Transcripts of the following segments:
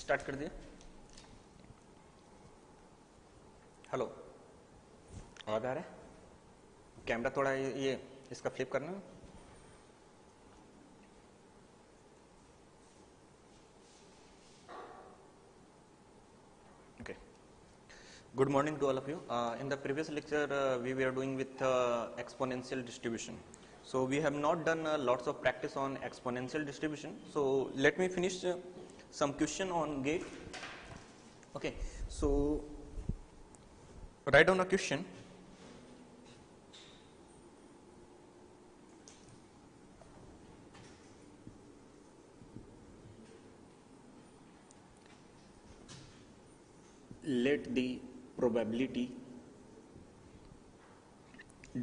Start कर दिया। Hello, आवाज आ रहा है? कैमरा थोड़ा ये इसका फ्लिप करना। Okay. Good morning to all of you. In the previous lecture, we were doing with exponential distribution. So we have not done lots of practice on exponential distribution. So let me finish some question on gate. Okay. So write down a question. Let the probability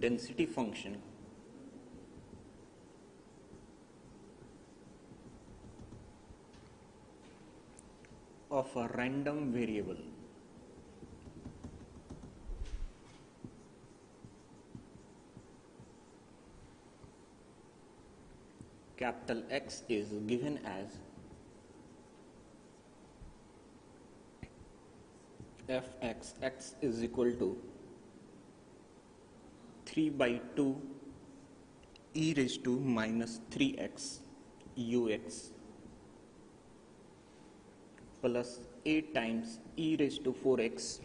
density function of a random variable capital X is given as fx is equal to 3 by 2 e raised to minus 3x ux plus 8 times e raised to 4x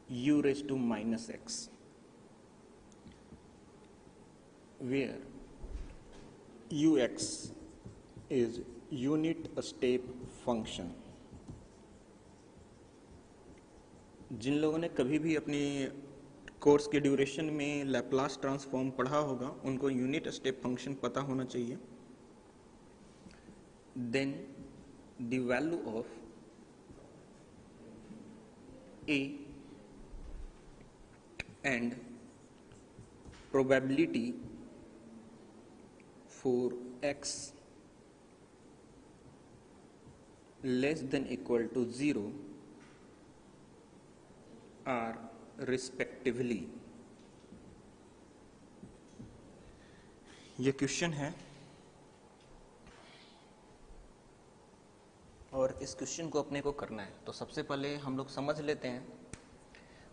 u raised to minus x, where ux is unit step function. जिन लोगों ने कभी भी अपनी course के duration में Laplace transform पढ़ा होगा उनको यूनिट स्टेप फंक्शन पता होना चाहिए. Then the value of a and probability for x less than equal to 0 are respectively. ये क्वेश्चन है और इस क्वेश्चन को अपने को करना है. तो सबसे पहले हम लोग समझ लेते हैं.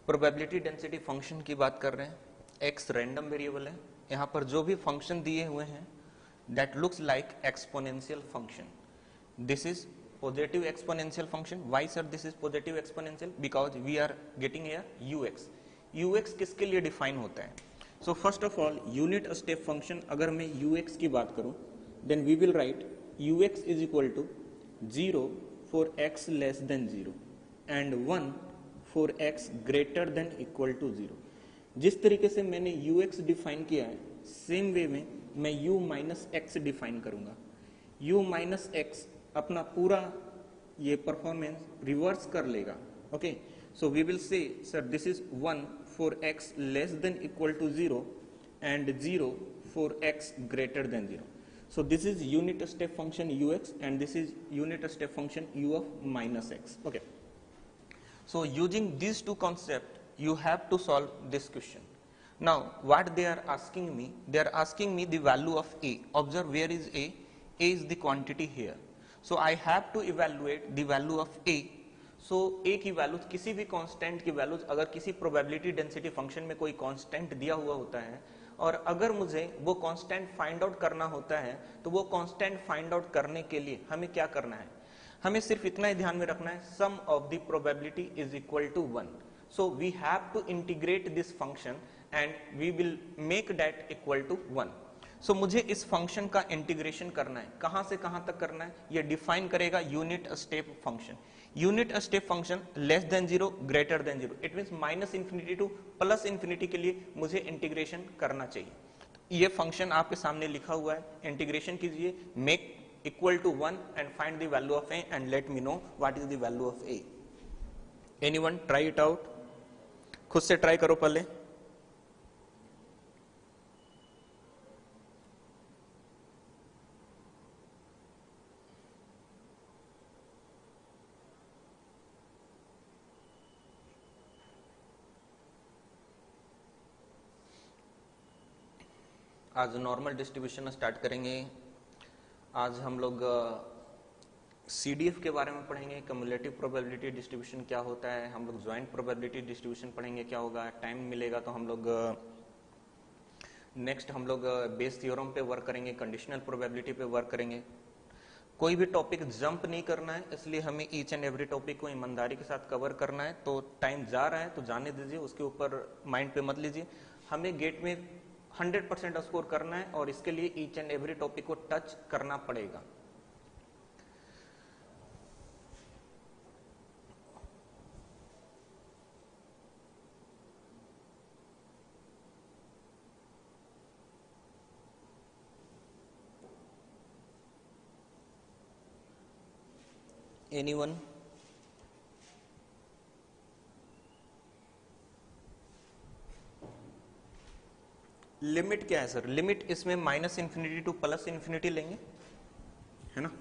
प्रोबेबिलिटी डेंसिटी फंक्शन की बात कर रहे हैं. एक्स रैंडम वेरिएबल है. यहाँ पर जो भी फंक्शन दिए हुए हैं that looks like exponential function. This is positive exponential function. Why sir this is positive exponential? Because we are getting here ux. ux किसके लिए डिफाइन होता है? So first of all unit step function अगर मैं ux की बात करूं then we will write ux is equal to 0 for x less than 0 and 1 for x greater than equal to 0. जिस तरीके से मैंने ux डिफाइन किया है सेम वे में मैं u माइनस एक्स डिफाइन करूंगा. u माइनस एक्स अपना पूरा ये परफॉर्मेंस रिवर्स कर लेगा. Okay, so we will say sir this is 1 for x less than equal to 0 and 0 for x greater than 0. So this is unit step function ux and this is unit step function u of minus x. Okay, so using this two concept you have to solve this question. Now what they are asking me, they are asking me the value of a. Observe where is a is the quantity here. So I have to evaluate the value of a. So a की value, किसी भी constant की values, अगर किसी probability density function में कोई constant दिया हुआ होता है और अगर मुझे वो कांस्टेंट फाइंड आउट करना होता है तो वो कांस्टेंट फाइंड आउट करने के लिए हमें क्या करना है? हमें सिर्फ इतना ही ध्यान में रखना है sum of the probability is equal to 1. So we have to integrate this function and we will make that equal to 1. So मुझे इस फंक्शन का इंटीग्रेशन करना है. कहां से कहां तक करना है ये डिफाइन करेगा unit step function. Unit step function less than 0 greater than 0, it means minus infinity to plus infinity के लिए मुझे इंटीग्रेशन करना चाहिए. ये फंक्शन आपके सामने लिखा हुआ है. इंटीग्रेशन कीजिए, make equal to 1 and find the value of a and let me know what is the value of a. Anyone try it out? खुद से ट्राई करो पहले. आज नॉर्मल डिस्ट्रीब्यूशन स्टार्ट करेंगे. आज हम लोग CDF के बारे में पढ़ेंगे, कम्युलेटिव प्रोबेबिलिटी डिस्ट्रीब्यूशन क्या होता है, हम लोग ज्वाइंट प्रोबेबिलिटी डिस्ट्रीब्यूशन पढ़ेंगे क्या होगा, टाइम मिलेगा तो हम लोग नेक्स्ट बेस थ्योरम पे वर्क करेंगे, कंडीशनल प्रोबेबिलिटी पे वर्क करेंगे। कोई भी टॉपिक जंप नहीं करना है, इसलिए हमें ईच एंड एवरी टॉपिक को ईमानदारी के साथ कवर करना है। तो टाइम जा रहा है तो जाने दीजिए, उसके ऊपर माइंड पे मत लीजिए। हमें गेट में 100% स्कोर करना है और इसके लिए ईच एंड एवरी टॉपिक को टच करना पड़ेगा। Anyone? लिमिट क्या है सर? लिमिट इसमें minus infinity to plus infinity लेंगे, है ना?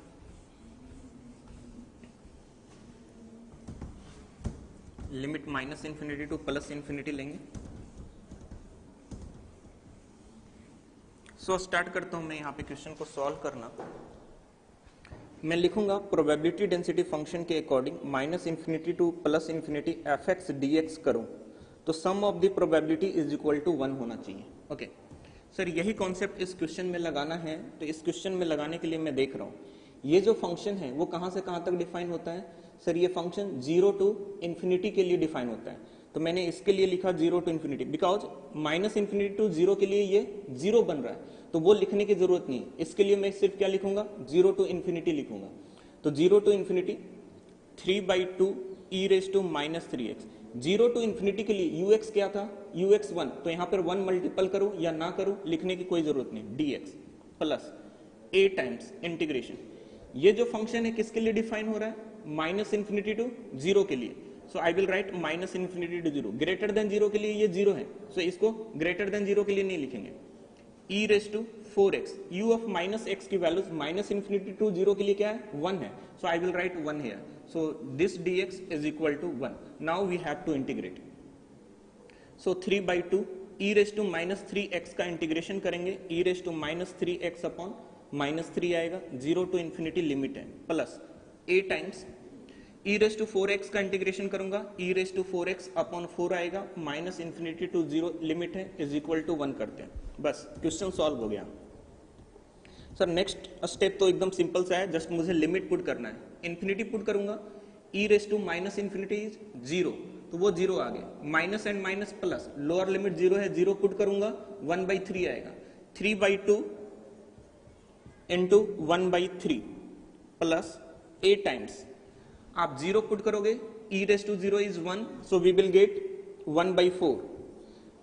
Limit minus infinity to plus infinity लेंगे। सो स्टार्ट करता हूं मैं यहाँ पे क्वेश्चन को सॉल्व करना। मैं लिखूंगा प्रोबेबिलिटी डेंसिटी फंक्शन के according minus infinity to plus infinity F X D X करूं तो sum of the probability is equal to 1 होना चाहिए। ओके सर, यही कॉन्सेप्ट इस क्वेश्चन में लगाना है। तो इस क्वेश्चन में लगाने के लिए मैं देख रहा हूं ये जो फंक्शन है वो कहां से कहां तक डिफाइन होता है। सर ये फंक्शन 0 टू इन्फिनिटी के लिए डिफाइन होता है, तो मैंने इसके लिए लिखा 0 to infinity, because minus infinity to 0 के लिए ये 0 बन रहा है, तो वो लिखने की जरूरत नहीं है। इसके लिए मैं सिर्फ क्या लिखूंगा, 0 टू इन्फिनिटी लिखूंगा। तो 0 to infinity 3/2 e raise to minus 3x। 0 to infinity के लिए ux क्या था, ux 1, तो यहां पर 1 मल्टीपल करूं या ना करूं लिखने की कोई जरूरत नहीं, dx plus a times integration. ये जो फंक्शन है किसके लिए डिफाइन हो रहा है, माइनस इन्फिनिटी टू 0 के लिए। So I will write minus infinity to 0। Greater than 0 के लिए ये 0 है, सो इसको ग्रेटर देन 0 के लिए नहीं लिखेंगे। e raise to 4x, u of minus x की वैल्यूज माइनस इन्फिनिटी टू 0 के लिए क्या है, 1 है, so I will write 1 here. So this dx is equal to 1। Now we have to integrate. So 3/2 e raise to minus 3x का integration करेंगे, e raise to minus 3x upon minus 3 आएगा, 0 to infinity limit है, plus a times e raise to 4x का integration करूंगा, e raise to 4x upon 4 आएगा, minus infinity to 0 limit है, is equal to 1 करते हैं। बस क्वेश्चन सॉल्व हो गया। सर नेक्स्ट स्टेप तो एकदम सिंपल सा है, जस्ट मुझे लिमिट पुट करना है। इन्फिनिटी पुट करूंगा, e raise to minus infinity is 0, तो वो 0 आ गया, minus and minus plus, lower limit 0 है, 0 पुट करूंगा 1/3 आएगा, 3/2 इंटू 1/3 प्लस a टाइम्स, आप 0 पुट करोगे, e raise to 0 is 1, so we will get 1/4।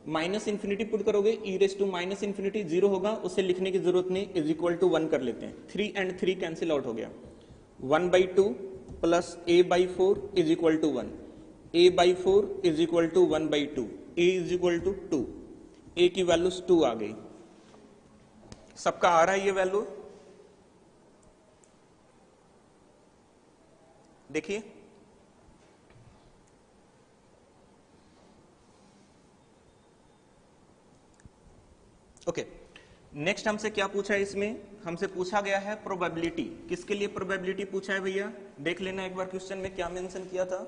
Minus infinity put करोगे, e raise to minus infinity 0 होगा, उसे लिखने की जरूरत नहीं, इज इक्वल टू 1 कर लेते हैं। 3 एंड 3 कैंसिल आउट हो गया, 1/2 plus a/4 is equal to 1, a/4 is equal to 1/2, a is equal to 2, a की वैल्यूज 2 आ गई। सबका आ रहा है ये वैल्यू, देखिए ओके। नेक्स्ट हमसे क्या पूछा है, इसमें हमसे पूछा गया है प्रोबेबिलिटी। किसके लिए प्रोबेबिलिटी पूछा है भैया, देख लेना एक बार क्वेश्चन में क्या मेंशन किया था।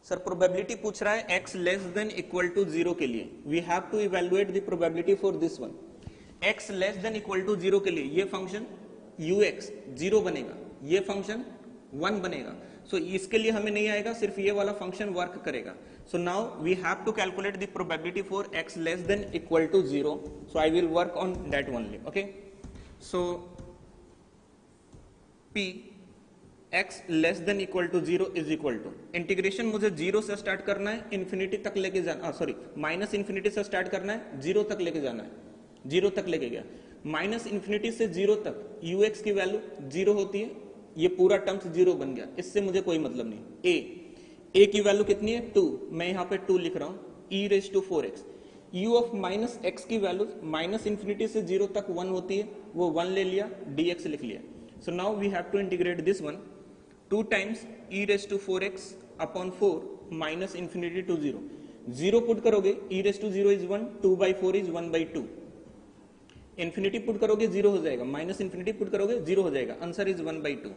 सर प्रोबेबिलिटी पूछ रहा है x less than equal to 0 के लिए, we have to evaluate the probability for this one. x less than equal to 0 के लिए ये फंक्शन ux 0 बनेगा, ये फंक्शन 1 बनेगा। सो इसके लिए हमें नहीं आएगा, सिर्फ ये वाला फंक्शन वर्क करेगा। So now we have to calculate the probability for x less than equal to 0, so I will work on that only. Okay, so p x less than equal to 0 is equal to, integration मुझे 0 से start करना है, infinity तक लेके जाना, sorry minus infinity से start करना है, 0 तक लेके जाना है, 0 तक लेके गया, माइनस इन्फिनिटी से 0 तक ux की वैल्यू 0 होती है, ये पूरा टर्म्स 0 बन गया, इससे मुझे कोई मतलब नहीं। a की वैल्यू कितनी है 2, मैं यहाँ पे 2 लिख रहा हूँ, e raise to 4x, u of minus x की वैल्यू माइनस इन्फिनिटी से 0 तक 1 होती है, वो 1 ले लिया, dx लिख लिया। So now we have to integrate this one, 2 times e raise to 4x upon 4 minus infinity to 0, 0 put करोगे, e raise to 0 is 1, 2/4 is 1/2, infinity put करोगे 0 हो जाएगा, माइनस इन्फिनिटी पुट करोगे 0 हो जाएगा, आंसर इज 1/2।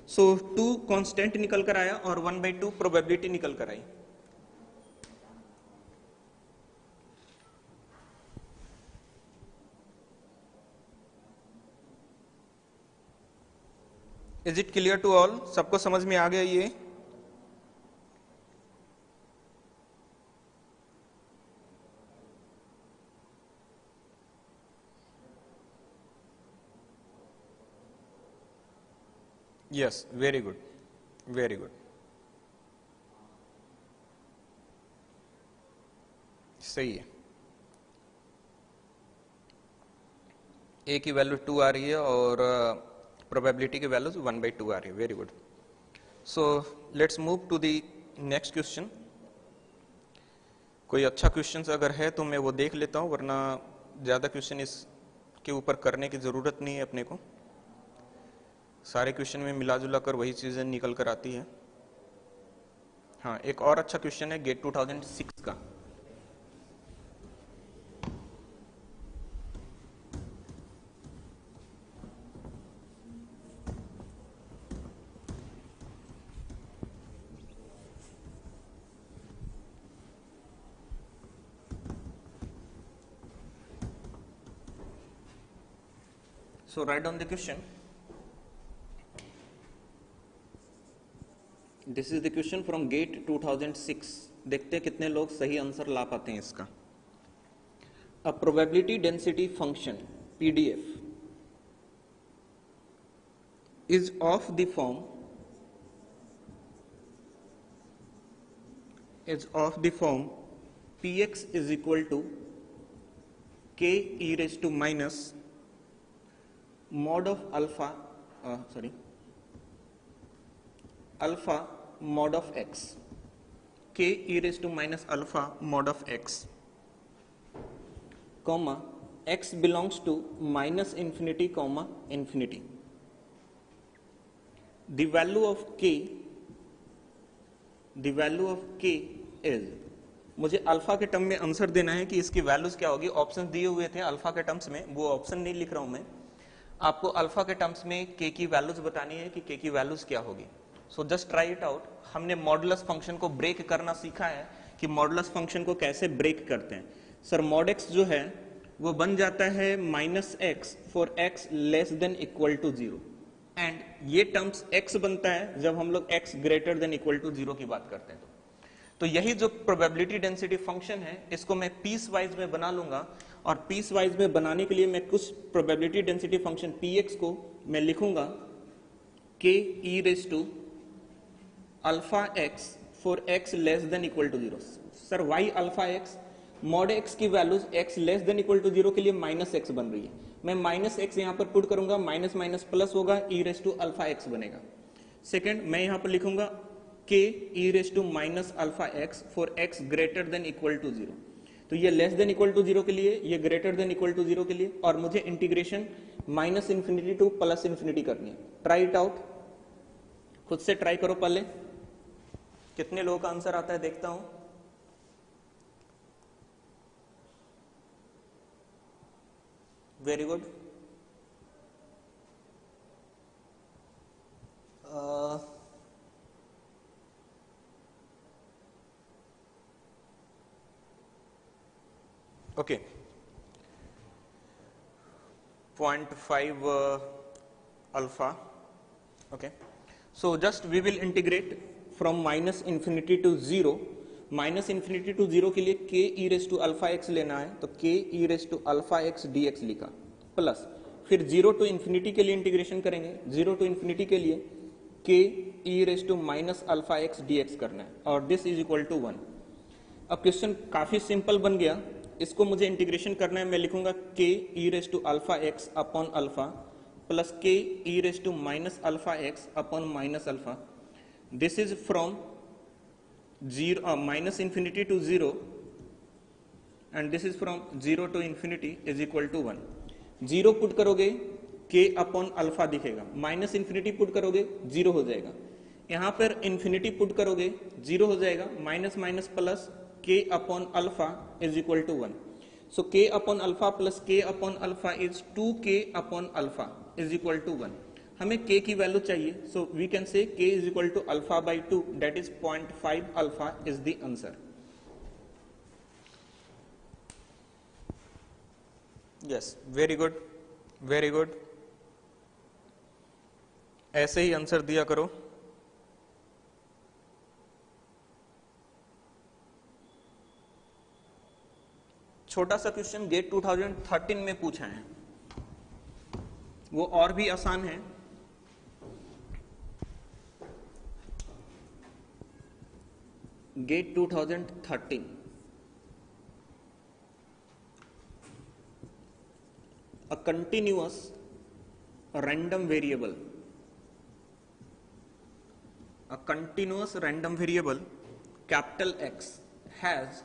सो 2 कांस्टेंट निकल कर आया और 1/2 प्रोबेबिलिटी निकल कर आई। Is it clear to all? सबको समझ में आ गया ये? Yes, very good, very good, सही है। ए की वैल्यू 2 आ रही है और प्रोबेबिलिटी की वैल्यूज 1/2 आ रही है, very good. So let's move to the next question. कोई अच्छा क्वेश्चन अगर है तो मैं वो देख लेता हूँ, वरना ज़्यादा क्वेश्चन इसके ऊपर करने की ज़रूरत नहीं है अपने को। सारे क्वेश्चन में मिला जुला कर वही चीज़ें निकल कर आती है। हाँ, एक और अच्छा क्वेश्चन है गेट 2006 का। So write down the question. This is the question from GATE 2006. देखते हैं कितने लोग सही आंसर ला पाते हैं इसका। A probability density function PDF is of the form Px is equal to k e raised to minus mod of alpha mod of x, k e raised to minus alpha mod of x, comma x belongs to minus infinity comma infinity. The value of k is, मुझे alpha के term में answer देना है कि इसकी values क्या होगी। Option दिए हुए थे अल्फा के टर्म्स में, वो ऑप्शन नहीं लिख रहा हूं मैं। आपको अल्फा के टर्म्स में के की वैल्यूज बतानी है कि के की वैल्यूज क्या होगी। So just try it out. हमने मॉडुलस फंक्शन को ब्रेक करना सीखा है कि मॉडुलस फंक्शन को कैसे ब्रेक करते हैं। सर मॉड एक्स जो है वो बन जाता है -x for x less than equal to 0, and ये टर्म्स x बनता है जब हम लोग x greater than equal to 0 की बात करते हैं। तो यही जो प्रोबेबिलिटी डेंसिटी फंक्शन है इसको मैं पीस वाइज में बना लूंगा, और पीस वाइज में बनाने के लिए मैं कुछ प्रोबेबिलिटी डेंसिटी फंक्शन px को मैं लिखूंगा k e raise to alpha x for x less than equal to 0। Sir y alpha x, mod x की values x less than equal to 0 के लिए -x बन रही है। मैं -x यहां पर पुट करूंगा, माइनस माइनस प्लस होगा, e raise to alpha x बनेगा। सेकंड मैं यहां पर लिखूंगा k e raise to minus alpha x for x greater than equal to 0। तो ये लेस देन इक्वल टू 0 के लिए, ये ग्रेटर देन इक्वल टू 0 के लिए, और मुझे integration minus infinity to plus infinity करनी है। ट्राई इट आउट, खुद से ट्राई करो पहले, कितने लोगों का आंसर आता है देखता हूं। Very good. Okay, 0.5 alpha. Okay, so just we will integrate from minus infinity to 0. Minus infinity to 0 के लिए k e raise to alpha x लेना है, तो k e raise to alpha x dx लिखा, प्लस फिर 0 to infinity के लिए integration करेंगे। 0 टू इन्फिनिटी के लिए k e raise to minus alpha x dx करना है, और दिस इज इक्वल टू 1। अब क्वेश्चन काफी सिंपल बन गया, इसको मुझे इंटीग्रेशन करना है। मैं लिखूंगा k e raise to alpha x upon alpha plus k e raise to minus alpha x upon minus alpha. This is from minus infinity to 0 and this is from 0 to infinity is equal to 1। 0 put करोगे k upon alpha दिखेगा, minus infinity put करोगे 0 हो जाएगा, यहां पर infinity put करोगे 0 हो जाएगा, minus minus plus k upon alpha is equal to 1। So k upon alpha plus k upon alpha is 2k upon alpha is equal to 1. हमें k की वैल्यू चाहिए, so we can say k is equal to alpha by 2, that is 0.5 alpha is the answer. Yes, very good, very good. ऐसे ही answer दिया करो. छोटा सा question gate 2013 में पूछा है, वो और भी आसान है. GATE 2013 a continuous random variable, a continuous random variable capital X has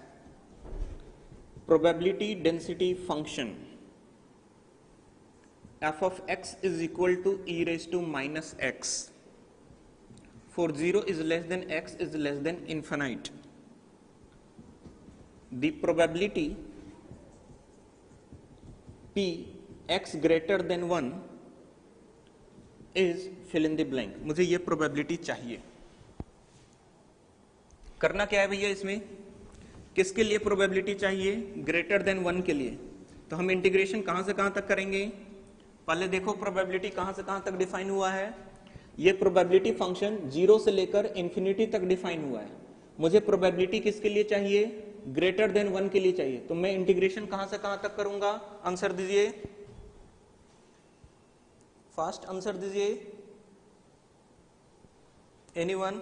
probability density function f of x is equal to e raised to minus x for 0 is less than x is less than infinite. The probability p x greater than 1 is fill in the blank. मुझे ये probability चाहिए. करना क्या है भैया इसमें? किसके लिए प्रोबेबिलिटी चाहिए? ग्रेटर देन 1 के लिए. तो हम इंटीग्रेशन कहां से कहां तक करेंगे? पहले देखो प्रोबेबिलिटी कहां से कहां तक डिफाइन हुआ है. ये प्रोबेबिलिटी फंक्शन 0 से लेकर इंफिनिटी तक डिफाइन हुआ है. मुझे प्रोबेबिलिटी किसके लिए चाहिए? ग्रेटर देन 1 के लिए चाहिए. तो मैं इंटीग्रेशन कहां से कहां तक करूंगा? आंसर दीजिए, फास्ट आंसर दीजिए. Anyone?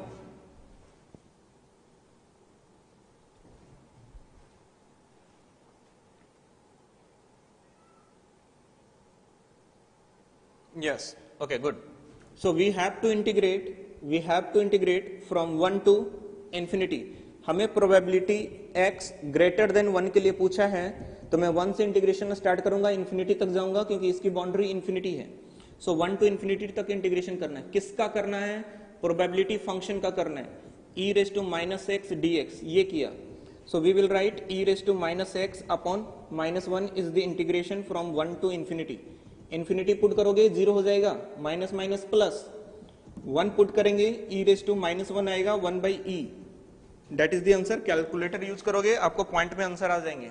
Yes, okay, good. So we have to integrate from 1 to infinity. हमें प्रोबेबिलिटी x ग्रेटर देन 1 के लिए पूछा है, तो मैं 1 से इंटीग्रेशन स्टार्ट करूंगा, इन्फिनिटी तक जाऊंगा क्योंकि इसकी बाउंड्री इन्फिनिटी है. सो 1 टू इन्फिनिटी तक इंटीग्रेशन करना है. किसका करना है? प्रोबेबिलिटी फंक्शन का करना है. e raise to minus x dx ये किया. So we will write e raise to minus x upon minus 1 is the integration from 1 to infinity. Infinity put करोगे 0 हो जाएगा, माइनस माइनस प्लस 1 पुट करेंगे e raise to minus 1 आएगा 1 by e. That is the answer. Calculator use करोगे आपको point में answer आ जाएंगे.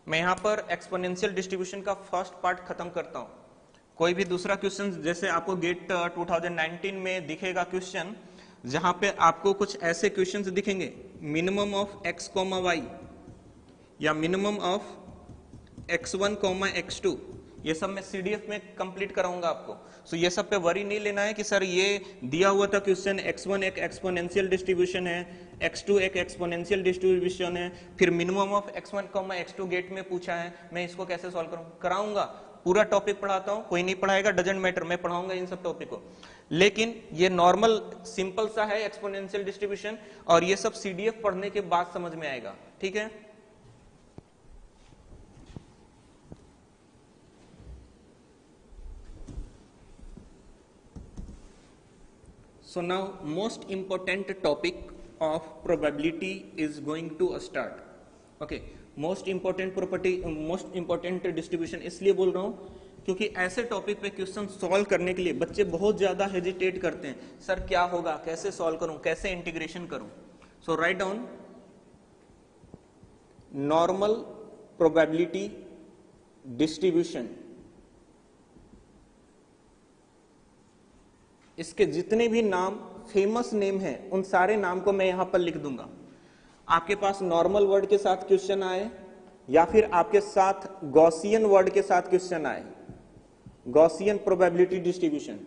मैं यहां पर एक्सपोनेंशियल डिस्ट्रीब्यूशन का फर्स्ट पार्ट खत्म करता हूं. कोई भी दूसरा क्वेश्चन जैसे आपको गेट 2019 में दिखेगा क्वेश्चन, जहां पे आपको कुछ ऐसे क्वेश्चंस दिखेंगे, minimum of x comma Y या minimum of x1 comma x2, ये सब मैं CDF में कंप्लीट कराऊंगा आपको. सो ये सब पे वरी नहीं लेना है कि सर ये दिया हुआ था क्वेश्चन, x1 एक एक्सपोनेंशियल डिस्ट्रीब्यूशन है, x2 एक एक्सपोनेंशियल डिस्ट्रीब्यूशन है, फिर minimum of x1 comma x2 gate में पूछा है, मैं इसको कैसे सॉल्व करूं? कराऊंगा, पूरा टॉपिक पढ़ाता हूं. कोई नहीं पढ़ाएगा डजंट मैटर, मैं पढ़ाऊंगा इन सब टॉपिक को. लेकिन ये नॉर्मल सिंपल सा है एक्सपोनेंशियल डिस्ट्रीब्यूशन, और ये सब CDF पढ़ने के बाद समझ में आएगा. ठीक है. So now most important topic of probability is going to start. Okay, most important property, most important distribution इसलिए बोल रहा हूँ क्योंकि ऐसे टॉपिक पे क्वेश्चन सॉल्व करने के लिए बच्चे बहुत ज्यादा हेजिटेट करते हैं. सर क्या होगा, कैसे सॉल्व करूं, कैसे इंटीग्रेशन करूं? So write down normal probability distribution. इसके जितने भी नाम फेमस नेम हैं उन सारे नाम को मैं यहां पर लिख दूंगा. आपके पास नॉर्मल वर्ड के साथ क्वेश्चन आए या फिर आपके साथ गॉसियन वर्ड के साथ क्वेश्चन आए, गॉसियन प्रोबेबिलिटी डिस्ट्रीब्यूशन,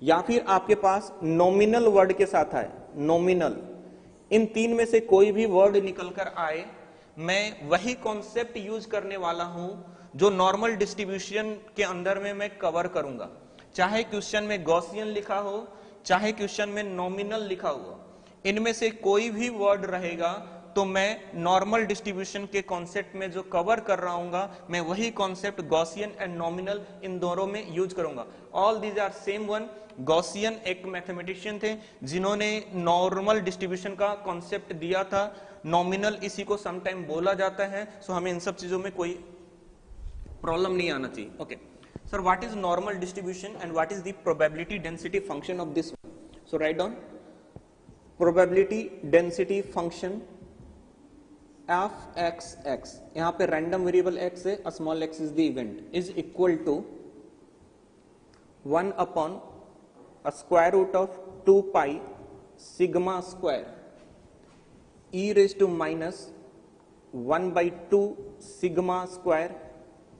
या फिर आपके पास नॉमिनल वर्ड के साथ आए, नॉमिनल, इन तीन में से कोई भी वर्ड निकल कर आए, मैं वही कॉन्सेप्ट यूज करने वाला हूं जो नॉर्मल डिस्ट्रीब्यूशन के अंदर में मैं कवर करूंगा. चाहे क्वेश्चन में गॉसियन लिखा हो, चाहे क्वेश्चन में नॉमिनल लिखा हुआ, इनमें से कोई भी वर्ड रहेगा तो मैं नॉर्मल डिस्ट्रीब्यूशन के कॉन्सेप्ट में जो कवर कर रहा हूँ मैं वही कॉन्सेप्ट गॉसियन एंड नॉमिनल इन दोनों में यूज करूंगा। All these are same one. Gaussian एक मैथमेटिशियन थे जिन्होंने नॉर्मल डिस्ट्रीब्यूशन का कॉन्सेप्ट दिया था, नॉमिनल इसी को समटाइम बोला जाता है। सो हमें इन सब चीजों में कोई प्रॉब्लम नहीं आना चाहिए। Okay sir, what is normal distribution and what is the probability density function of this? So write down probability density function f x x, यहां पे रैंडम वेरिएबल एक्स है, small x is the event, is equal to 1 upon square root of 2 pi sigma square e raise to minus 1/2 sigma square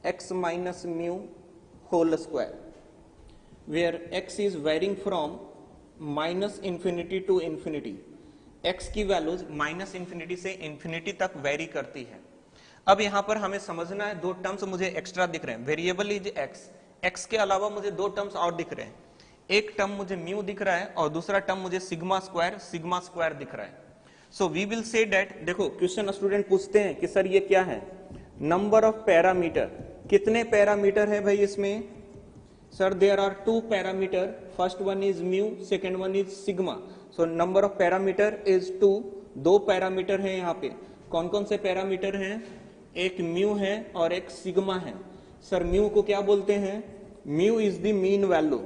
x minus mu whole square, where x is varying from minus infinity to infinity. x की values minus infinity से infinity तक very करती है। अब यहां पर हमें समझना है, दो टर्म्स मुझे एक्स्ट्रा दिख रहे हैं, वेरिएबल इज x, x के अलावा मुझे दो टर्म्स और दिख रहे हैं। एक टर्म मुझे म्यू दिख रहा है और दूसरा टर्म मुझे सिग्मा स्क्वायर दिख रहा है। So we will say that, देखो क्वेश्चन स्टूडेंट पूछते हैं कि सर ये क्या है, नंबर ऑफ पैरामीटर, कितने पैरामीटर है भाई इसमें? Sir there are 2 parameter, first one is mu, second one is sigma. So number of parameter is 2, 2 parameter है यहाँ पे। कौन कौन से पैरामीटर हैं? एक म्यू है और एक सिग्मा है। सर म्यू को क्या बोलते हैं? Mu is the mean value,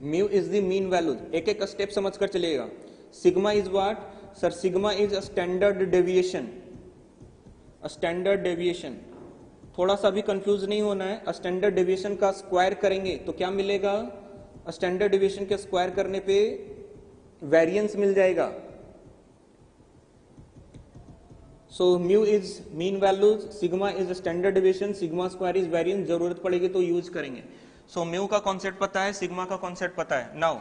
mu is the mean value, एक एक स्टेप समझ कर चलिएगा। Sigma is what? Sir sigma is standard deviation, standard deviation, थोड़ा सा भी कंफ्यूज नहीं होना है। स्टैंडर्ड डेविएशन का स्क्वायर करेंगे तो क्या मिलेगा? स्टैंडर्ड डेविएशन के स्क्वायर करने पे वेरिएंस मिल जाएगा। So mu is mean values, sigma is standard deviation, sigma square is variance, जरूरत पड़ेगी तो यूज करेंगे। सो म्यू का कॉन्सेप्ट पता है, सिग्मा का कॉन्सेप्ट पता है। नाउ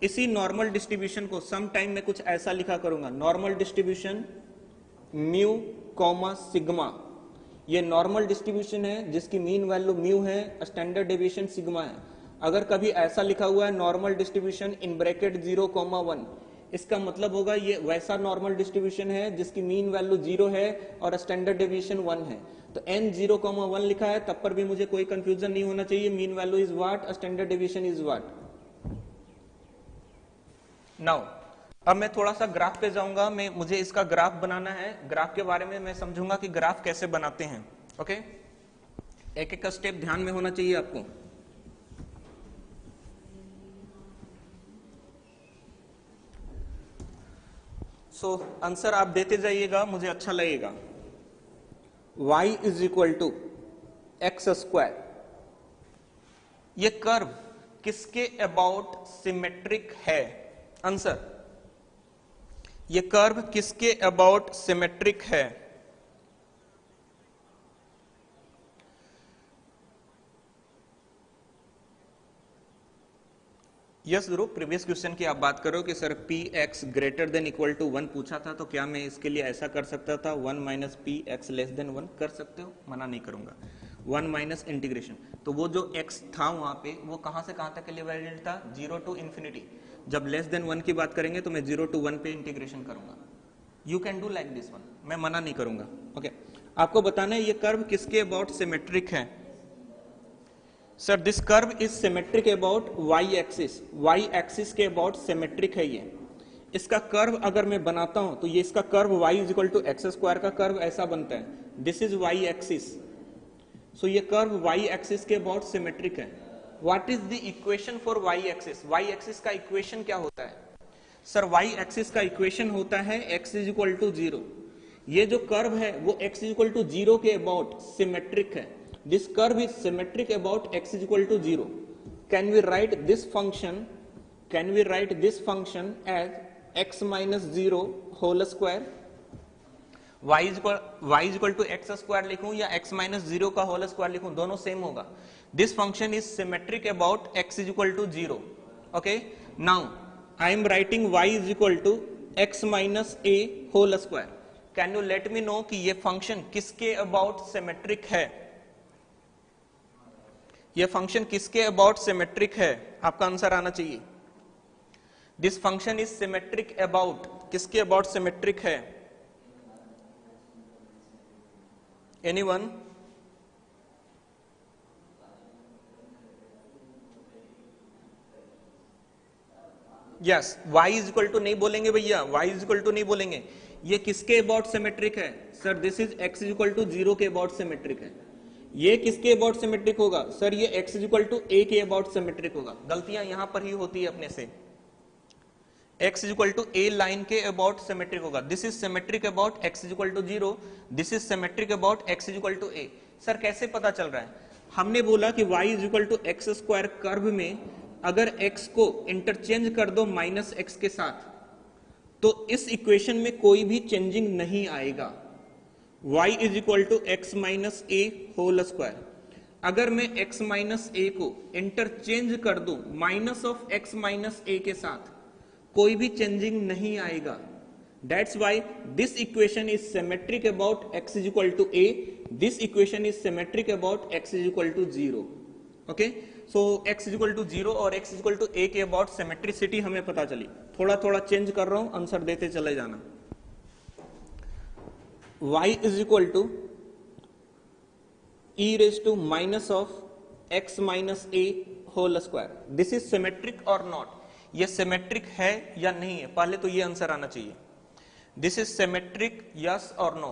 इसी नॉर्मल डिस्ट्रीब्यूशन को सम टाइम में कुछ ऐसा लिखा करूंगा, normal distribution mu comma sigma, ये नॉर्मल डिस्ट्रीब्यूशन है जिसकी मीन वैल्यू म्यू है, स्टैंडर्ड डेविएशन सिग्मा है। अगर कभी ऐसा लिखा हुआ है नॉर्मल डिस्ट्रीब्यूशन इन ब्रैकेट 0,1, इसका मतलब होगा ये वैसा नॉर्मल डिस्ट्रीब्यूशन है जिसकी मीन वैल्यू 0 है और स्टैंडर्ड डेविएशन 1 है। तो n 0,1 लिखा है तब पर भी मुझे कोई कंफ्यूजन नहीं होना चाहिए, mean value is what, standard deviation is what. Now अब मैं थोड़ा सा ग्राफ पे जाऊंगा, मुझे इसका ग्राफ बनाना है। ग्राफ के बारे में मैं समझूंगा कि ग्राफ कैसे बनाते हैं। ओके, एक एक का स्टेप ध्यान में होना चाहिए आपको। सो आंसर आप देते जाइएगा, मुझे अच्छा लगेगा। y is equal to x square, ये कर्व किसके अबाउट सिमेट्रिक है? आंसर, ये कर्व किसके अबाउट सिमेट्रिक है? यस ध्रुव, प्रीवियस क्वेश्चन की आप बात करो कि sir P x greater than equal to 1 पूछा था, तो क्या मैं इसके लिए ऐसा कर सकता था 1 minus P x less than 1? कर सकते हो, मना नहीं करूंगा। 1 माइनस इंटीग्रेशन, तो वो जो x था वहां पे वो कहां से कहां तक के लिए वैलिड था? 0 टू इन्फिनिटी। जब लेस देन 1 की बात करेंगे तो मैं 0 टू 1 पे इंटीग्रेशन करूंगा। You can do like this one, मैं मना नहीं करूंगा। ओके, आपको बताना है ये कर्व किसके अबाउट सिमेट्रिक है? Sir this curve is symmetric about y axis, y axis के अबाउट सिमेट्रिक है ये। इसका कर्व अगर मैं बनाता हूं तो ये इसका curve y is equal to x square का कर्व ऐसा बनता है, this is y axis. So ये कर्व y एक्सिस के अबाउट सिमेट्रिक है। What is the equation for y axis? y axis का इक्वेशन क्या होता है? सर y एक्सिस का इक्वेशन होता है x इज इक्वल टू 0। ये जो कर्व है वो x इज इक्वल टू 0 के अबाउट सिमेट्रिक है। This curve is symmetric about x is equal to 0. Can we write this function? Can we write this function as x minus 0 whole square? y is equal to x square लिखूं या x minus 0 का whole square लिखूं, दोनों same होगा। This function is symmetric about x is equal to 0. Okay. Now I am writing y is equal to x minus a whole square. Can you let me know कि ये function किसके about symmetric है? ये function किसके about symmetric है? आपका answer आना चाहिए। This function is symmetric about, किसके अबाउट सिमेट्रिक है? Anyone? Yes, y is equal to नहीं बोलेंगे भैया, y इज इक्वल टू नहीं बोलेंगे। ये किसके अबाउट सिमेट्रिक है sir? This is x is equal to 0 के अबाउट सिमेट्रिक है। ये किसके अबाउट सिमेट्रिक होगा सर? ये x is equal to a के अबाउट सिमेट्रिक होगा। गलतियां यहां पर ही होती है अपने से। x is equal to a line के अबाउट सिमेट्रिक होगा। This is symmetric about x is equal to 0, this is symmetric about x is equal to a। Sir कैसे पता चल रहा है? हमने बोला कि y is equal to x square curve में अगर x को इंटरचेंज कर दो माइनस x के साथ तो इस इक्वेशन में कोई भी चेंजिंग नहीं आएगा। y is equal to x minus a whole square. अगर मैं x माइनस ए को इंटरचेंज कर दूं minus of x minus a के साथ कोई भी चेंजिंग नहीं आएगा। That's why this equation is symmetric about x is equal to a. This equation is symmetric about x is equal to 0. Okay? So x is equal to 0 और x is equal to a के about symmetricity हमें पता चली। थोड़ा थोड़ा change कर रहा हूं, आंसर देते चले जाना। y is equal to e raised to minus of x minus a whole square. This is symmetric or not? ये सिमेट्रिक है या नहीं है? पहले तो ये आंसर आना चाहिए। दिस इज सिमेट्रिक, यस और no?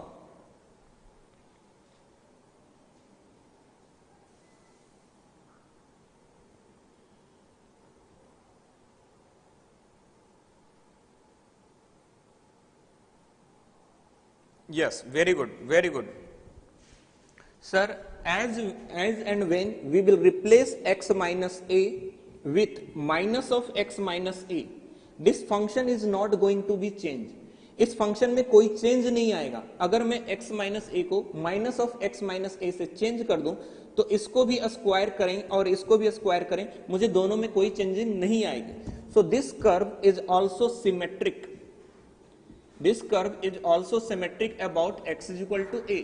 Yes, very good, very good. Sir as and when we will replace x minus a with minus of x minus a, this function is not going to be changed. इस function में कोई change नहीं आएगा। अगर मैं x minus a को minus of x minus ए से change कर दूं तो इसको भी स्क्वायर करें और इसको भी स्क्वायर करें, मुझे दोनों में कोई चेंजिंग नहीं आएगी। So this curve is also symmetric, this curve is also symmetric about x is equal to a।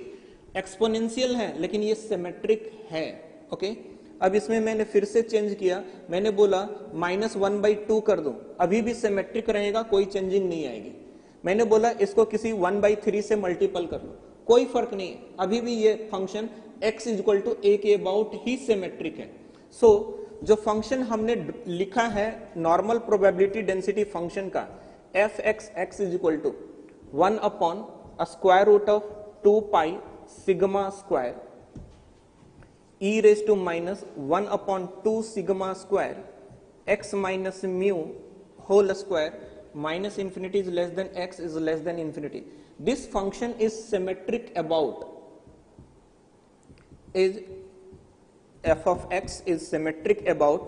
Exponential है लेकिन ये सिमेट्रिक है। ओके अब इसमें मैंने फिर से चेंज किया, मैंने बोला -1/2 कर दो, अभी भी सिमेट्रिक रहेगा, कोई चेंजिंग नहीं आएगी। मैंने बोला इसको किसी 1/3 से मल्टीपल कर लो, कोई फर्क नहीं है, अभी भी ये function x is equal to a के अबाउट ही सिमेट्रिक है। सो जो फंक्शन हमने लिखा है नॉर्मल प्रोबेबिलिटी डेंसिटी फंक्शन का f x is equal to 1 upon square root of 2 pi sigma square e raised to minus 1 upon 2 sigma square x minus mu whole square minus infinity is less than x is less than infinity. This function is symmetric about, is f of x is symmetric about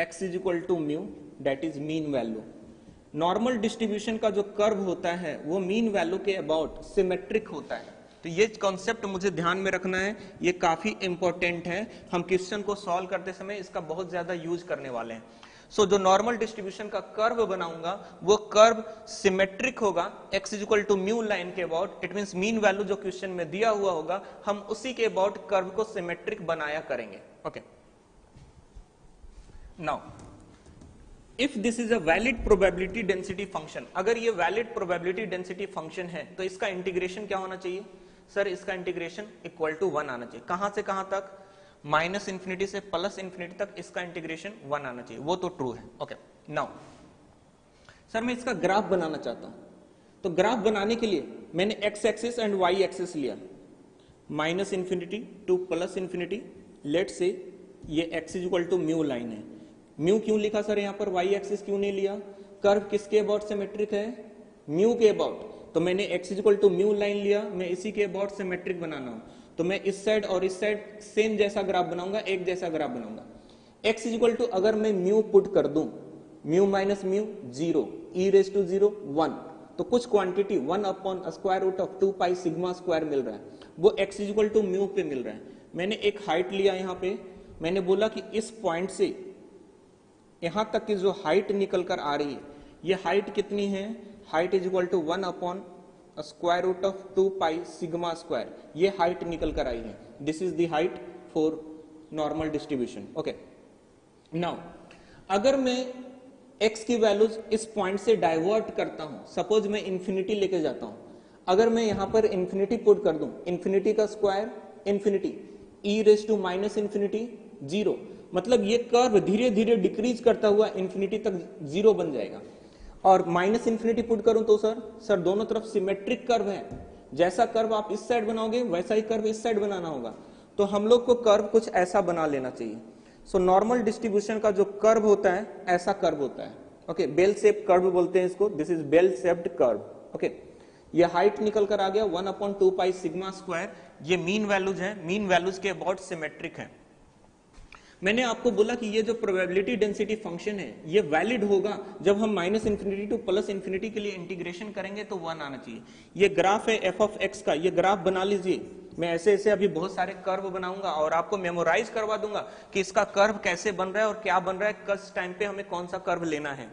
x is equal to mu, that is mean value. Normal distribution का जो curve होता है वो mean value के about symmetric होता है। तो ये कॉन्सेप्ट मुझे ध्यान में रखना है, ये काफी इंपॉर्टेंट है। हम क्वेश्चन को सॉल्व करते समय इसका बहुत ज्यादा यूज करने वाले हैं। सो जो नॉर्मल डिस्ट्रीब्यूशन का कर्व बनाऊंगा वो कर्व सिमेट्रिक होगा x is equal to mu line के about. It means mean value जो क्वेश्चन में दिया हुआ होगा हम उसी के अबाउट कर्व को सिमेट्रिक बनाया करेंगे। Okay now if this is a valid probability density function, अगर ये वैलिड प्रोबेबिलिटी डेंसिटी फंक्शन है तो इसका इंटीग्रेशन क्या होना चाहिए सर? इसका इंटीग्रेशन इक्वल टू 1 आना चाहिए। कहां से कहां तक? माइनस इंफिनिटी से प्लस इंफिनिटी तक इसका इंटीग्रेशन 1 आना चाहिए, वो तो ट्रू है। ओके नाउ सर मैं इसका ग्राफ बनाना चाहता हूं, तो ग्राफ बनाने के लिए मैंने X axis and Y axis लिया, minus infinity to plus infinity. Let say ये X is equal to mu line है। म्यू क्यों लिखा सर यहाँ पर, वाई एक्सिस क्यों नहीं लिया? कर्व किसके अबाउट सिमेट्रिक है? म्यू के अबाउट। तो मैंने x is equal to mu line लिया, मैं इसी के अबाउट सिमेट्रिक बनाना हूं, तो मैं इस साइड और इस साइड सेम जैसा ग्राफ बनाऊंगा, एक जैसा ग्राफ बनाऊंगा। एक्स इज इक्वल टू अगर मैं म्यू पुट कर दूं, mu minus mu 0, E raise to 0 1, तो कुछ quantity 1 upon square root of 2 pi sigma square मिल रहा है, वो X is equal to mu पे मिल रहा है। मैंने एक हाइट लिया यहाँ पे, मैंने बोला कि इस पॉइंट से यहां तक की जो हाइट निकल कर आ रही है, ये हाइट कितनी है? Height is equal to 1 upon square root of 2 pi sigma square, ये हाइट निकल कर आई है। This is the height for normal distribution. Okay now अगर मैं x की वैल्यूज इस पॉइंट से डाइवर्ट करता हूं, सपोज मैं इंफिनिटी लेके जाता हूं, अगर मैं यहां पर इंफिनिटी पुट कर दूं, इंफिनिटी का square infinity, e raise to minus infinity 0, मतलब ये कर्व धीरे धीरे डिक्रीज करता हुआ इंफिनिटी तक 0 बन जाएगा। और माइनस इंफिनिटी पुट करूं तो सर दोनों तरफ सिमेट्रिक कर्व है, जैसा कर्व आप इस साइड बनाओगे वैसा ही कर्व इस साइड बनाना होगा, तो हम लोग को कर्व कुछ ऐसा बना लेना चाहिए। सो नॉर्मल डिस्ट्रीब्यूशन का जो कर्व होता है ऐसा कर्व होता है, ओके, बेल शेप कर्व बोलते हैं इसको, this is bell shaped curve, okay. ये हाइट निकल कर आ गया 1/2 पाई सिग्मा स्क्वायर, ये मीन वैल्यूज है, मीन वैल्यूज के अबाउट सिमेट्रिक है। मैंने आपको बोला कि ये जो प्रोबेबिलिटी डेंसिटी फंक्शन है ये वैलिड होगा जब हम minus infinity to plus infinity के लिए इंटीग्रेशन करेंगे तो 1 आना चाहिए। ये ग्राफ है एफ ऑफ एक्स का, ये ग्राफ बना लीजिए, मैं ऐसे ऐसे अभी बहुत सारे कर्व बनाऊंगा और आपको मेमोराइज करवा दूंगा कि इसका कर्व कैसे बन रहा है और क्या बन रहा है, किस टाइम पे हमें कौन सा कर्व लेना है।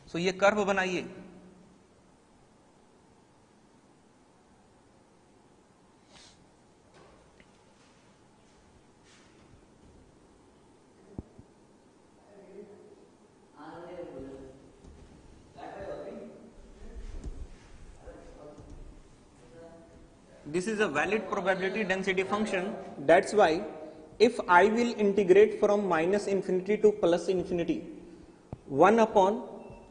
सो ये कर्व बनाइए, this is a valid probability density function, that's why if I will integrate from minus infinity to plus infinity 1 upon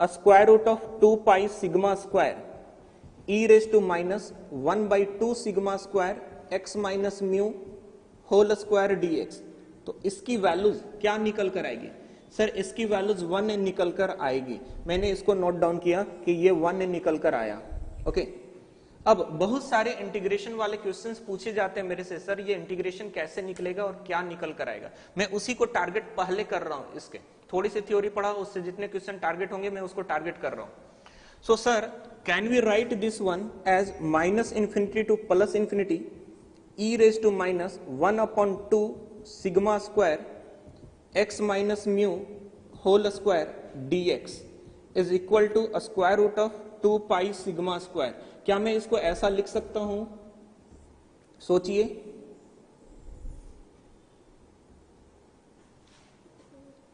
a square root of 2 pi sigma square e raised to minus 1 by 2 sigma square x minus mu whole square dx, तो इसकी values क्या निकल कर आएगी? Sir इसकी values 1 निकल कर आएगी, मैंने इसको नोट डाउन किया कि ये 1 निकल कर आया, ओके। अब बहुत सारे इंटीग्रेशन वाले क्वेश्चंस पूछे जाते हैं मेरे से, सर ये इंटीग्रेशन कैसे निकलेगा और क्या निकल कर आएगा, मैं उसी को टारगेट पहले कर रहा हूं, इसके थोड़ी सी थ्योरी पढ़ा, उससे जितने क्वेश्चन टारगेट होंगे मैं उसको टारगेट कर रहा हूं। So sir can we write this one as minus infinity to plus infinity e raise to minus 1/2 sigma square x minus mu whole square dx is equal to a square root of 2 pi sigma square. क्या मैं इसको ऐसा लिख सकता हूं? सोचिए,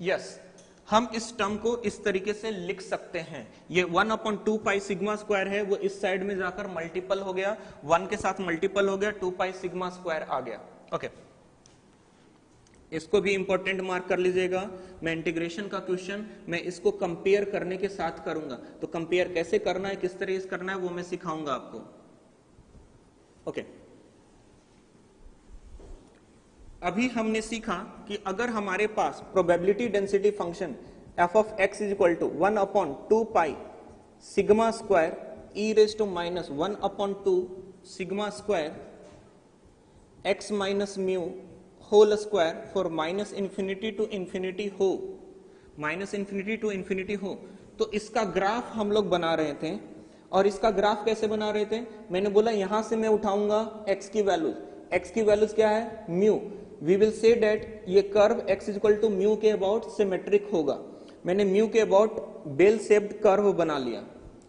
yes, हम इस टर्म को इस तरीके से लिख सकते हैं, ये 1/2 पाई सिग्मा स्क्वायर है, वो इस साइड में जाकर मल्टीपल हो गया, 1 के साथ मल्टीपल हो गया, 2 पाई सिग्मा स्क्वायर आ गया, ओके। इसको भी इंपॉर्टेंट मार्क कर लीजिएगा, मैं इंटीग्रेशन का क्वेश्चन मैं इसको कंपेयर करने के साथ करूंगा, तो कंपेयर कैसे करना है, किस तरह से करना है वो मैं सिखाऊंगा आपको, ओके। अभी हमने सीखा कि अगर हमारे पास probability density function f of x is equal to 1/2 pi sigma square e raise to minus 1/2 sigma square x minus mu whole square for minus infinity to infinity हो, माइनस इंफिनिटी टू इंफिनिटी हो, तो इसका graph हम लोग बना रहे थे। और इसका ग्राफ कैसे बना रहे थे? मैंने बोला यहां से मैं उठाऊंगा x की वैल्यूज, x की वैल्यूज क्या है? Mu. We will say that ये curve x is equal to mu के अबाउट सिमेट्रिक होगा, मैंने म्यू के अबाउट बेल शेप्ड कर्व बना लिया,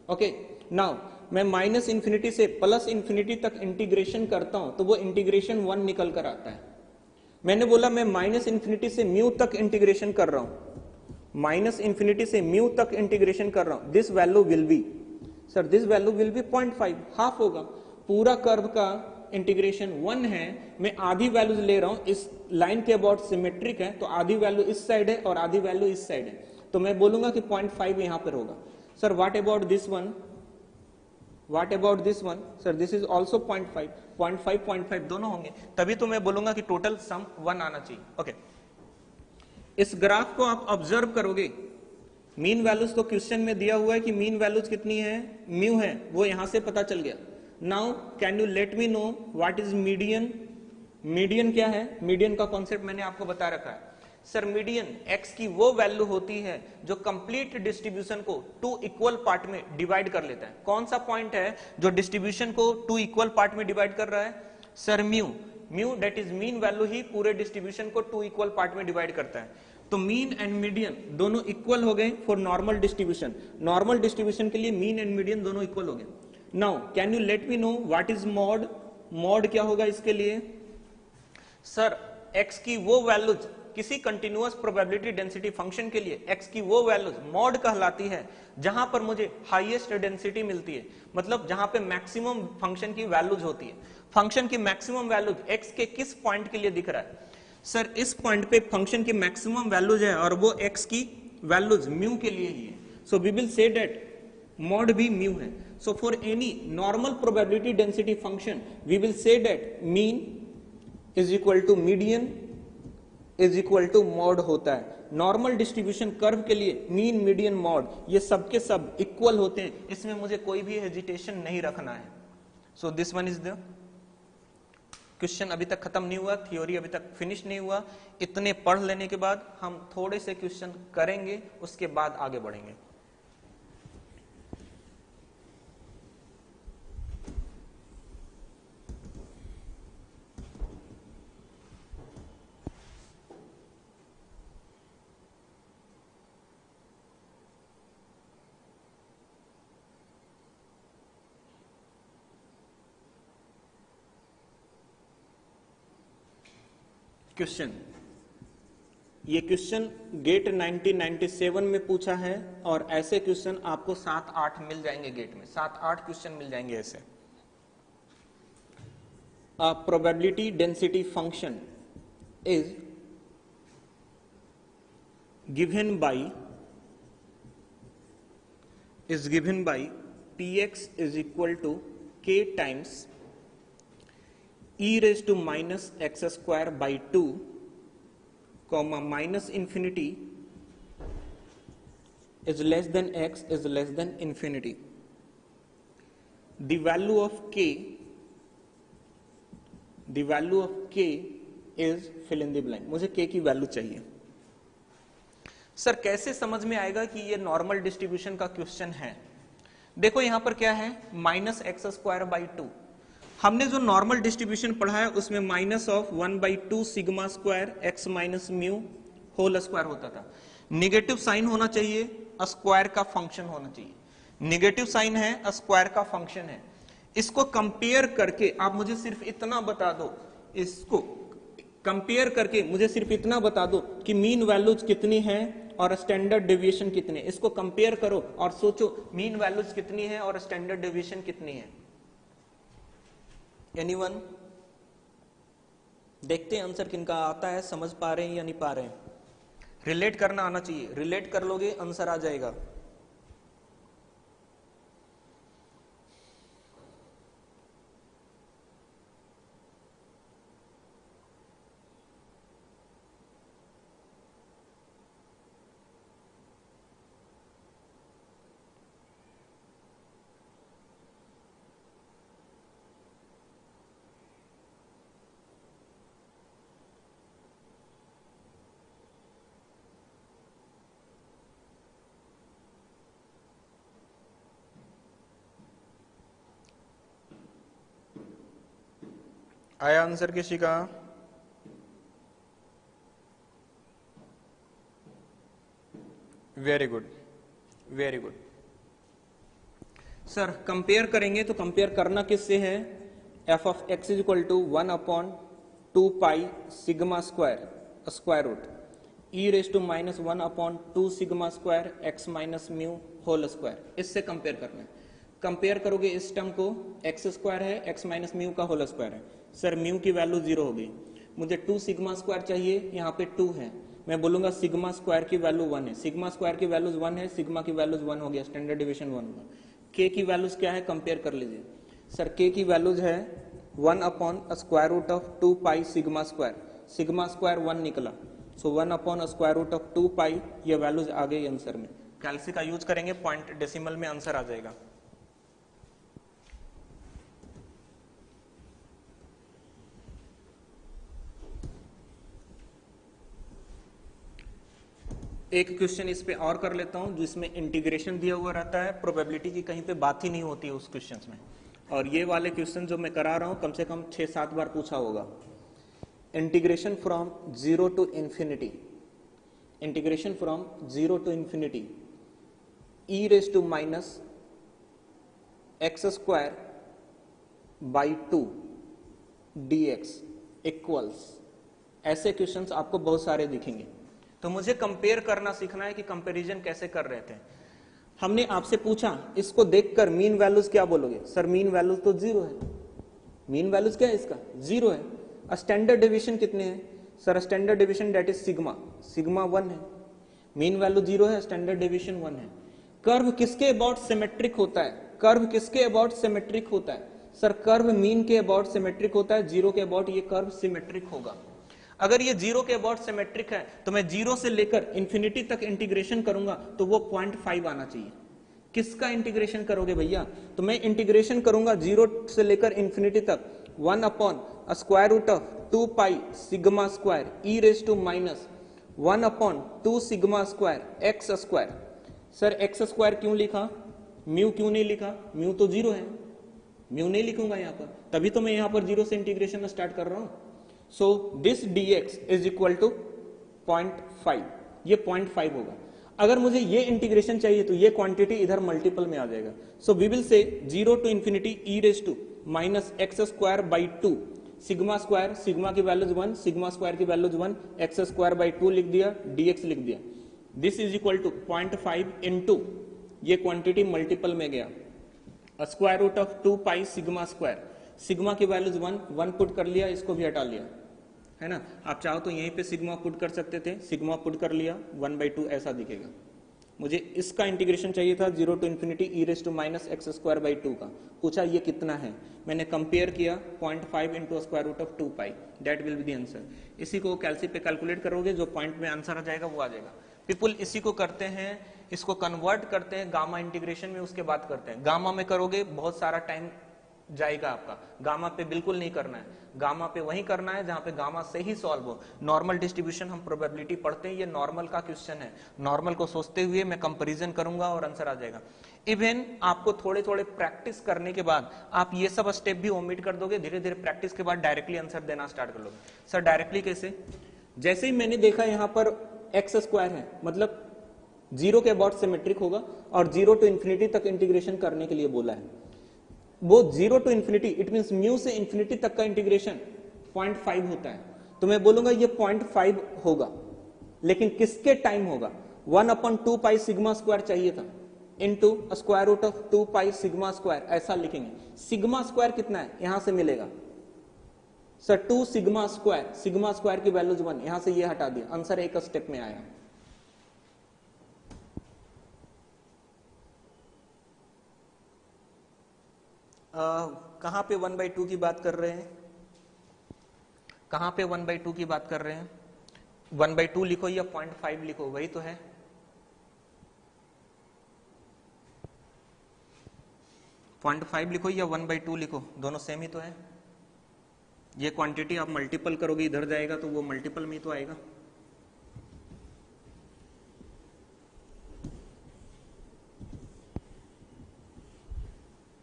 ओके। नाउ मैं माइनस इंफिनिटी से प्लस इंफिनिटी तक इंटीग्रेशन करता हूं तो वो इंटीग्रेशन 1 निकल कर आता है। मैंने बोला मैं माइनस इंफिनिटी से म्यू तक इंटीग्रेशन कर रहा हूं, माइनस इंफिनिटी से म्यू तक इंटीग्रेशन कर रहा हूं, this value will be, sir this value will be 0.5, half होगा। पूरा कर्व का इंटीग्रेशन 1 है, मैं आधी वैल्यूज ले रहा हूं, इस लाइन के अबाउट सिमेट्रिक है तो आधी वैल्यू इस साइड है और आधी वैल्यू इस साइड है, तो मैं बोलूंगा कि 0.5 यहां पर होगा। Sir what about this one, what about this one? Sir this is also 0.5, 0.5 0.5 दोनों होंगे, तभी तो मैं बोलूंगा कि टोटल सम 1 आना चाहिए, ओके। इस ग्राफ को आप ऑब्जर्व करोगे, मीन वैल्यूज तो क्वेश्चन में दिया हुआ है कि मीन वैल्यूज कितनी है? म्यू है, वो यहां से पता चल गया। Now can you let me know what is median? Median क्या है? मीडियन का कॉन्सेप्ट मैंने आपको बता रखा है। सर मीडियन x की वो वैल्यू होती है जो कंप्लीट डिस्ट्रीब्यूशन को 2 इक्वल पार्ट में डिवाइड कर लेता है। कौन सा पॉइंट है जो डिस्ट्रीब्यूशन को 2 इक्वल पार्ट में डिवाइड कर रहा है? Sir mu. Mu that is mean value ही पूरे डिस्ट्रीब्यूशन को 2 इक्वल पार्ट में डिवाइड करता है। तो मीन एंड मीडियन दोनों इक्वल हो गए for normal distribution. Normal distribution के लिए मीन एंड मीडियन दोनों इक्वल हो गए। Now can you let me know what is mod? Mod क्या होगा इसके लिए? सर x की वो वैल्यूज किसी कंटिन्यूअस प्रोबेबिलिटी डेंसिटी फंक्शन के लिए x की वो वैल्यूज मॉड कहलाती है जहां पर मुझे हाईएस्ट डेंसिटी मिलती है, मतलब जहां पे मैक्सिमम फंक्शन की वैल्यूज होती है। फंक्शन की मैक्सिमम वैल्यूज x के किस पॉइंट के लिए दिख रहा है? सर इस पॉइंट पे फंक्शन की मैक्सिमम वैल्यूज है और वो x की वैल्यूज म्यू के लिए ही है। So we will say that mod भी म्यू है। So for any normal probability density function we will say that mean is equal to median is equal to mode होता है। नॉर्मल डिस्ट्रीब्यूशन कर्व के लिए मीन मीडियन मॉड ये सब के सब इक्वल होते हैं, इसमें मुझे कोई भी हेजिटेशन नहीं रखना है। So this one is the question. अभी तक खत्म नहीं हुआ, थ्योरी अभी तक फिनिश नहीं हुआ। इतने पढ़ लेने के बाद हम थोड़े से क्वेश्चन करेंगे, उसके बाद आगे बढ़ेंगे। क्वेश्चन, ये क्वेश्चन गेट 1997 में पूछा है और ऐसे क्वेश्चन आपको 7-8 मिल जाएंगे गेट में, 7-8 क्वेश्चन मिल जाएंगे ऐसे। A probability density function is given by px is equal to k times e raised to minus x square by 2, comma minus infinity is less than x is less than infinity. The value of k is fill in the blank. मुझे k की value चाहिए। Sir कैसे समझ में आएगा कि ये normal distribution का क्वेश्चन है? देखो यहां पर क्या है, माइनस एक्स स्क्वायर बाई 2। हमने जो नॉर्मल डिस्ट्रीब्यूशन पढ़ा है उसमें minus of 1/2 sigma square x minus mu whole square होता था। निगेटिव साइन होना चाहिए, स्क्वायर का फंक्शन होना चाहिए। निगेटिव साइन है, स्क्वायर का फंक्शन है। इसको कंपेयर करके आप मुझे सिर्फ इतना बता दो, इसको कंपेयर करके मुझे सिर्फ इतना बता दो कि मीन वैल्यूज कितनी है और स्टैंडर्ड डेविएशन कितने। इसको कंपेयर करो और सोचो मीन वैल्यूज कितनी है और स्टैंडर्ड डेविएशन कितनी है। एनीवन? देखते हैं आंसर किनका आता है, समझ पा रहे हैं या नहीं पा रहे हैं। रिलेट करना आना चाहिए, रिलेट कर लोगे आंसर आ जाएगा। आया आंसर किसी का? Very good, very good. Sir compare करेंगे तो कंपेयर करना किससे है? F of x is equal to 1/2 pi sigma square square root e raise to minus 1/2 sigma square x minus mu whole square. इससे कंपेयर करना है। कंपेयर करोगे इस टर्म को, एक्स स्क्वायर है, एक्स माइनस म्यू का होल स्क्वायर है। Sir mu की वैल्यू 0 हो गई, मुझे 2 सिग्मा स्क्वायर चाहिए, यहाँ पे 2 है। मैं बोलूंगा सिग्मा स्क्वायर की वैल्यू 1 है, सिग्मा स्क्वायर की वैल्यूज 1 है, सिग्मा की वैल्यूज 1 हो गया, स्टैंडर्ड डिविजन 1 हुआ। के की वैल्यूज क्या है, कंपेयर कर लीजिए। सर के की वैल्यूज है 1/√2 पाई सिग्मा स्क्वायर, सिग्मा स्क्वायर 1 निकला, सो 1/√2 पाई, ये वैल्यूज आ गई आंसर में। कैलसी का यूज करेंगे, पॉइंट डेसिमल में आंसर आ जाएगा। एक क्वेश्चन इस पे और कर लेता हूं जिसमें इंटीग्रेशन दिया हुआ रहता है, प्रोबेबिलिटी की कहीं पे बात ही नहीं होती है उस क्वेश्चंस में। और ये वाले क्वेश्चन जो मैं करा रहा हूं कम से कम 6-7 बार पूछा होगा। Integration from 0 to infinity, integration from 0 to infinity e raise to minus x square by 2 dx equals ऐसे क्वेश्चंस आपको बहुत सारे दिखेंगे। तो मुझे कंपेयर करना सीखना है कि कंपैरिजन कैसे कर रहे थे। हमने आपसे पूछा इसको देखकर मीन वैल्यूज क्या बोलोगे? सर मीन वैल्यूज तो 0 है। मीन वैल्यूज क्या है इसका? 0 है। स्टैंडर्ड डेविएशन कितने हैं? Sir standard deviation that is sigma, sigma 1 है। मीन वैल्यू 0 है, स्टैंडर्ड डेविएशन 1 है। कर्व किसके अबाउट सिमेट्रिक होता है? कर्व किसके अबाउट सिमेट्रिक होता है? सर कर्व मीन के अबाउट सिमेट्रिक होता है, 0 के अबाउट ये कर्व सिमेट्रिक होगा। अगर ये 0 के अबाउट सिमेट्रिक है तो मैं 0 से लेकर इंफिनिटी तक इंटीग्रेशन करूंगा तो वो 0.5 आना चाहिए। किसका इंटीग्रेशन करोगे भैया? तो मैं इंटीग्रेशन करूंगा 0 से लेकर इंफिनिटी तक 1 upon square root of 2 pi sigma square e raise to minus 1 upon 2 sigma square x square. Sir x square क्यों लिखा? म्यू क्यों नहीं लिखा? म्यू तो 0 है, म्यू नहीं लिखूंगा यहां पर, तभी तो मैं यहां पर 0 से इंटीग्रेशन स्टार्ट कर रहा हूं। So this dx is equal to 0.5, ये 0.5 होगा। अगर मुझे ये इंटीग्रेशन चाहिए तो ये क्वांटिटी इधर मल्टीपल में आ जाएगा। सो we will say 0 to infinity e raise to minus x square by 2 sigma square, sigma की वैल्यूज 1, सिग्मा स्क्वायर की वैल्यूज 1, एक्स स्क्वायर बाई 2 लिख दिया, dx लिख दिया। This is equal to 0.5 into ये क्वांटिटी मल्टीपल में गया, square root of 2 pi sigma square, sigma की वैल्यूज 1 पुट कर लिया, इसको भी हटा लिया, है ना। आप चाहो तो यहीं पे सिग्मा पुट कर सकते थे, सिग्मा पुट कर लिया, 1/2 ऐसा दिखेगा। मुझे इसका इंटीग्रेशन चाहिए था 0 to infinity e raise to minus x square by 2 का। पूछा ये कितना है, मैंने कंपेयर किया 0.5 into square root of 2 pi, that will be the answer. इसी को कैलसी पे कैलकुलेट करोगे, जो पॉइंट में आंसर आ जाएगा वो आ जाएगा। पीपल इसी को करते हैं, इसको कन्वर्ट करते हैं गामा इंटीग्रेशन में, उसके बाद करते हैं। गामा में करोगे बहुत सारा टाइम जाएगा आपका, गामा पे बिल्कुल नहीं करना है। गामा पे वही करना है जहां पे गामा से ही सॉल्व हो। नॉर्मल डिस्ट्रीब्यूशन हम प्रोबेबिलिटी पढ़ते हैं, ये नॉर्मल का क्वेश्चन है, नॉर्मल को सोचते हुए मैं कंपैरिजन करूंगा और आंसर आ जाएगा। इवन आपको थोड़े थोड़े प्रैक्टिस करने के बाद आप ये सब स्टेप भी ओमिट कर दोगे, धीरे धीरे प्रैक्टिस के बाद डायरेक्टली आंसर देना स्टार्ट कर लोगे। सर डायरेक्टली कैसे? जैसे ही मैंने देखा यहां पर एक्स स्क्वायर है, मतलब 0 के अबाउट सिमेट्रिक होगा और 0 टू इंफिनिटी तक इंटीग्रेशन करने के लिए बोला है। वो 0 to infinity, it means mu से इंफिनिटी तक का इंटीग्रेशन 0.5 होता है, तो मैं बोलूंगा ये 0.5 होगा, लेकिन किसके टाइम होगा? 1 अपॉन 2 पाई सिग्मा स्क्वायर चाहिए था, into square root of 2 pi sigma square, ऐसा लिखेंगे। सिग्मा स्क्वायर कितना है यहां से मिलेगा? Sir 2 sigma square, sigma square की वैल्यूज 1, यहां से ये हटा दिया, आंसर एक स्टेप में आया। कहां पे 1/2 की बात कर रहे हैं? कहां पे 1/2 की बात कर रहे हैं? 1/2 लिखो या 0.5 लिखो, वही तो है। पॉइंट 5 लिखो या 1/2 लिखो, दोनों सेम ही तो है। ये क्वांटिटी आप मल्टीपल करोगे, इधर जाएगा तो वो मल्टीपल में ही तो आएगा।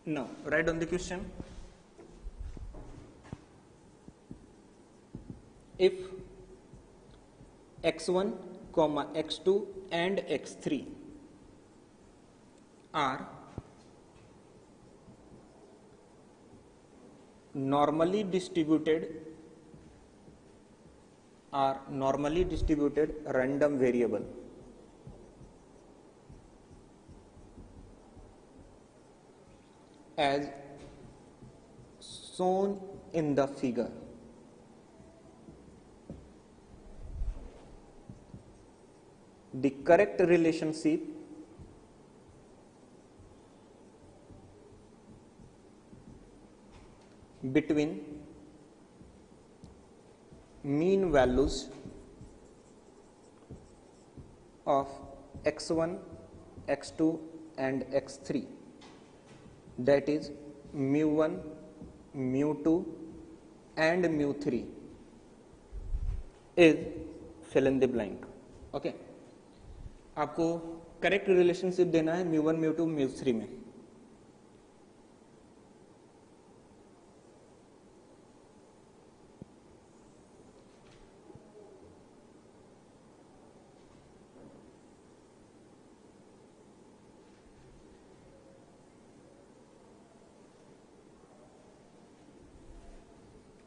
Now, write on the question. If x1, x2 and x3 are normally distributed random variable as shown in the figure, the correct relationship between mean values of x1, x2 and x3, that is mu1, mu2 and mu3 is fill in the blank. Okay, आपको correct relationship देना है mu1, mu2, mu3 में।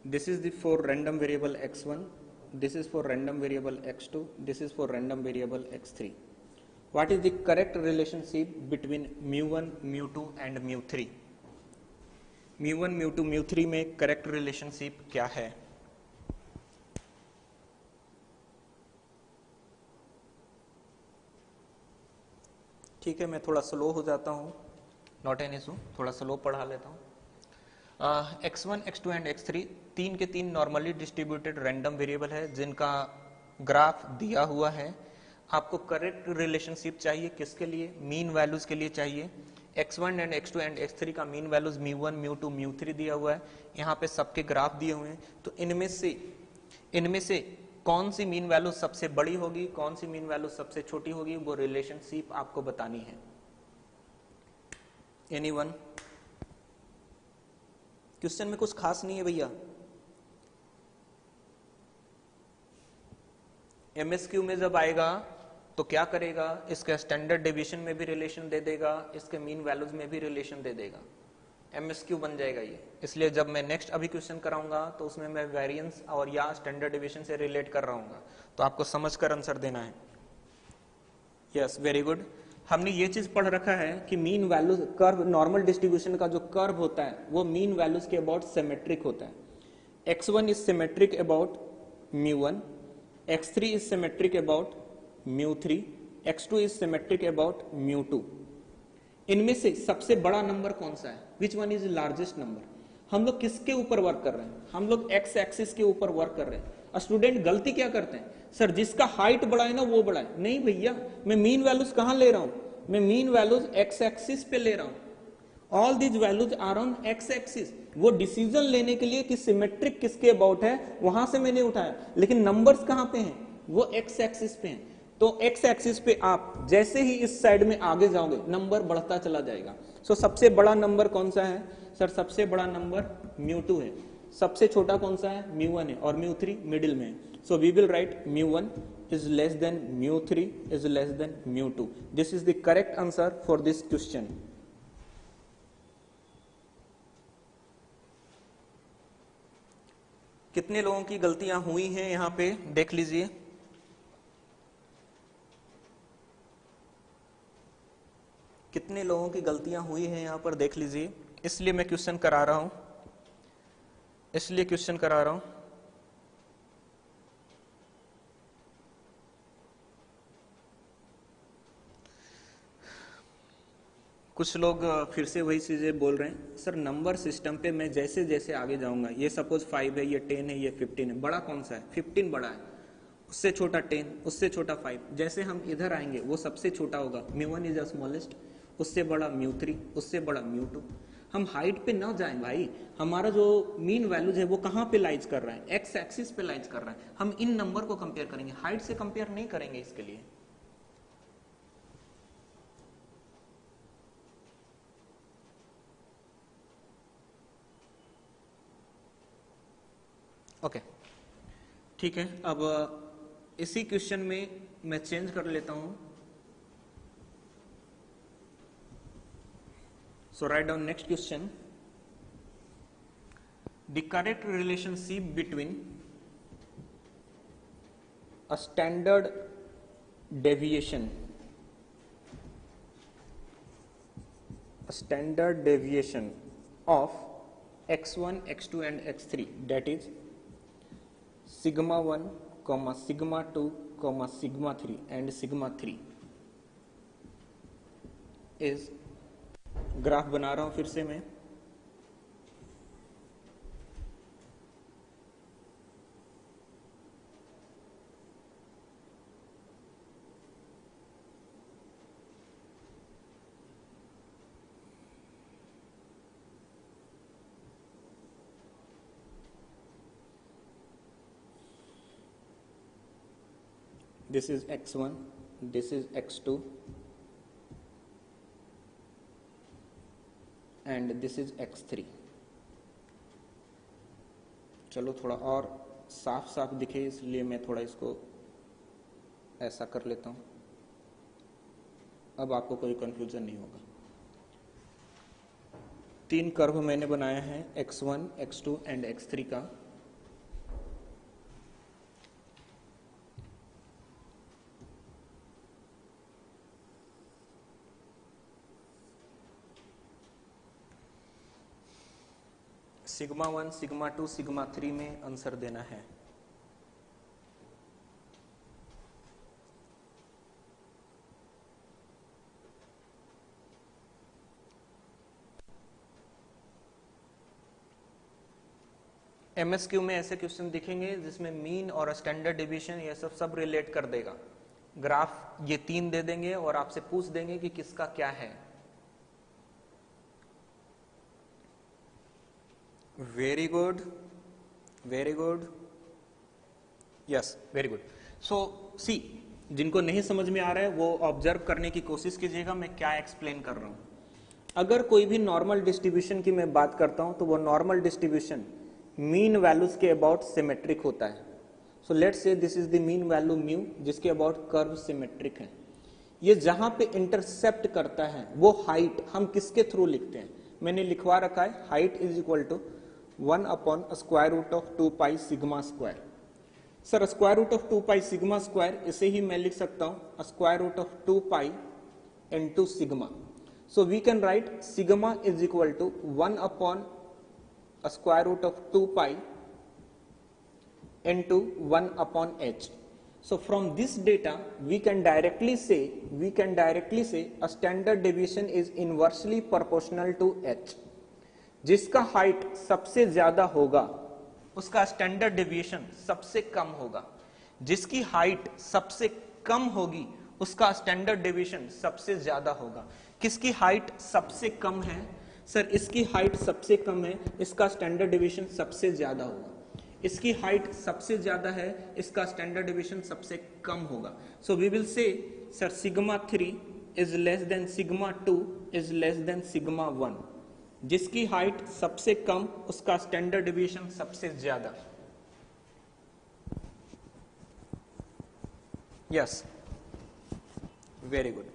This is the for random variable x1, this is for random variable x2, this is for random variable x3. What is the correct relationship between mu1, mu2 and mu3? mu1, mu2, mu3 में correct relationship क्या है? ठीक है, मैं थोड़ा slow हो जाता हूँ, नॉट एन इशू, थोड़ा स्लो पढ़ा लेता हूँ। x1, x2 एंड x3 तीन के तीन नॉर्मली डिस्ट्रीब्यूटेड रैंडम वेरिएबल है जिनका ग्राफ दिया हुआ है। आपको करेक्ट रिलेशनशिप चाहिए, किसके लिए? मीन वैल्यूज के लिए चाहिए। x1 and x2 and x3 का mean values mu1, mu2, mu3 दिया हुआ है, यहाँ पे सबके ग्राफ दिए हुए हैं। तो इनमें से कौन सी मीन वैल्यू सबसे बड़ी होगी, कौन सी मीन वैल्यू सबसे छोटी होगी, वो रिलेशनशिप आपको बतानी है। एनीवन? क्वेश्चन में कुछ खास नहीं है भैया। एमएसक्यू में जब आएगा तो क्या करेगा, इसके स्टैंडर्ड डेविएशन में भी रिलेशन दे देगा, इसके मीन वैल्यूज में भी रिलेशन दे देगा, एमएसक्यू बन जाएगा ये। इसलिए जब मैं नेक्स्ट अभी क्वेश्चन कराऊंगा तो उसमें मैं वेरिएंस और या स्टैंडर्ड डेविएशन से रिलेट कर रहा हूँ, तो आपको समझ कर आंसर देना है। Yes, very good. हमने ये चीज पढ़ रखा है कि mean values curve, normal distribution का जो कर्व होता है वो मीन वैल्यूज के अबाउट सिमेट्रिक होता है। x1 is symmetric about mu1, x3 is symmetric about mu3, x2 is symmetric about mu2। इनमें से सबसे बड़ा नंबर कौन सा है? Which one is largest number? हम लोग किसके ऊपर वर्क कर रहे हैं? हम लोग एक्स एक्सिस के ऊपर वर्क कर रहे हैं। स्टूडेंट गलती क्या करते हैं, सर जिसका हाइट बड़ा है ना वो बड़ा है। नहीं भैया, मैं मीन वैल्यूज कहां ले रहा हूं? मैं मीन वैल्यूज एक्स एक्सिस पे ले रहा हूं। All these values are on x axis. वो डिसीजन लेने के लिए कि सिमेट्रिक किसके अबाउट है वहां से मैंने उठाया, लेकिन नंबर्स कहां पे हैं? वो एक्स एक्सिस पे हैं। तो एक्स एक्सिस पे आप जैसे ही इस साइड में आगे जाओगे नंबर बढ़ता चला जाएगा। सो सबसे बड़ा नंबर कौन सा है? सर सबसे बड़ा नंबर mu2 है। सबसे छोटा कौन सा है? mu1 है, और mu3 मिडिल में है। So we will write mu1 is less than mu3 is less than mu2. This is the correct answer for this question. कितने लोगों की गलतियां हुई हैं यहां पे देख लीजिए। कितने लोगों की गलतियां हुई हैं यहां पर देख लीजिए। इसलिए मैं क्वेश्चन करा रहा हूं, इसलिए क्वेश्चन करा रहा हूं। कुछ लोग फिर से वही चीजें बोल रहे हैं, सर नंबर सिस्टम पे मैं जैसे जैसे आगे जाऊंगा, ये सपोज 5 है, ये 10 है, ये 15 है, बड़ा कौन सा है? 15 बड़ा है, उससे छोटा 10, उससे छोटा 5। जैसे हम इधर आएंगे वो सबसे छोटा होगा, mu1 इज द स्मॉलेस्ट, उससे बड़ा mu3, उससे बड़ा mu2। हम हाइट पे ना जाएं भाई, हमारा जो मीन वैल्यूज है वो कहाँ पे लाइज कर रहा है? एक्स एक्सिस पे लाइज कर रहा है। हम इन नंबर को कंपेयर करेंगे, हाइट से कंपेयर नहीं करेंगे इसके लिए। ओके ठीक है, अब इसी क्वेश्चन में मैं चेंज कर लेता हूं। So write down next question, the correct relationship between a standard deviation, of x1, x2 and x3, that is sigma 1, sigma 2, sigma 3 and sigma 3 is, graph बना रहा हूं फिर से मैं। This is x1, this is x2 and this is x3। चलो थोड़ा और साफ साफ दिखे इसलिए मैं थोड़ा इसको ऐसा कर लेता हूं, अब आपको कोई कंफ्यूजन नहीं होगा। तीन कर्व मैंने बनाया है x1, x2 एंड x3 का। सिग्मा 1, सिग्मा 2, सिग्मा 3 में आंसर देना है। एमएसक्यू में ऐसे क्वेश्चन दिखेंगे जिसमें मीन और स्टैंडर्ड डिवीजन ये सब रिलेट कर देगा। ग्राफ ये 3 दे देंगे और आपसे पूछ देंगे कि किसका क्या है। Very good, very good, yes, very good. So see, जिनको नहीं समझ में आ रहा है वो ऑब्जर्व करने की कोशिश कीजिएगा मैं क्या एक्सप्लेन कर रहा हूं। अगर कोई भी नॉर्मल डिस्ट्रीब्यूशन की मैं बात करता हूं तो वो नॉर्मल डिस्ट्रीब्यूशन मीन वैल्यूज के अबाउट सिमेट्रिक होता है। So let's say this is the mean value mu जिसके अबाउट कर्व सिमेट्रिक है। ये जहां पे इंटरसेप्ट करता है वो हाइट हम किसके थ्रू लिखते हैं? मैंने लिखवा रखा है height is equal to 1 upon square root of 2 pi sigma square. Sir square root of 2 pi sigma square, इसे ही मैं लिख सकता हूं square root of 2 pi into sigma. So we can write sigma is equal to 1 upon square root of 2 pi into 1 upon h. So from this data we can directly say a standard deviation is inversely proportional to h. जिसका height सबसे ज्यादा होगा उसका standard deviation सबसे कम होगा, जिसकी height सबसे कम होगी उसका स्टैंडर्ड डेविएशन सबसे ज्यादा होगा। किसकी हाइट सबसे कम है? सर इसकी हाइट सबसे कम है, इसका स्टैंडर्ड डेविएशन सबसे ज्यादा होगा। इसकी हाइट सबसे ज्यादा है, इसका स्टैंडर्ड डेविएशन सबसे कम होगा। So we will say sir sigma 3 is less than sigma 2 is less than sigma 1। जिसकी हाइट सबसे कम उसका स्टैंडर्ड डेविएशन सबसे ज्यादा। Yes, very good.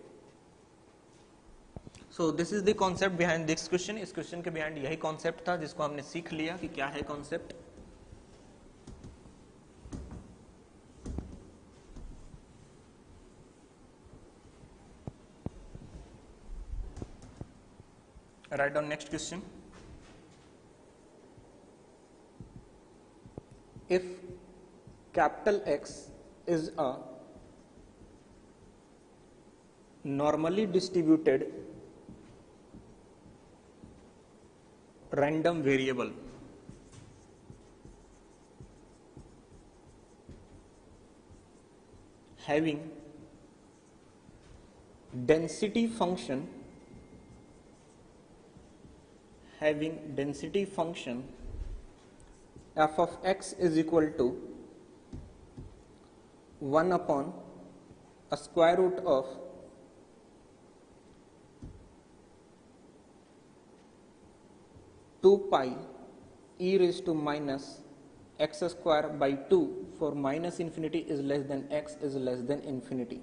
So this is the concept behind this question. इस क्वेश्चन के बिहाइंड यही कॉन्सेप्ट था जिसको हमने सीख लिया कि क्या है concept. Write down next question. If capital X is a normally distributed random variable having density function f of x is equal to 1 upon a square root of two pi e raised to minus x square by 2 for minus infinity is less than x is less than infinity.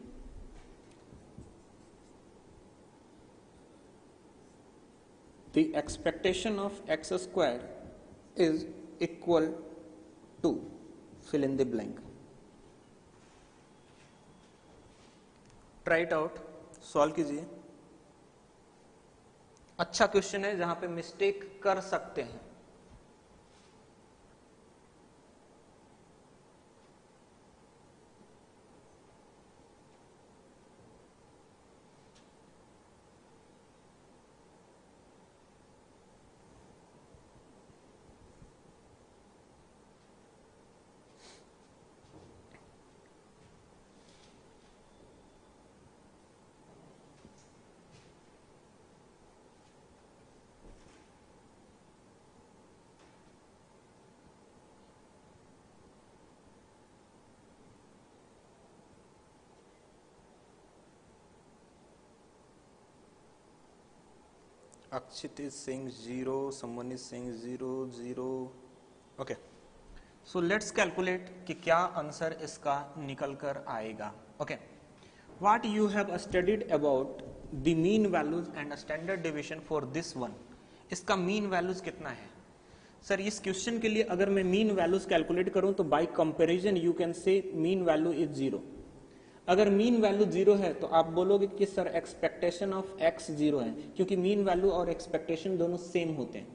The expectation of x square is equal to fill in the blank. Try it out, solve कीजिए। अच्छा question है जहां पे mistake कर सकते हैं। Akshit is saying 0, someone is saying 0, 0. Okay. So let's calculate कि क्या आंसर इसका निकल कर आएगा. Okay. What you have studied about the mean values and standard deviation for this one. इसका mean values कितना है? सर इस क्वेश्चन के लिए अगर मैं मीन वैल्यूज कैलकुलेट करूं तो bye comparison you can say mean value is 0. अगर मीन वैल्यू 0 है तो आप बोलोगे कि सर एक्सपेक्टेशन ऑफ x 0 है, क्योंकि मीन वैल्यू और एक्सपेक्टेशन दोनों सेम होते हैं.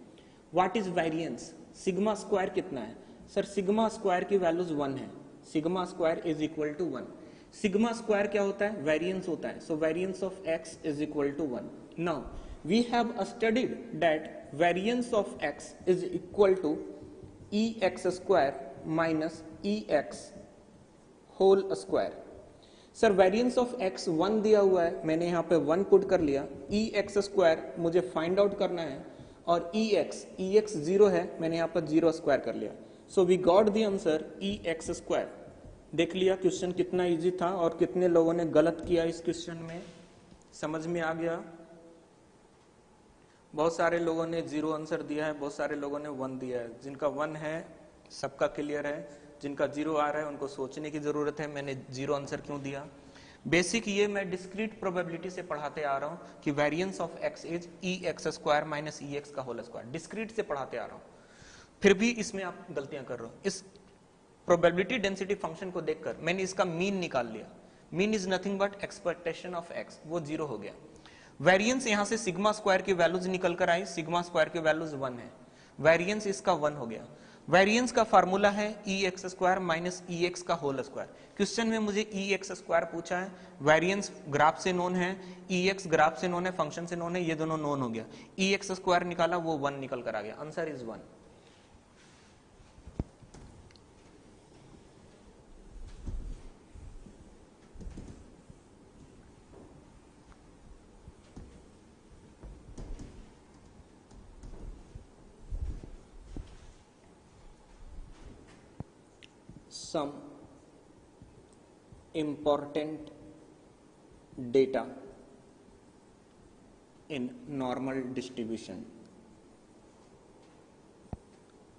What is variance, sigma square कितना है सर, सिग्मा स्क्वायर की वैल्यूज 1 है, sigma square is equal to 1। Sigma square क्या होता है, वेरिएंस होता है, so variance of x is equal to 1। Now we have studied that variance of x is equal to ex square minus ex whole square. Sir variance of x 1 दिया हुआ है, मैंने यहाँ पे 1 पुट कर लिया, ex स्क्वायर मुझे find out करना है, और ex 0 है, मैंने यहाँ पर 0 स्क्वायर कर लिया। So we got the answer ex square. देख लिया क्वेश्चन कितना इजी था और कितने लोगों ने गलत किया इस क्वेश्चन में, समझ में आ गया। बहुत सारे लोगों ने 0 आंसर दिया है, बहुत सारे लोगों ने 1 दिया है। जिनका 1 है सबका क्लियर है, जिनका 0 आ रहा है उनको सोचने की जरूरत है मैंने 0 आंसर क्यों दिया। बेसिक ये मैं डिस्क्रीट प्रोबेबिलिटी से पढ़ाते आ रहा हूं कि variance of x is ex square minus ex का होल स्क्वायर, डिस्क्रीट से पढ़ाते आ रहा हूं, फिर भी इसमें आप गलतियां कर रहे हो। इस प्रोबेबिलिटी डेंसिटी फंक्शन को देखकर मैंने इसका मीन निकाल लिया, mean is nothing but expectation of x, वो 0 हो गया। वेरिएंस यहां से सिग्मा स्क्वायर की वैल्यूज निकल कर आई, सिग्मा स्क्वायर की वैल्यूज 1 है, वेरिएंस इसका 1 हो गया। वेरिएंस का फार्मूला है ex स्क्वायर माइनस ex का होल स्क्वायर। क्वेश्चन में मुझे ex स्क्वायर पूछा है, वेरिएंस ग्राफ से नोन है, ex ग्राफ से नोन है, फंक्शन से नोन है, ये दोनों नोन हो गया, ex स्क्वायर निकाला वो 1 निकल कर आ गया, answer is 1। Some important data in normal distribution।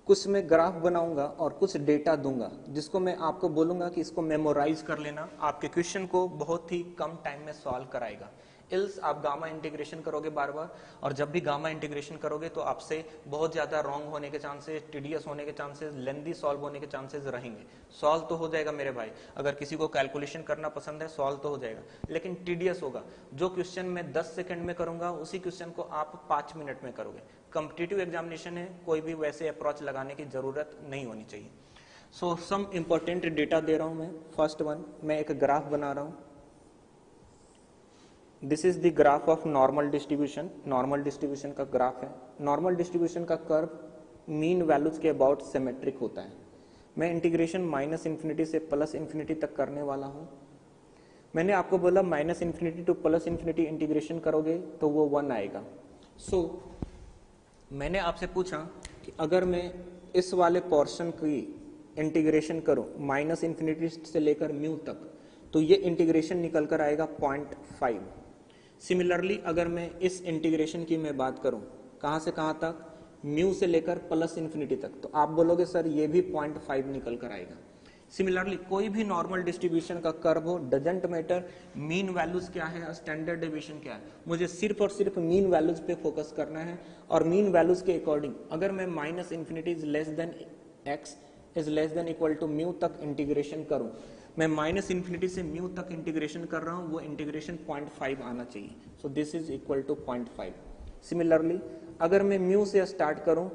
कुछ मैं ग्राफ बनाऊंगा और कुछ डेटा दूंगा जिसको मैं आपको बोलूंगा कि इसको मेमोराइज कर लेना, आपके क्वेश्चन को बहुत ही कम टाइम में सॉल्व कराएगा। इल्स आप गामा इंटीग्रेशन करोगे बार बार, और जब भी गामा इंटीग्रेशन करोगे तो आपसे बहुत ज्यादा रॉन्ग होने के चांसेस, टीडियस होने के चांसेस, लेंदी सॉल्व होने के चांसेस रहेंगे। सॉल्व तो हो जाएगा मेरे भाई, अगर किसी को कैलकुलेशन करना पसंद है सॉल्व तो हो जाएगा, लेकिन टीडियस होगा। जो क्वेश्चन मैं 10 सेकंड में करूंगा उसी क्वेश्चन को आप 5 मिनट में करोगे। कॉम्पिटिटिव एग्जामिनेशन है, कोई भी वैसे अप्रोच लगाने की जरूरत नहीं होनी चाहिए। सो सम इंपॉर्टेंट डेटा दे रहा हूं मैं। फर्स्ट वन, मैं एक ग्राफ बना रहा हूं, this is the graph of normal distribution. Normal distribution का ग्राफ है। नॉर्मल डिस्ट्रीब्यूशन का कर्व मीन वैल्यूज के अबाउट सिमेट्रिक होता है। मैं इंटीग्रेशन माइनस इन्फिनिटी से प्लस इन्फिनिटी तक करने वाला हूं। मैंने आपको बोला minus infinity to plus infinity integration करोगे तो वो 1 आएगा। सो मैंने आपसे पूछा कि अगर मैं इस वाले पोर्शन की इंटीग्रेशन करूं माइनस इन्फिनिटी से लेकर म्यू तक, तो ये इंटीग्रेशन निकल कर आएगा 0.5। सिमिलरली अगर मैं इस इंटीग्रेशन की मैं बात करूं कहां से कहां तक, म्यू से लेकर प्लस इन्फिनिटी तक, तो आप बोलोगे सर ये भी 0.5 निकल कर आएगा। सिमिलरली कोई भी नॉर्मल डिस्ट्रीब्यूशन का कर्व हो, डजंट मैटर मीन वैल्यूज क्या है, स्टैंडर्ड डेविएशन क्या है, मुझे सिर्फ और सिर्फ मीन वैल्यूज पे फोकस करना है। और मीन वैल्यूज के अकॉर्डिंग अगर मैं minus infinity is less than x is less than equal to mu तक इंटीग्रेशन करूं, मैं माइनस इन्फिनिटी से म्यू तक इंटीग्रेशन कर रहा हूं, वो इंटीग्रेशन 0.5 आना चाहिए। So this is equal to 0.5। Similarly अगर मैं म्यू से स्टार्ट करूं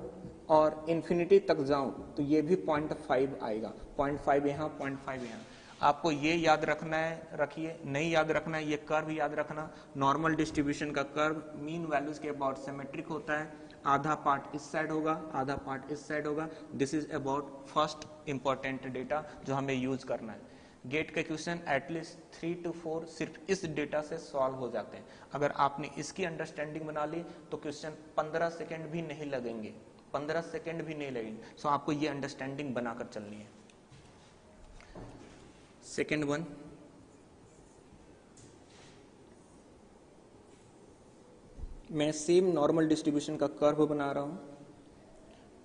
और इन्फिनिटी तक जाऊं तो ये भी 0.5 आएगा। 0.5 यहाँ, 0.5 यहाँ। आपको ये याद रखना है, रखिए, नहीं याद रखना है ये कर्व याद रखना। नॉर्मल डिस्ट्रीब्यूशन का कर्व मीन वैल्यूज के अबाउट सिमेट्रिक होता है, आधा पार्ट इस साइड होगा, आधा पार्ट इस साइड होगा। This is about first important data जो हमें यूज करना है। गेट के क्वेश्चन एटलीस्ट 3 to 4 सिर्फ इस डेटा से सॉल्व हो जाते हैं। अगर आपने इसकी अंडरस्टैंडिंग बना ली तो क्वेश्चन 15 सेकेंड भी नहीं लगेंगे, 15 सेकेंड भी नहीं लगेंगे। सो आपको ये अंडरस्टैंडिंग बनाकर चलनी है। सेकेंड वन, मैं सेम नॉर्मल डिस्ट्रीब्यूशन का कर्व बना रहा हूं।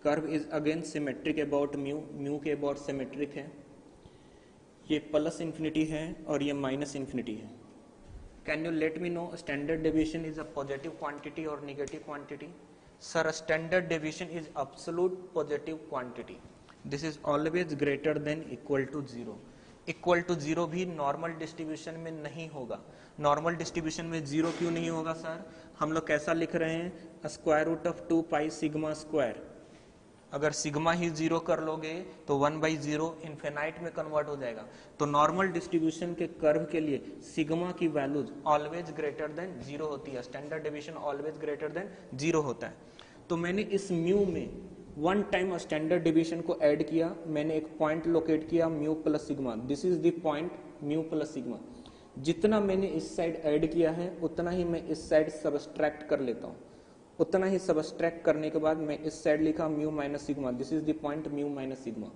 Curve is again symmetric about mu, mu के अबाउट सिमेट्रिक है। ये प्लस इन्फिनिटी है और ये माइनस इन्फिनिटी है। Can you let me know standard deviation is a positive quantity और negative quantity? Sir standard deviation is absolute positive quantity, this is always greater than equal to 0। Equal to zero भी normal distribution में नहीं होगा। Normal distribution में zero क्यों नहीं होगा sir? हम लोग कैसा लिख रहे हैं, square root of 2 pi sigma square. अगर सिग्मा ही जीरो कर लोगे तो 1/0 इन्फिनाइट में कन्वर्ट हो जाएगा। तो नॉर्मल डिस्ट्रीब्यूशन के कर्व के लिए सिग्मा की values always greater than zero होती है, standard deviation always greater than zero होता है। तो मैंने इस म्यू में वन टाइम स्टैंडर्ड डेविएशन को ऐड किया, मैंने एक पॉइंट लोकेट किया mu plus sigma, this is the point mu plus sigma. जितना मैंने इस साइड ऐड किया है उतना ही मैं इस साइड सबस्ट्रैक्ट कर लेता हूँ। उतना ही सबस्ट्रैक्ट करने के बाद मैं इस साइड लिखा mu minus sigma, this is the point mu minus sigma.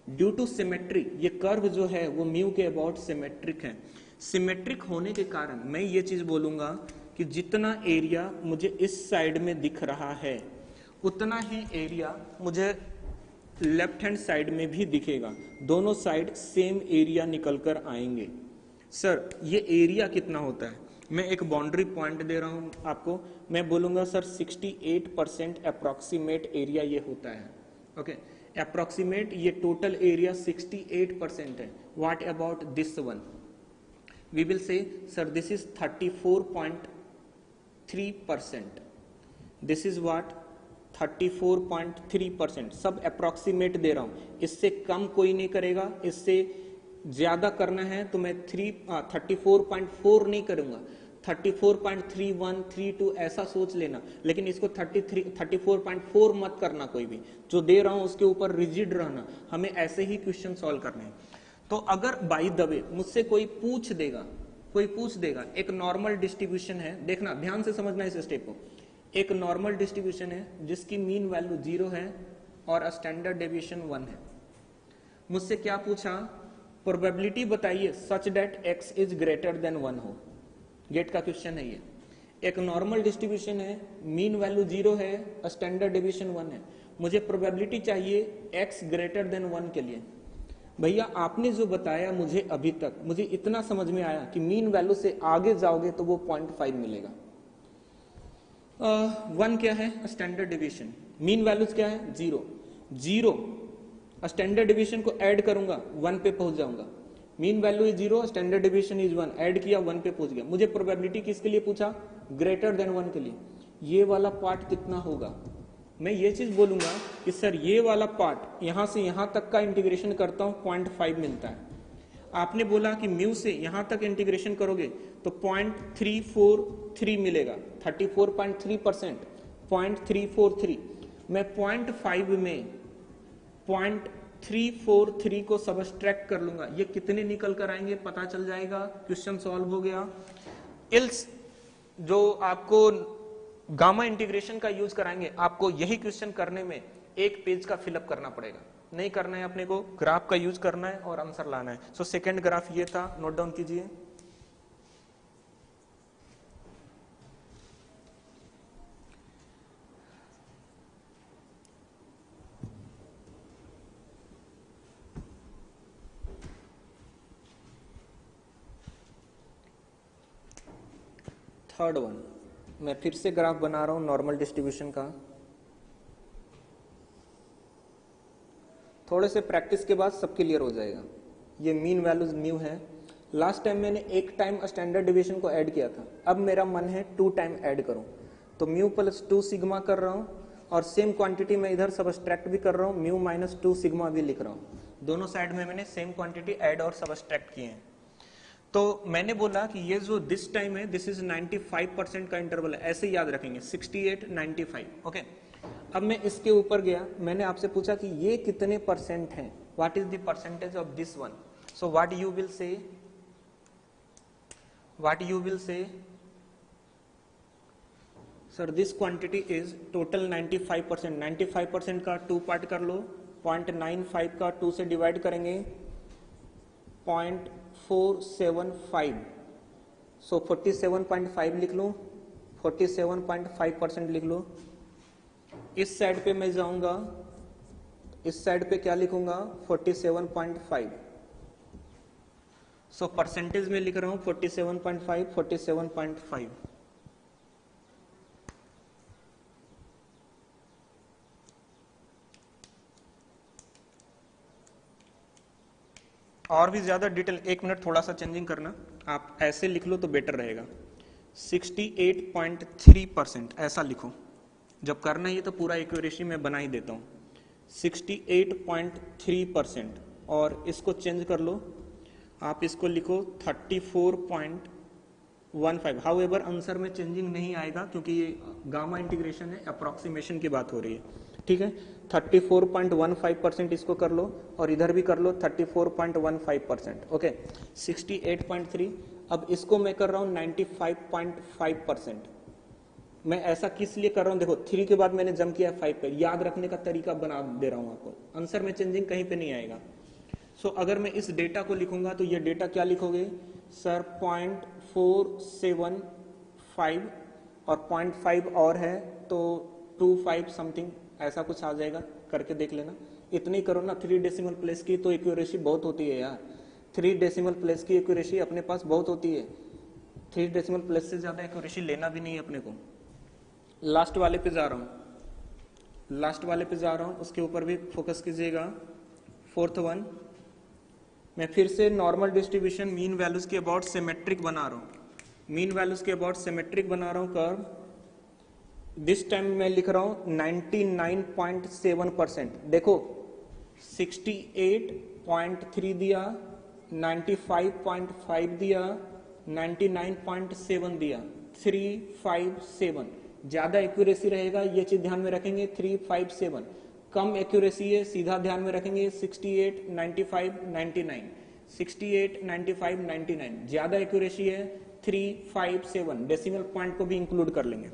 Due to symmetry ये कर्व जो है वो म्यू के अबाउट सिमेट्रिक है। सिमेट्रिक होने के कारण मैं ये चीज बोलूंगा कि जितना एरिया मुझे इस साइड में दिख रहा है उतना ही एरिया मुझे लेफ्ट हैंड साइड में भी दिखेगा। दोनों साइड सेम एरिया निकल कर आएंगे। सर ये एरिया कितना होता है? मैं एक बाउंड्री पॉइंट दे रहा हूं आपको, मैं बोलूंगा सर 68% अप्रोक्सीमेट एरिया ये होता है। ओके, अप्रोक्सीमेट ये टोटल एरिया 68% है। What about this one? We will say sir this is 34.3%। This is what 34.3%। सब अप्रोक्सीमेट दे रहा हूं, इससे कम कोई नहीं करेगा, इससे ज्यादा करना है तो मैं 34.4 नहीं करूंगा, 34.31 32 ऐसा सोच लेना, लेकिन इसको 34.4 मत करना। कोई भी जो दे रहा हूं उसके ऊपर रिजिड रहना, हमें ऐसे ही क्वेश्चन सॉल्व करने हैं। तो अगर बाय द वे मुझसे कोई पूछ देगा एक नॉर्मल डिस्ट्रीब्यूशन है, देखना ध्यान से समझना इस स्टेप को, एक नॉर्मल डिस्ट्रीब्यूशन है जिसकी मीन वैल्यू 0 है और स्टैंडर्ड डेविएशन 1 है। मुझसे क्या पूछा? प्रोबेबिलिटी बताइए such that x is greater than 1 हो। गेट का क्वेश्चन है ये। एक नॉर्मल डिस्ट्रीब्यूशन है, मीन वैल्यू 0 है, स्टैंडर्ड डेविएशन 1 है, मुझे प्रोबेबिलिटी चाहिए x ग्रेटर देन 1 के लिए। भैया आपने जो बताया मुझे अभी तक, मुझे इतना समझ में आया कि मीन वैल्यू से आगे जाओगे तो वो 0.5 मिलेगा। 1 क्या है? Standard deviation. मीन वैल्यूज क्या है? 0। स्टैंडर्ड डेविएशन को ऐड करूंगा 1 पे पहुंच जाऊंगा। Mean value is 0, standard deviation is 1, add किया 1 पे पहुंच गया। मुझे प्रोबेबिलिटी किसके लिए पूछा? ग्रेटर देन 1 के लिए। ये वाला पार्ट कितना होगा? मैं ये चीज बोलूंगा कि सर ये वाला पार्ट यहां से यहां तक का इंटीग्रेशन करता हूं 0.5 मिलता है। आपने बोला कि म्यू से यहां तक इंटीग्रेशन करोगे तो 0.343 मिलेगा, 34.3%, 0.343। मैं 0.5 में 0.343 को सबस्ट्रैक्ट कर लूंगा, ये कितने निकल कर आएंगे पता चल जाएगा, क्वेश्चन सॉल्व हो गया। इल्स जो आपको गामा इंटीग्रेशन का यूज कराएंगे, आपको यही क्वेश्चन करने में एक पेज का फिलअप करना पड़ेगा, नहीं करना है, अपने को ग्राफ का यूज करना है और आंसर लाना है। सो सेकंड ग्राफ ये था, नोट डाउन कीजिए। थर्ड वन, मैं फिर से ग्राफ बना रहा हूं नॉर्मल डिस्ट्रीब्यूशन का। थोड़े से प्रैक्टिस के बाद सब क्लियर हो जाएगा। ये मीन वैल्यूज म्यू है। लास्ट टाइम मैंने एक टाइम स्टैंडर्ड डेविएशन को ऐड किया था, अब मेरा मन है 2 टाइम ऐड करूं, तो म्यू प्लस 2 सिग्मा कर रहा हूं और सेम क्वांटिटी में इधर सबस्ट्रैक्ट भी कर रहा हूं, म्यू माइनस 2 सिग्मा भी लिख रहा हूं। दोनों साइड में मैंने सेम क्वांटिटी ऐड और सबस्ट्रैक्ट किए हैं। तो मैंने बोला कि ये जो दिस टाइम है दिस इज 95% का इंटरवल है, ऐसे याद रखेंगे 68 95। ओके, अब मैं इसके ऊपर गया, मैंने आपसे पूछा कि ये कितने परसेंट हैं, what is the percentage of this one. So what you will say sir this quantity is total 95%। 95% का 2 पार्ट कर लो, 0.95 का 2 से डिवाइड करेंगे 0.475, सो 47.5 लिख लो, 47.5% लिख लो। इस साइड पे मैं जाऊंगा, इस साइड पे क्या लिखूंगा 47.5, सो परसेंटेज में लिख रहा हूं 47.5 47.5। और भी ज्यादा डिटेल, 1 मिनट थोड़ा सा चेंजिंग करना, आप ऐसे लिख लो तो बेटर रहेगा। 68.3% ऐसा लिखो, जब करना ही है तो पूरा एक्यूरेसी मैं बना ही देता हूँ। 68.3%, और इसको चेंज कर लो, आप इसको लिखो 34.15। हाउएवर आंसर में चेंजिंग नहीं आएगा क्योंकि ये गामा इंटीग्रेशन है, अप्रॉक्सीमेशन की बात हो रही है, ठीक है। 34.15% इसको कर लो, और इधर भी कर लो 34.15%, ओके। 68.3, अब इसको मैं कर रहा हूँ 95.5%। मैं ऐसा किस लिए कर रहा हूँ, देखो 3 के बाद मैंने जंप किया 5 पे, याद रखने का तरीका बना दे रहा हूँ आपको, आंसर में चेंजिंग कहीं पे नहीं आएगा। सो अगर मैं इस डेटा को लिखूंगा तो ये डेटा क्या लिखोगे सर, 0.475 और 0.5 और है तो 25 समथिंग ऐसा कुछ आ जाएगा, करके देख लेना। इतनी करो ना, 3 डेसिमल प्लेस की तो एक्यूरेसी बहुत होती है यार, 3 डेसिमल प्लेस की एक्यूरेसी अपने पास बहुत होती है, 3 डेसिमल प्लेस से ज्यादा एक्यूरेसी लेना भी नहीं है अपने को। लास्ट वाले पे जा रहा हूँ, लास्ट वाले पे जा रहा हूँ, उसके ऊपर भी फोकस कीजिएगा। 4th वन, मैं फिर से नॉर्मल डिस्ट्रीब्यूशन मीन वैल्यूज के अबाउट सिमेट्रिक बना रहा हूँ, मीन वैल्यूज के अबाउट सिमेट्रिक बना रहा हूँ कर्व। दिस टाइम मैं लिख रहा हूँ 99.7%। देखो 68.3 दिया, 95.5 दिया, 99.7 दिया, 357। ज्यादा एक्यूरेसी रहेगा ये चीज ध्यान में रखेंगे, 357। कम एक्यूरेसी है सीधा ध्यान में रखेंगे 68, 95, 99, 68, 95, 99। ज्यादा एक्यूरेसी है 357, डेसिमल पॉइंट को भी इंक्लूड कर लेंगे।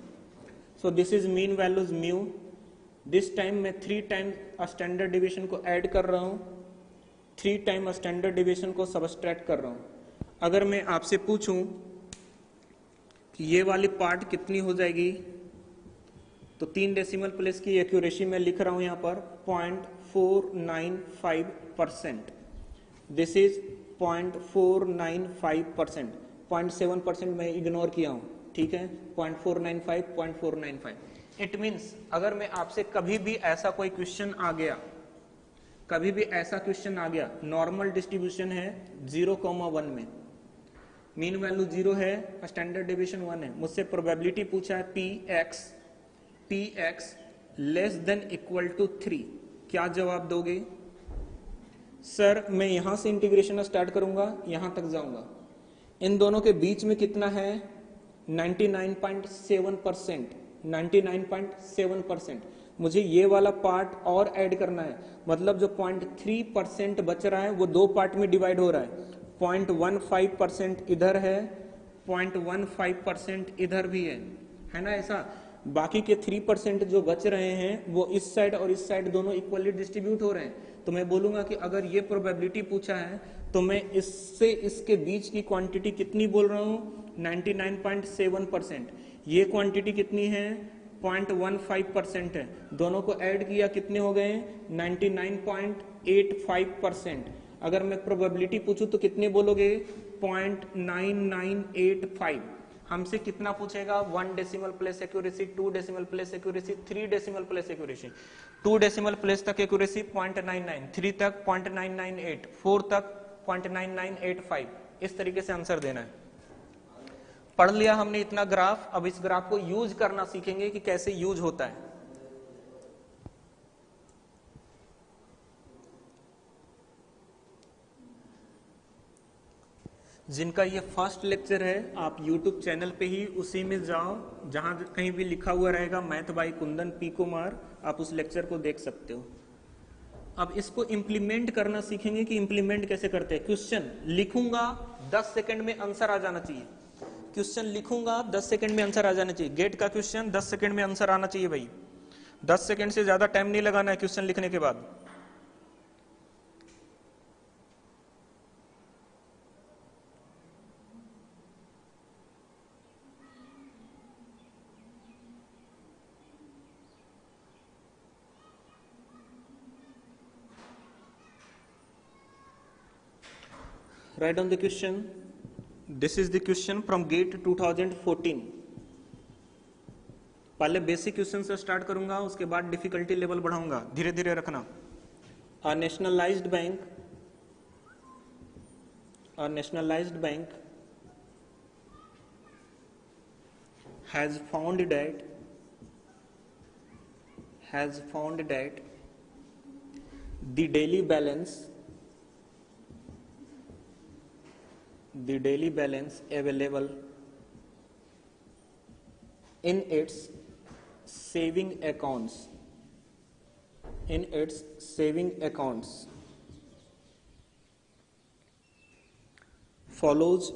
सो this is mean values mu. This time मैं 3 टाइम स्टैंडर्ड डिविएशन को ऐड कर रहा हूं, 3 टाइम स्टैंडर्ड डिविएशन को सबट्रैक्ट कर रहा हूं। अगर मैं आपसे पूछूं कि ये वाली पार्ट कितनी हो जाएगी, तो 3 डेसिमल प्लेस की एक्यूरेसी में लिख रहा हूं यहां पर 0.495%। दिस इज 0.495%, 0.7% मैं इग्नोर किया हूं, ठीक है। 0.495, 0.495। इट मीन्स अगर मैं आपसे कभी भी ऐसा कोई क्वेश्चन आ गया, कभी भी ऐसा क्वेश्चन आ गया, नॉर्मल डिस्ट्रीब्यूशन है 0,1 में, मीन वैल्यू 0 है, स्टैंडर्ड डिविएशन 1 है, मुझसे प्रोबेबिलिटी पूछा है px less than equal to 3, क्या जवाब दोगे सर? मैं यहां से इंटीग्रेशन स्टार्ट करूंगा, यहां तक जाऊंगा, इन दोनों के बीच में कितना है 99.7%, 99.7%। मुझे ये वाला पार्ट और ऐड करना है, मतलब जो 0.3% बच रहा है वो 2 पार्ट में डिवाइड हो रहा है, 0.15% इधर है, 0.15% इधर भी है ना ऐसा। बाकी के 3% जो बच रहे हैं वो इस साइड और इस साइड दोनों इक्वली डिस्ट्रीब्यूट हो रहे हैं। तो मैं बोलूंगा कि अगर ये प्रोबेबिलिटी पूछा है तो मैं इससे इसके बीच की क्वांटिटी कितनी बोल रहा हूं 99.7%। ये क्वांटिटी कितनी है 0.15% है, दोनों को ऐड किया कितने हो गए 99.85%। अगर मैं प्रोबेबिलिटी पूछूं तो कितने बोलोगे 0.9985। हमसे कितना पूछेगा 1 decimal place accuracy, 2 decimal place accuracy, 3 decimal place accuracy. 2 decimal place तक एक्यूरेसी 0.99, 3 तक 0.998, 4 तक 0.9985। इस तरीके से आंसर देना है। पढ़ लिया हमने इतना ग्राफ, अब इस ग्राफ को यूज करना सीखेंगे कि कैसे यूज होता है। जिनका ये फर्स्ट लेक्चर है आप YouTube चैनल पे ही उसी में जाओ, जहां कहीं भी लिखा हुआ रहेगा math bye Kundan P Kumar, आप उस लेक्चर को देख सकते हो। अब इसको इंप्लीमेंट करना सीखेंगे कि इंप्लीमेंट कैसे करते हैं। क्वेश्चन लिखूंगा 10 सेकंड में आंसर आ जाना चाहिए, क्वेश्चन लिखूंगा 10 सेकंड में आंसर आ जाना चाहिए। गेट का क्वेश्चन 10 सेकंड में आंसर आना चाहिए भाई, 10 सेकंड से ज्यादा टाइम नहीं लगाना है क्वेश्चन लिखने के बाद। Write down the question. This is the question from GATE 2014. पहले बेसिक क्वेश्चन से स्टार्ट करूंगा, उसके बाद डिफिकल्टी लेवल बढ़ाऊंगा, धीरे धीरे रखना। A nationalized bank A nationalized bank has found that the daily balance available in its saving accounts follows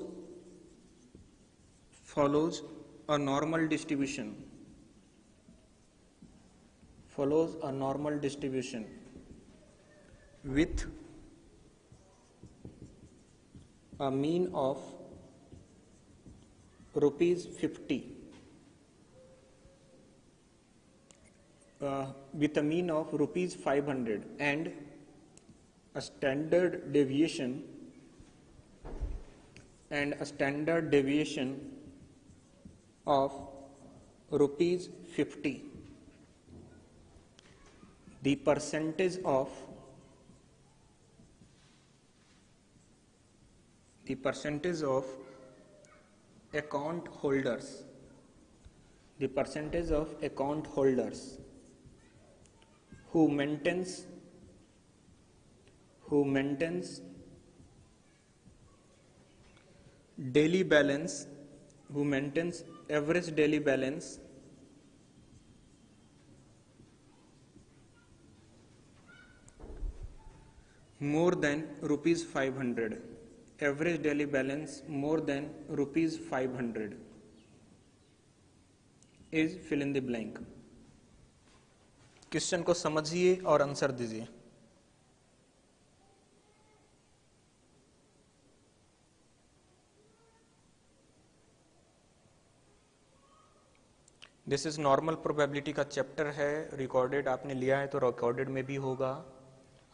a normal distribution with a mean of rupees 50 with a mean of rupees 500 and a standard deviation of rupees 50. The percentage of account holders who maintains average daily balance more than rupees 500, average daily balance more than rupees 500 is fill in the blank. Question को समझिए और answer दीजिए. This is normal probability का chapter है, recorded आपने लिया है तो रिकॉर्डेड में भी होगा,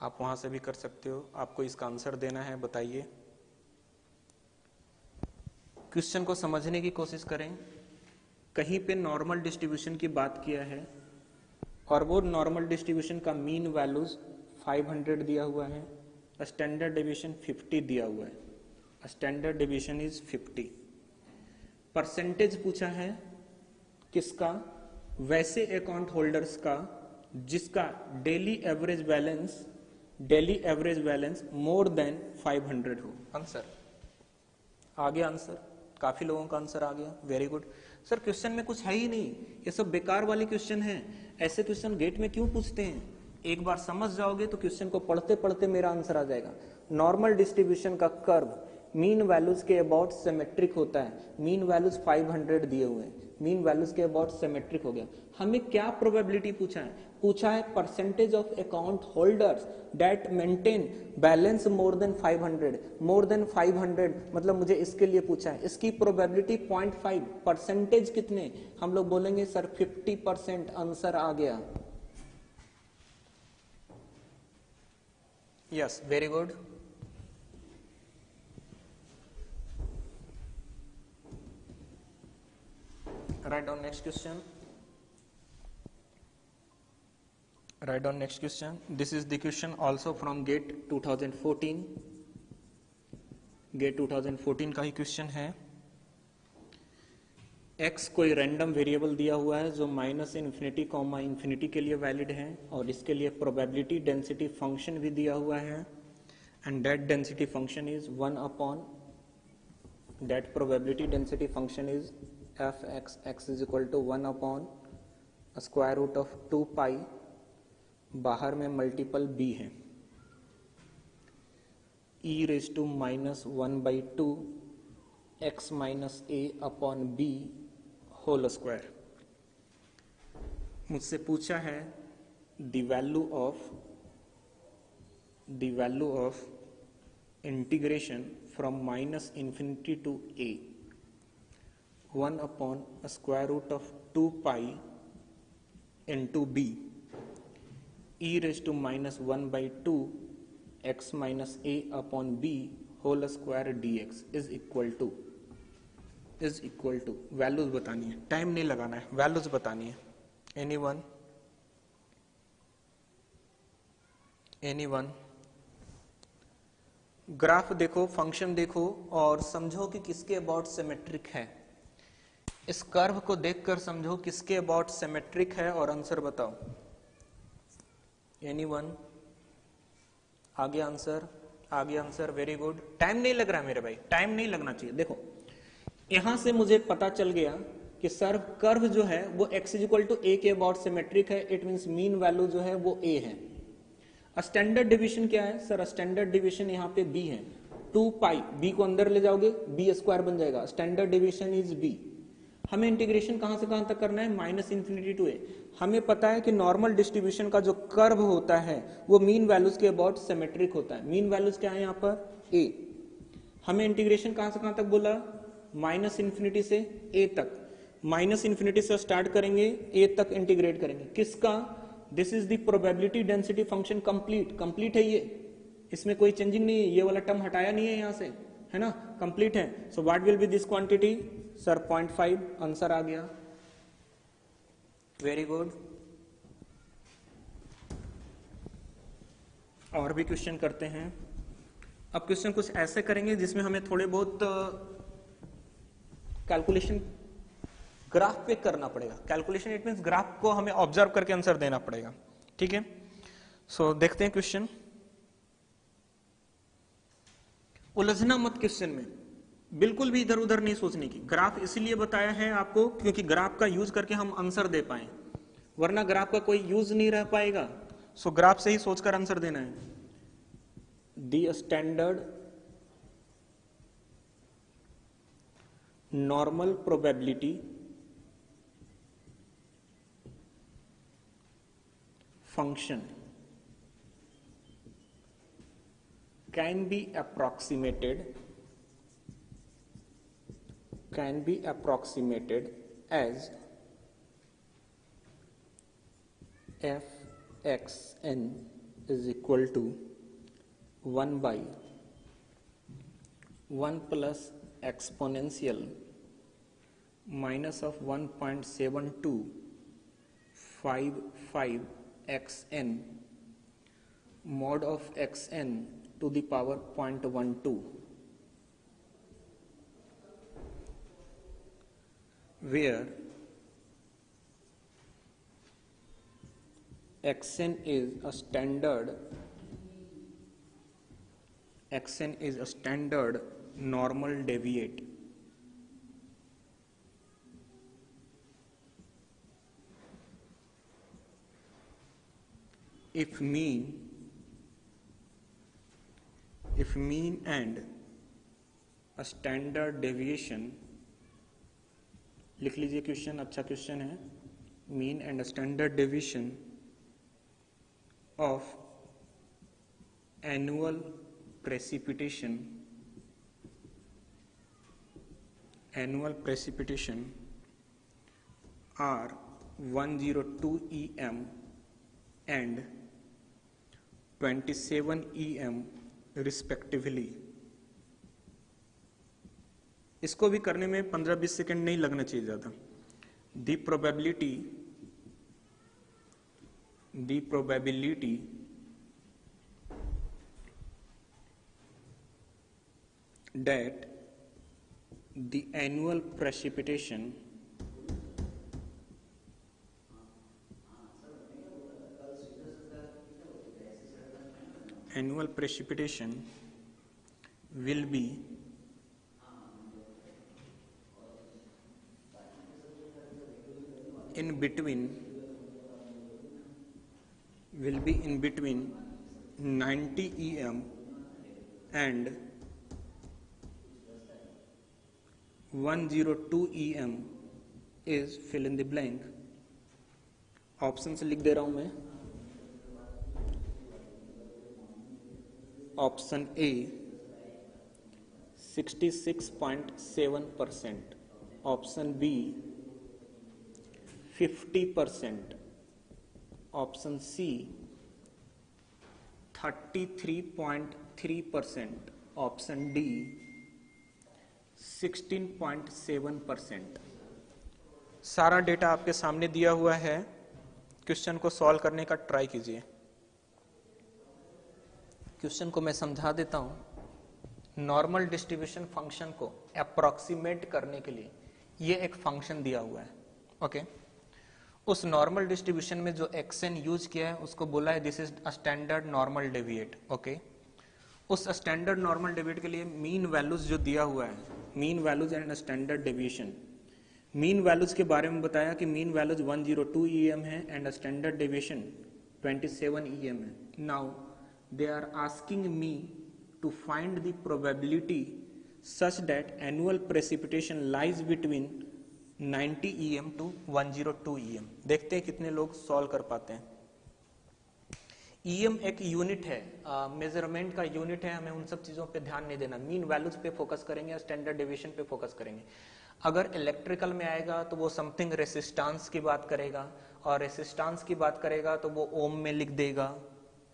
आप वहां से भी कर सकते हो. आपको इसका आंसर देना है, बताइए. क्वेश्चन को समझने की कोशिश करें. कहीं पे नॉर्मल डिस्ट्रीब्यूशन की बात किया है और वो नॉर्मल डिस्ट्रीब्यूशन का मीन वैल्यूज 500 दिया हुआ है, स्टैंडर्ड डेविएशन 50 दिया हुआ है. Standard deviation is 50. परसेंटेज पूछा है किसका? वैसे अकाउंट होल्डर्स का जिसका daily average balance more than 500 हो. आंसर आ गया. आंसर काफी लोगों का आंसर आ गया. Very good. सर क्वेश्चन में कुछ है ही नहीं, ये सब बेकार वाले क्वेश्चन हैं. ऐसे क्वेश्चन गेट में क्यों पूछते हैं? एक बार समझ जाओगे तो क्वेश्चन को पढ़ते पढ़ते मेरा आंसर आ जाएगा. नॉर्मल डिस्ट्रीब्यूशन का कर्व मीन वैल्यूज के अबाउट सिमेट्रिक होता है. मीन वैल्यूज 500 दिए हुए हैं, मीन वैल्यूज के अबाउट सिमेट्रिक हो गया. हमें क्या प्रोबेबिलिटी पूछा है? पूछा है percentage of account holders that maintain balance more than 500. More than 500 मतलब मुझे इसके लिए पूछा है. इसकी प्रोबेबिलिटी 0.5. परसेंटेज कितने? हम लोग बोलेंगे सर 50%. आंसर आ गया. Yes, very good. Write down next question. This is the question also from GATE 2014. GATE 2014 का ही क्वेश्चन है. x कोई रैंडम वेरिएबल दिया हुआ है जो -∞, इन्फिनिटी के लिए वैलिड है और इसके लिए प्रोबेबिलिटी डेंसिटी फंक्शन भी दिया हुआ है. And that density function is 1 upon that probability density function is f(x) is equal to 1 upon square root of 2 pi. बाहर में मल्टीपल b है. e⁻⁻1/2 x minus a upon b whole square. मुझसे पूछा है the value of integration from -∞ to a 1 upon square root of 2 pi into b e⁻⁻1/2 x minus a upon b whole square dx is equal to values बतानी है. Time नहीं लगाना है, values बतानी है. एनीवन ग्राफ देखो, function देखो और समझो कि किसके अबाउट सिमेट्रिक है। इस कर्व को देखकर समझो किसके अबाउट सिमेट्रिक है और आंसर बताओ। एनीवन? आगे आंसर, आगे आंसर, वेरी गुड। टाइम नहीं लग रहा मेरे भाई, टाइम नहीं लगना चाहिए। देखो यहां से मुझे पता चल गया कि सर कर्व जो है वो x इक्वल टू a के अबाउट सिमेट्रिक है। इट मींस मीन वैल्यू जो है वो a है। स्टैंडर्ड डिवीजन क्या है सर? स्टैंडर्ड डिवीजन यहाँ पे b है। 2 पाई, b को अंदर ले जाओगे b स्क्वायर बन जाएगा। Standard division is b। हमें इंटीग्रेशन कहां से कहां तक करना है? Minus infinity to a। हमें पता है कि नॉर्मल डिस्ट्रीब्यूशन का जो कर्व होता है वो मीन वैल्यूज के अबाउट सिमेट्रिक होता है। मीन वैल्यूज क्या है यहाँ पर? a। हमें इंटीग्रेशन कहां से कहां तक बोला? माइनस इंफिनिटी से a तक। माइनस इंफिनिटी से स्टार्ट करेंगे, a तक इंटीग्रेट करेंगे। किसका? This is the probability density function complete. Complete है ये, इसमें कोई चेंजिंग नहीं है। ये वाला टर्म हटाया नहीं है यहां से, है ना? कंप्लीट है। So what will be this quantity sir? 0.5। Answer आ गया, वेरी गुड। और भी क्वेश्चन करते हैं। अब क्वेश्चन कुछ ऐसे करेंगे जिसमें हमें थोड़े बहुत कैलकुलेशन ग्राफ पे करना पड़ेगा। कैलकुलेशन इट मींस ग्राफ को हमें ऑब्जर्व करके आंसर देना पड़ेगा, ठीक है? सो देखते हैं क्वेश्चन। उलझना मत क्वेश्चन में, बिल्कुल भी इधर उधर नहीं सोचने की। ग्राफ इसलिए बताया है आपको क्योंकि ग्राफ का यूज करके हम आंसर दे पाए, वरना ग्राफ का कोई यूज नहीं रह पाएगा। सो ग्राफ से ही सोचकर आंसर देना है। The standard normal probability function can be approximated as fxn is equal to 1 by 1 plus exponential minus of 1.7255 xn mod of xn to the power 0.12, where xn is a standard normal deviate. If mean and a standard deviation, लिख लीजिए question, अच्छा question है। Mean and standard deviation of annual precipitation are 102 EM and 27 EM respectively. इसको भी करने में 15-20 second नहीं लगना चाहिए ज्यादा। The probability that the annual precipitation will be in between 90 EM and 102 EM is fill in the blank। Option से लिख दे रहा हूं मैं। Option A 66.7%, option B 50%, option C 33.3%, option D 16.7%। सारा डेटा आपके सामने दिया हुआ है, क्वेश्चन को सॉल्व करने का ट्राई कीजिए। क्वेश्चन को मैं समझा देता हूं। नॉर्मल डिस्ट्रीब्यूशन फंक्शन को अप्रोक्सीमेट करने के लिए ये एक फंक्शन दिया हुआ है, ओके। उस नॉर्मल डिस्ट्रीब्यूशन में जो xn यूज किया है उसको बोला है this is a standard normal deviate, okay. उस स्टैंडर्ड नॉर्मल डेविएट के लिए मीन वैल्यूज जो दिया हुआ है, mean values and standard deviation, mean values के बारे में बताया कि मीन वैल्यूज 102 EM है एंड स्टैंडर्ड डेविएशन 27 EM है। Now they are asking me to find the probability such that annual precipitation lies between 90 EM to 102 EM। देखते हैं कितने लोग सॉल्व कर पाते हैं। EM एक यूनिट है, मेजरमेंट का यूनिट है, हमें उन सब चीजों पे ध्यान नहीं देना, मीन वैल्यूज पे फोकस करेंगे, स्टैंडर्ड डेविएशन पे फोकस करेंगे। अगर इलेक्ट्रिकल में आएगा तो वो समथिंग रेसिस्टेंस की बात करेगा, और रेसिस्टेंस की बात करेगा तो वो ओम में लिख देगा,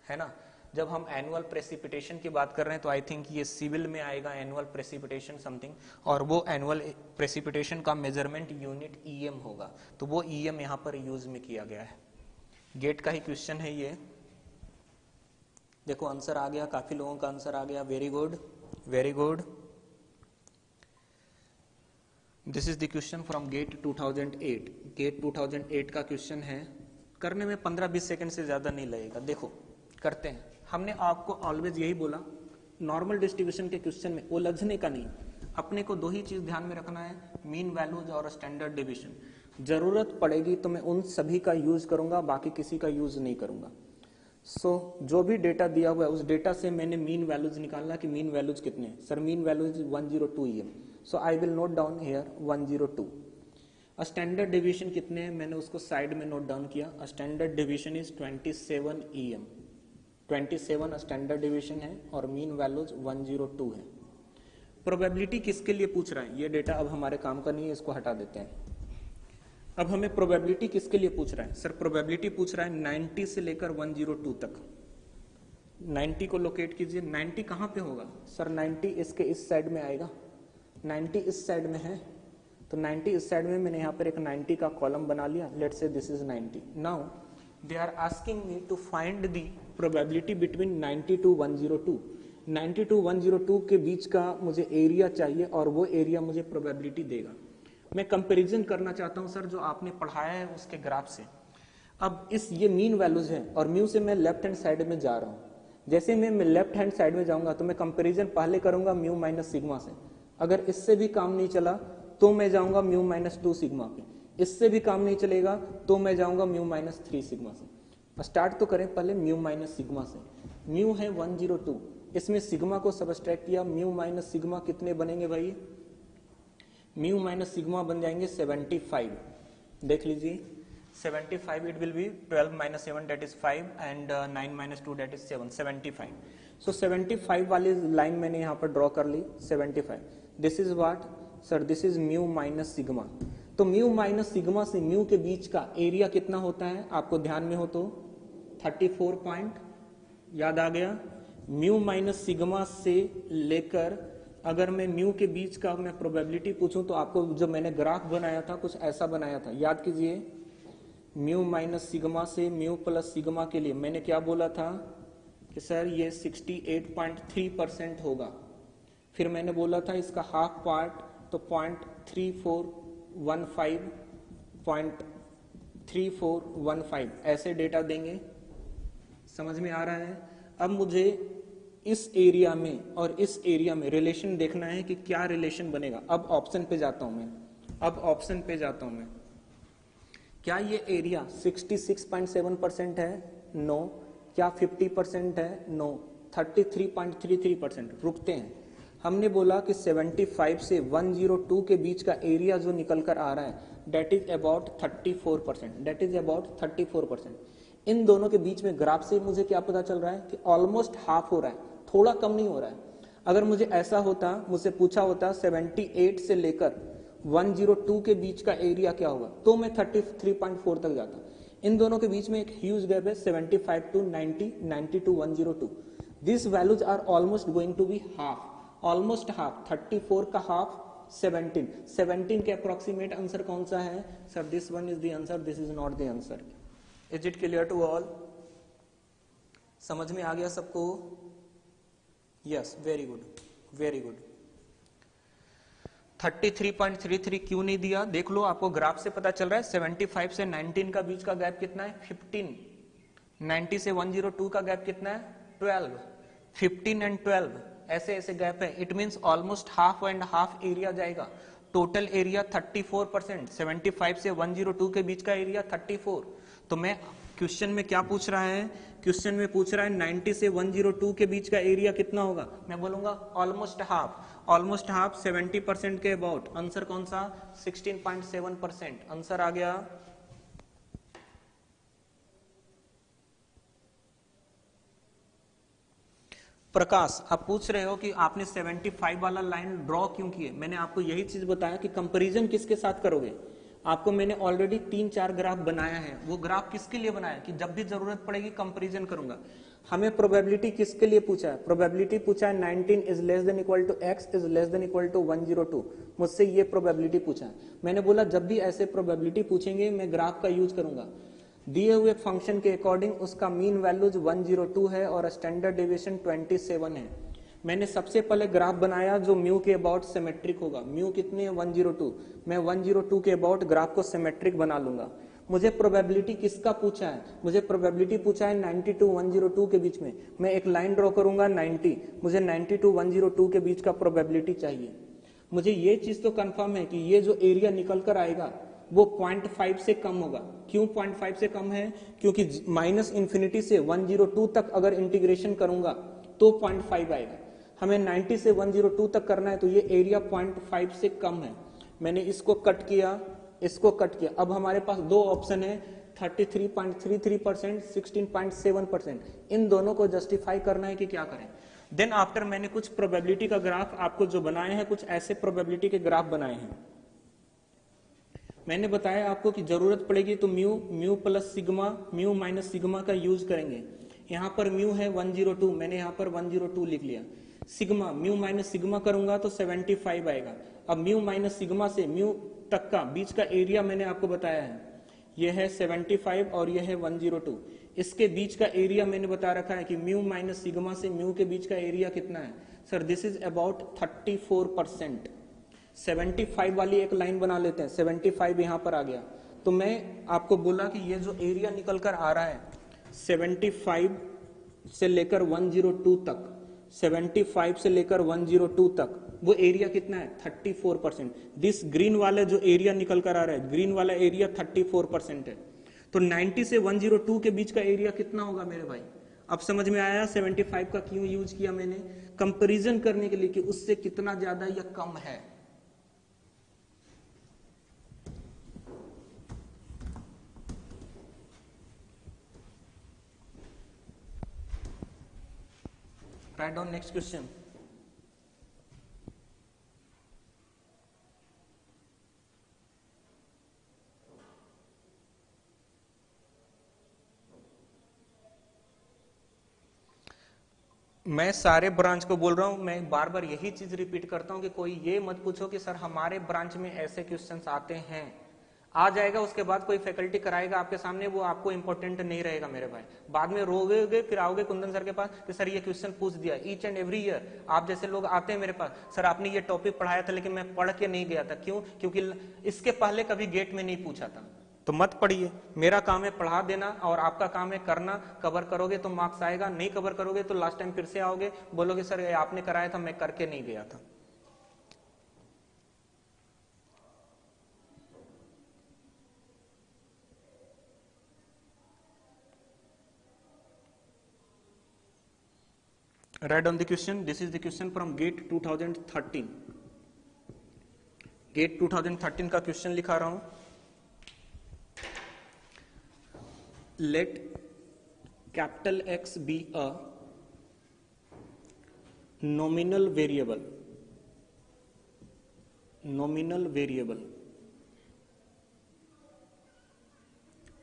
है ना। जब हम एनुअल प्रेसिपिटेशन की बात कर रहे हैं तो आई थिंक ये सिविल में आएगा, एनुअल प्रेसिपिटेशन समथिंग, और वो एनुअल प्रेसिपिटेशन का मेजरमेंट यूनिट EM होगा, तो वो EM यहाँ पर यूज में किया गया है। गेट का ही क्वेश्चन है ये। देखो आंसर आ गया, काफी लोगों का आंसर आ गया, very good very good. This is the question from GATE 2008। GATE 2008 का क्वेश्चन है, करने में 15-20 सेकंड से ज्यादा नहीं लगेगा। देखो करते हैं। हमने आपको ऑलवेज यही बोला, नॉर्मल डिस्ट्रीब्यूशन के क्वेश्चन में उलझने का नहीं, अपने को दो ही चीज ध्यान में रखना है, मीन वैल्यूज और स्टैंडर्ड डेविएशन। जरूरत पड़ेगी तो मैं उन सभी का यूज करूंगा, बाकी किसी का यूज नहीं करूंगा। जो भी डेटा दिया हुआ है उस डेटा से मैंने मीन वैल्यूज निकालना कि मीन वैल्यूज कितने हैं। Sir mean values 102 EM, so I will note down here 102। Standard deviation कितने हैं मैंने उसको साइड में नोट डाउन किया। Standard deviation is 27 EM, 27 standard deviation है और मीन वैल्यूज 102 है। प्रोबेबिलिटी किसके लिए पूछ रहा है, ये डेटा अब हमारे काम का नहीं है, इसको हटा देते हैं। अब हमें प्रोबेबिलिटी किसके लिए पूछ रहा है, सर प्रोबेबिलिटी पूछ रहा है 90 से लेकर 102 तक। 90 को लोकेट कीजिए, 90 कहां पे होगा, सर 90 इसके इस साइड में आएगा, 90 इस साइड में है, तो 90 इस साइड में मैंने यहाँ पर एक 90 का कॉलम बना लिया, let's say this is 90। Now they are asking me to find the probability between 90 to 102। 90 to 102 के बीच का मुझे एरिया चाहिए और वो एरिया मुझे प्रोबेबिलिटी देगा। मैं कंपैरिजन करना चाहता हूं सर जो आपने पढ़ाया है उसके ग्राफ से। अब इस ये मीन वैल्यूज है और म्यू से मैं लेफ्ट हैंड साइड में जा रहा हूं। जैसे मैं लेफ्ट हैंड साइड में जाऊंगा तो मैं कंपैरिजन पहले करूंगा म्यू माइनस सिग्मा से। अगर इससे भी काम नहीं चला तो मैं जाऊंगा म्यू माइनस 2 सिग्मा पे। इससे भी काम नहीं चलेगा तो मैं जाऊंगा म्यू माइनस 3 सिग्मा से। स्टार्ट तो करें पहले म्यू माइनस सिग्मा से। म्यू है 102, इसमें सिग्मा को सबट्रैक्ट किया, म्यू माइनस सिग्मा कितने बनेंगे भाई, म्यू माइनस सिग्मा बन जाएंगे 75। देख लीजिए 75, it will be 12 minus 7 that is 5 and 9 minus 2 that is 7, 75। सो 75 वाली लाइन मैंने यहाँ पर ड्रॉ कर ली 75। This is what sir, this is mu minus sigma. तो म्यू माइनस सिग्मा से म्यू के बीच का एरिया कितना होता है आपको ध्यान में हो तो 34 पॉइंट, याद आ गया। म्यू माइनस सिग्मा से लेकर अगर मैं म्यू के बीच का मैं प्रोबेबिलिटी पूछूं तो आपको जो मैंने ग्राफ बनाया था कुछ ऐसा बनाया था, याद कीजिए। म्यू माइनस सिग्मा से म्यू प्लस सिग्मा के लिए मैंने क्या बोला था कि सर ये 68.3% होगा। फिर मैंने बोला था इसका हाफ पार्ट तो 0.3415 ऐसे डेटा देंगे। समझ में आ रहा है। अब मुझे इस एरिया में और इस एरिया में रिलेशन देखना है कि क्या रिलेशन बनेगा। अब ऑप्शन पे जाता हूं मैं, क्या ये एरिया 66.7% है, नो। क्या 50% है, नो। 33.33%। रुकते हैं। हमने बोला कि 75 से 102 के बीच का एरिया जो निकल कर आ रहा है दैट इज अबाउट 34%। इन दोनों के बीच में ग्राफ से मुझे क्या पता चल रहा है कि ऑलमोस्ट हाफ हो रहा है, थोड़ा कम नहीं हो रहा है। अगर मुझे ऐसा होता, मुझसे पूछा होता 78 से लेकर 102 के बीच का एरिया क्या होगा तो मैं 33.4 तक जाता। इन दोनों के बीच में एक ह्यूज गैप है 75 to 90, 90 to 102। This values are almost going to be half, almost half. 34 का हाफ 17 के अप्रोक्सीमेट आंसर कौन सा है sir, this one is the answer, this is not the answer. Is it clear to all? समझ में आ गया सबको? Yes, very good. Very good. 33.33 क्यों नहीं दिया? देख लो, आपको ग्राफ से पता चल रहा है 75 से 19 का बीच का गैप कितना है? 15। 90 से 102 का गैप कितना है? 12। 15 एंड 12 ऐसे ऐसे गैप है। It means almost half and half area जाएगा। Total area 34%। 75 से 102 के बीच का एरिया 34। तो मैं क्वेश्चन में क्या पूछ रहा है? क्वेश्चन में पूछ रहा है 90 से 102 के बीच का एरिया कितना होगा? मैं बोलूंगा ऑलमोस्ट हाफ। ऑलमोस्ट हाफ 70% के अबाउट। आंसर कौन सा? 16.7%। आंसर आ गया। प्रकाश, आप पूछ रहे हो कि आपने 75 वाला लाइन ड्रॉ क्यों किए? मैंने आपको यही चीज बताया कि कंपैरिजन किसके साथ करोगे। आपको मैंने ऑलरेडी 3-4 ग्राफ बनाया है। वो ग्राफ किसके लिए बनाया? कि जब भी जरूरत पड़ेगी कंपैरिजन करूंगा। हमें प्रोबेबिलिटी किसके लिए पूछा है? प्रोबेबिलिटी पूछा है 19 is less than equal to x is less than equal to 102। मुझसे ये प्रोबेबिलिटी पूछा है। मैंने बोला जब भी ऐसे प्रोबेबिलिटी पूछेंगे मैं ग्राफ का यूज करूंगा। दिए हुए फंक्शन के अकॉर्डिंग उसका मीन वैल्यूज 102 है और स्टैंडर्ड डेविएशन 27 है। मैंने सबसे पहले ग्राफ बनाया जो म्यू के अबाउट सिमेट्रिक होगा। म्यू कितनी है? 102। मैं 102 के अबाउट ग्राफ को सिमेट्रिक बना लूंगा। मुझे प्रोबेबिलिटी किसका पूछा है? मुझे प्रोबेबिलिटी पूछा है 90 टू 102 के बीच में। मैं एक लाइन ड्रॉ करूंगा 90। मुझे 90 टू 102 के बीच का प्रोबेबिलिटी चाहिए। मुझे ये चीज तो कंफर्म है कि ये जो एरिया निकल कर आएगा वो 0.5 से कम होगा। क्यों 0.5 से कम है? क्योंकि माइनस इंफिनिटी से 102 तक अगर इंटीग्रेशन करूंगा तो 0.5 आएगा। हमें 90 से 102 तक करना है तो ये एरिया 0.5 से कम है। मैंने इसको कट किया, इसको कट किया। अब हमारे पास दो ऑप्शन है, 33.33%, 16.7%। इन दोनों को जस्टिफाई करना है कि क्या करें। देन आफ्टर मैंने कुछ प्रोबेबिलिटी का ग्राफ आपको जो बनाए हैं, कुछ ऐसे प्रोबेबिलिटी के ग्राफ बनाए हैं। मैंने बताया आपको कि जरूरत पड़ेगी तो mu, mu plus sigma, mu minus sigma का यूज करेंगे। यहाँ पर म्यू है 102, मैंने यहाँ पर 102 लिख लिया। सिग्मा, म्यू माइनस सिग्मा करूंगा तो 75 आएगा। अब म्यू माइनस सिग्मा से म्यू तक का बीच का एरिया मैंने आपको बताया है, यह है 75 और यह है 102। इसके बीच का एरिया मैंने बता रखा है कि म्यू माइनस सिग्मा से म्यू के बीच का एरिया कितना है? Sir this is about 34%। 75 वाली एक लाइन बना लेते हैं। 75 यहां पर आ गया तो मैं आपको बोला कि ये जो एरिया निकल कर आ रहा है 75 से लेकर 102 तक, 75 से लेकर 102 तक वो एरिया कितना है? 34%। दिस ग्रीन वाला जो एरिया निकल कर आ रहा है, ग्रीन वाला एरिया 34% है। तो 90 से 102 के बीच का एरिया कितना होगा मेरे भाई? अब समझ में आया 75 का क्यों यूज किया मैंने? कंपैरिजन करने के लिए कि उससे कितना ज्यादा या कम है। Write down next question. मैं सारे ब्रांच को बोल रहा हूं, मैं बार बार यही चीज रिपीट करता हूं कि कोई ये मत पूछो कि सर हमारे ब्रांच में ऐसे क्वेश्चंस आते हैं। आ जाएगा उसके बाद कोई फैकल्टी कराएगा आपके सामने, वो आपको इंपॉर्टेंट नहीं रहेगा मेरे भाई। बाद में रोगे, फिर आओगे कुंदन सर के पास कि सर ये क्वेश्चन पूछ दिया। ईच एंड एवरी ईयर आप जैसे लोग आते हैं मेरे पास, सर आपने ये टॉपिक पढ़ाया था लेकिन मैं पढ़ के नहीं गया था। क्यों? क्योंकि इसके पहले कभी गेट में नहीं पूछा था। तो मत पढ़िए। मेरा काम है पढ़ा देना और आपका काम है करना। कवर करोगे तो मार्क्स आएगा, नहीं कवर करोगे तो लास्ट टाइम फिर से आओगे, बोलोगे सर ये आपने कराया था मैं करके नहीं गया था। Write down the question. This is the question from GATE 2013. GATE 2013 का क्वेश्चन लिखा रहा हूं। Let capital X be a nominal variable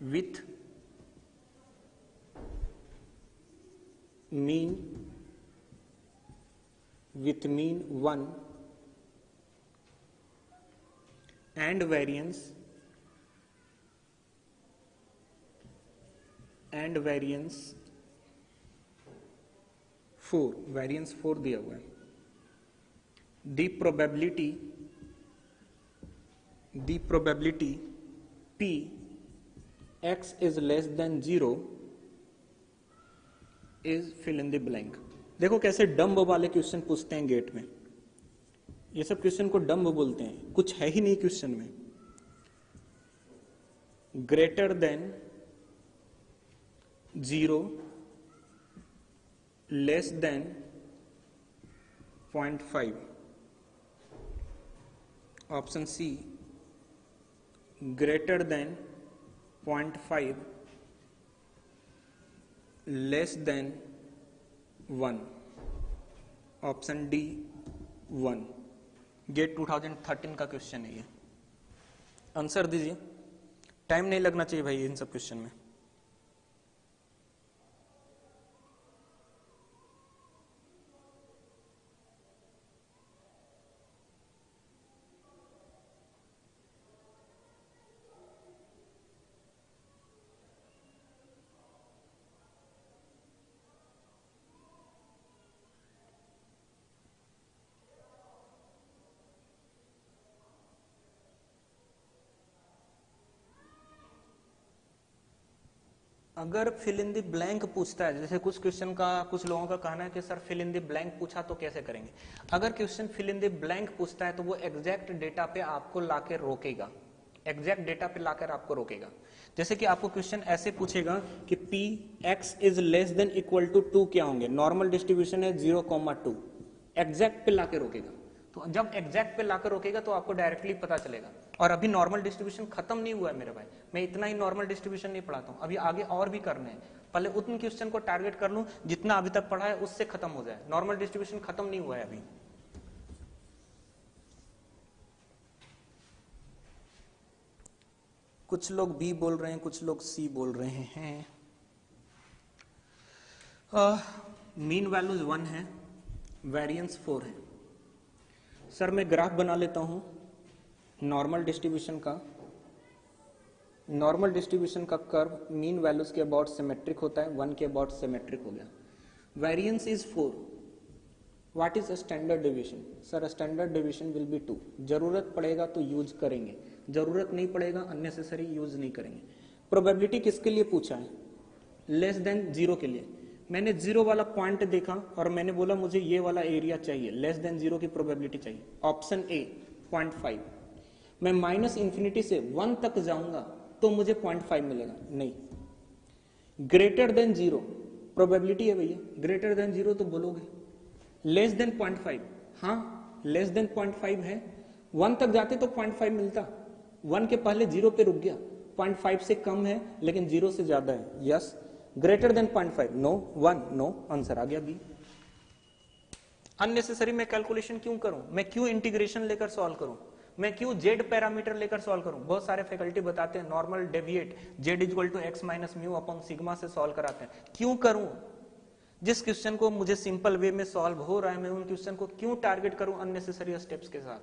with mean 1 and variance 4, variance 4 दिया हुआ है। the probability p x is less than 0 is fill in the blank। देखो कैसे dumb वाले क्वेश्चन पूछते हैं गेट में, ये सब क्वेश्चन को डम्ब बोलते हैं, कुछ है ही नहीं क्वेश्चन में। Greater than 0 less than 0.5, option C greater than 0.5 less than 1, option D 1। GATE 2013 का क्वेश्चन है ये, आंसर दीजिए, टाइम नहीं लगना चाहिए भाई इन सब क्वेश्चन में। अगर फिल इन द ब्लैंक पूछता है, जैसे कुछ क्वेश्चन का कुछ लोगों का कहना है कि sir fill in the blank पूछा तो कैसे करेंगे। अगर question fill in the blank पूछता है तो वो एग्जैक्ट डेटा पे आपको लाके रोकेगा, एग्जैक्ट डेटा पे लाकर आपको रोकेगा। जैसे कि आपको क्वेश्चन ऐसे पूछेगा कि p x is less than equal to 2 क्या होंगे, नॉर्मल डिस्ट्रीब्यूशन है 0,2, एग्जैक्ट पे लाके रोकेगा। तो जब एग्जैक्ट पे लाकर रोकेगा तो आपको डायरेक्टली पता चलेगा। और अभी नॉर्मल डिस्ट्रीब्यूशन खत्म नहीं हुआ है मेरे भाई, मैं इतना ही नॉर्मल डिस्ट्रीब्यूशन नहीं पढ़ाता हूँ, अभी आगे और भी करने हैं। पहले उतने क्वेश्चन को टारगेट कर लूं जितना अभी तक पढ़ा है उससे खत्म हो जाए, नॉर्मल डिस्ट्रीब्यूशन खत्म नहीं हुआ है अभी। कुछ लोग बी बोल रहे हैं, कुछ लोग सी बोल रहे हैं। मीन वैल्यूज 1 है, वेरिएंस 4 है। सर मैं ग्राफ बना लेता हूं नॉर्मल डिस्ट्रीब्यूशन का। नॉर्मल डिस्ट्रीब्यूशन का कर्व मीन वैल्यूज के अबाउट सिमेट्रिक होता है, 1 के अबाउट सिमेट्रिक हो गया। Variance is 4, what is standard deviation? Sir standard deviation will be 2। जरूरत पड़ेगा तो यूज करेंगे, जरूरत नहीं पड़ेगा अननेसेसरी यूज नहीं करेंगे। प्रोबेबिलिटी किसके लिए पूछा है? लेस देन 0 के लिए। मैंने 0 वाला पॉइंट देखा और मैंने बोला मुझे ये वाला एरिया चाहिए, लेस देन 0 की प्रोबेबिलिटी चाहिए, ऑप्शन ए 0.5। मैं माइनस इंफिनिटी से 1 तक जाऊंगा तो मुझे 0.5 मिलेगा, नहीं। ग्रेटर देन 0 प्रोबेबिलिटी है भैया, ग्रेटर देन 0 तो बोलोगे। लेस देन 0.5, हाँ लेस देन 0.5 है, 1 तक जाते तो 0.5 मिलता, 1 के पहले 0 पे रुक गया, 0.5 से कम है लेकिन 0 से ज्यादा है, yes. Greater than 0.5, no, 1, no, answer आ गया बी। अननेसेसरी मैं कैलकुलेशन क्यों करूं, मैं क्यों इंटीग्रेशन लेकर सॉल्व करूं, मैं क्यों जेड पैरामीटर लेकर सॉल्व करूं? बहुत सारे फैकल्टी बताते हैं normal deviate z equal to x minus mu upon sigma से सॉल्व कराते हैं, क्यों करूं? जिस क्वेश्चन को मुझे सिंपल वे में सॉल्व हो रहा है मैं उन क्वेश्चन को क्यों टारगेट करूं अननेसेसरी स्टेप्स के साथ?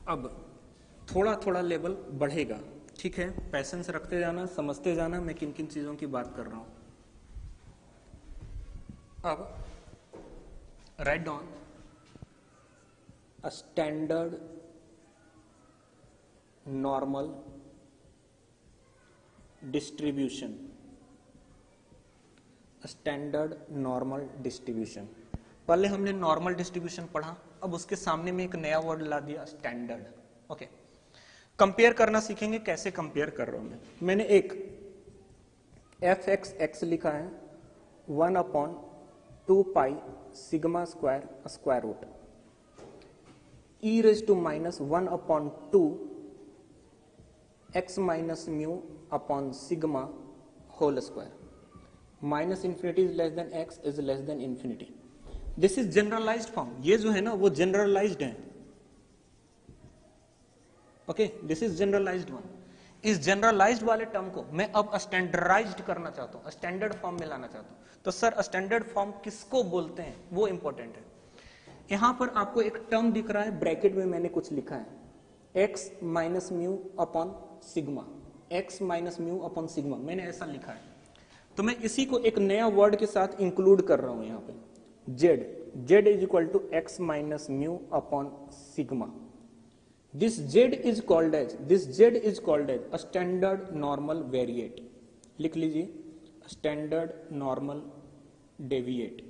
अब थोड़ा थोड़ा लेवल बढ़ेगा, ठीक है, पैसेंस रखते जाना, समझते जाना मैं किन किन चीजों की बात कर रहा हूं। अब write down standard normal distribution, standard normal distribution. पहले हमने नॉर्मल डिस्ट्रीब्यूशन पढ़ा, अब उसके सामने में एक नया वर्ड ला दिया स्टैंडर्ड। ओके, कंपेयर करना सीखेंगे, कैसे कंपेयर कर रहा हूं मैंने एक f(x) लिखा है 1/2 pi sigma square square root e⁻1/2 x minus mu upon sigma whole square, minus infinity is less than x is less than infinity. This is generalized form, ये जो है ना वो जनरलाइज्ड है। Okay, this is generalized one. इस generalized वाले term को मैं अब स्टैंडर्डाइज्ड करना चाहता हूं, स्टैंडर्ड फॉर्म में लाना चाहता हूं। तो सर स्टैंडर्ड फॉर्म किसको बोलते हैं वो इंपॉर्टेंट है। यहां पर आपको एक टर्म दिख रहा है, ब्रैकेट में मैंने कुछ लिखा है x minus mu upon sigma, x minus mu upon sigma, मैंने ऐसा लिखा है। तो मैं इसी को एक नया वर्ड के साथ इंक्लूड कर रहा हूं यहाँ पे, z is equal to x minus mu upon sigma. This z is called as a standard normal variate. लिख लीजिए, standard normal deviate.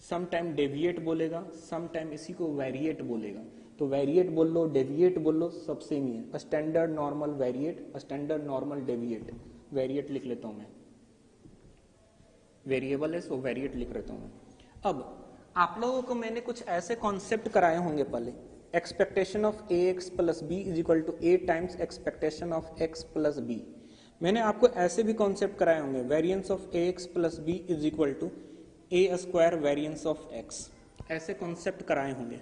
Some time deviate बोलेगा, सम टाइम इसी को वेरिएट बोलेगा, तो वेरिएट बोल लो, डेविएट बोल लो, सब सेम ही है। Standard normal variate, standard normal deviate. Variate लिख लेता हूं मैं, वेरिएबल है सो वेरिएट लिख लेता हूं मैं। अब आप लोगों को मैंने कुछ ऐसे कॉन्सेप्ट कराए होंगे पहले, expectation of A x plus B is equal to A times expectation of x plus B. मैंने आपको ऐसे भी कॉन्सेप्ट कराए होंगे, variance of A x plus B is equal to A square variance of x, ऐसे concept कराए होंगे।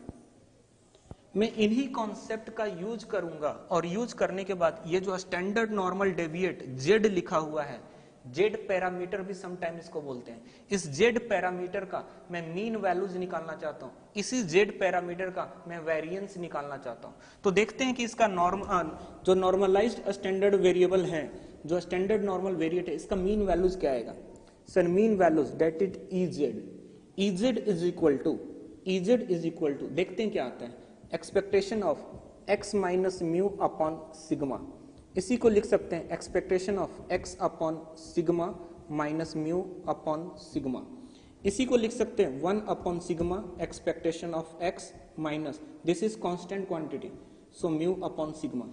मैं इन्हीं कॉन्सेप्ट का यूज करूंगा, और यूज करने के बाद ये जो स्टैंडर्ड नॉर्मल डेविएट जेड लिखा हुआ है, जेड पैरामीटर भी समटाइम इसको बोलते हैं, इस जेड पैरामीटर का मैं मीन वैल्यूज निकालना चाहता हूं, इसी जेड पैरामीटर का मैं वेरिएंस निकालना चाहता हूं। तो देखते हैं कि इसका जो नॉर्मलाइज्ड स्टैंडर्ड वेरिएबल है, जो स्टैंडर्ड नॉर्मल वेरिएट है, इसका मीन वैल्यूज क्या आएगा। Sir mean values that is EZ is equal to देखते हैं क्या आता है, expectation of x minus mu upon sigma. इसी को लिख सकते हैं expectation of x upon sigma minus mu upon sigma. इसी को लिख सकते हैं 1 upon sigma expectation of x minus, this is constant quantity, so mu upon sigma.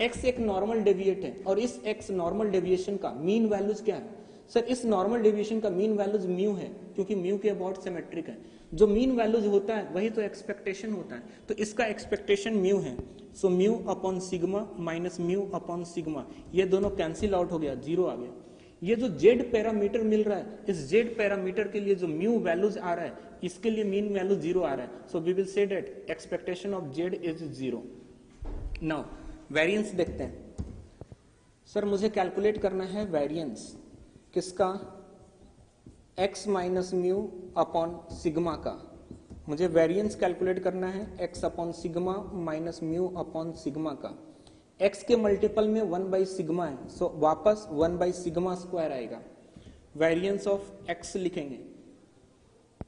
x एक नॉर्मल डेविएट है, और इस x नॉर्मल डेविएशन का मीन वैल्यूज क्या है। सर इस नॉर्मल डेविएशन का मीन वैल्यूज म्यू है, क्योंकि म्यू के अबाउट सिमेट्रिक है। जो मीन वैल्यूज होता है वही तो एक्सपेक्टेशन होता है, तो इसका एक्सपेक्टेशन म्यू है, सो mu upon sigma minus mu upon sigma, ये दोनों कैंसिल आउट हो गया, जीरो आ गया। ये जो जेड पैरामीटर मिल रहा है, इस जेड पैरामीटर के लिए जो म्यू वैल्यूज आ रहा है, इसके लिए मीन वैल्यू जीरो आ रहा है, so we will say that expectation of Z is zero. Now variance देखते हैं। सर मुझे कैलकुलेट करना है वेरिएंस किसका, x minus mu upon sigma का। मुझे वेरिएंस कैलकुलेट करना है x upon sigma minus mu upon sigma का। x के मल्टीपल में 1 बाई सिग्मा है, सो वापस 1 बाई सिग्मा स्क्वायर आएगा। वेरिएंस ऑफ x लिखेंगे,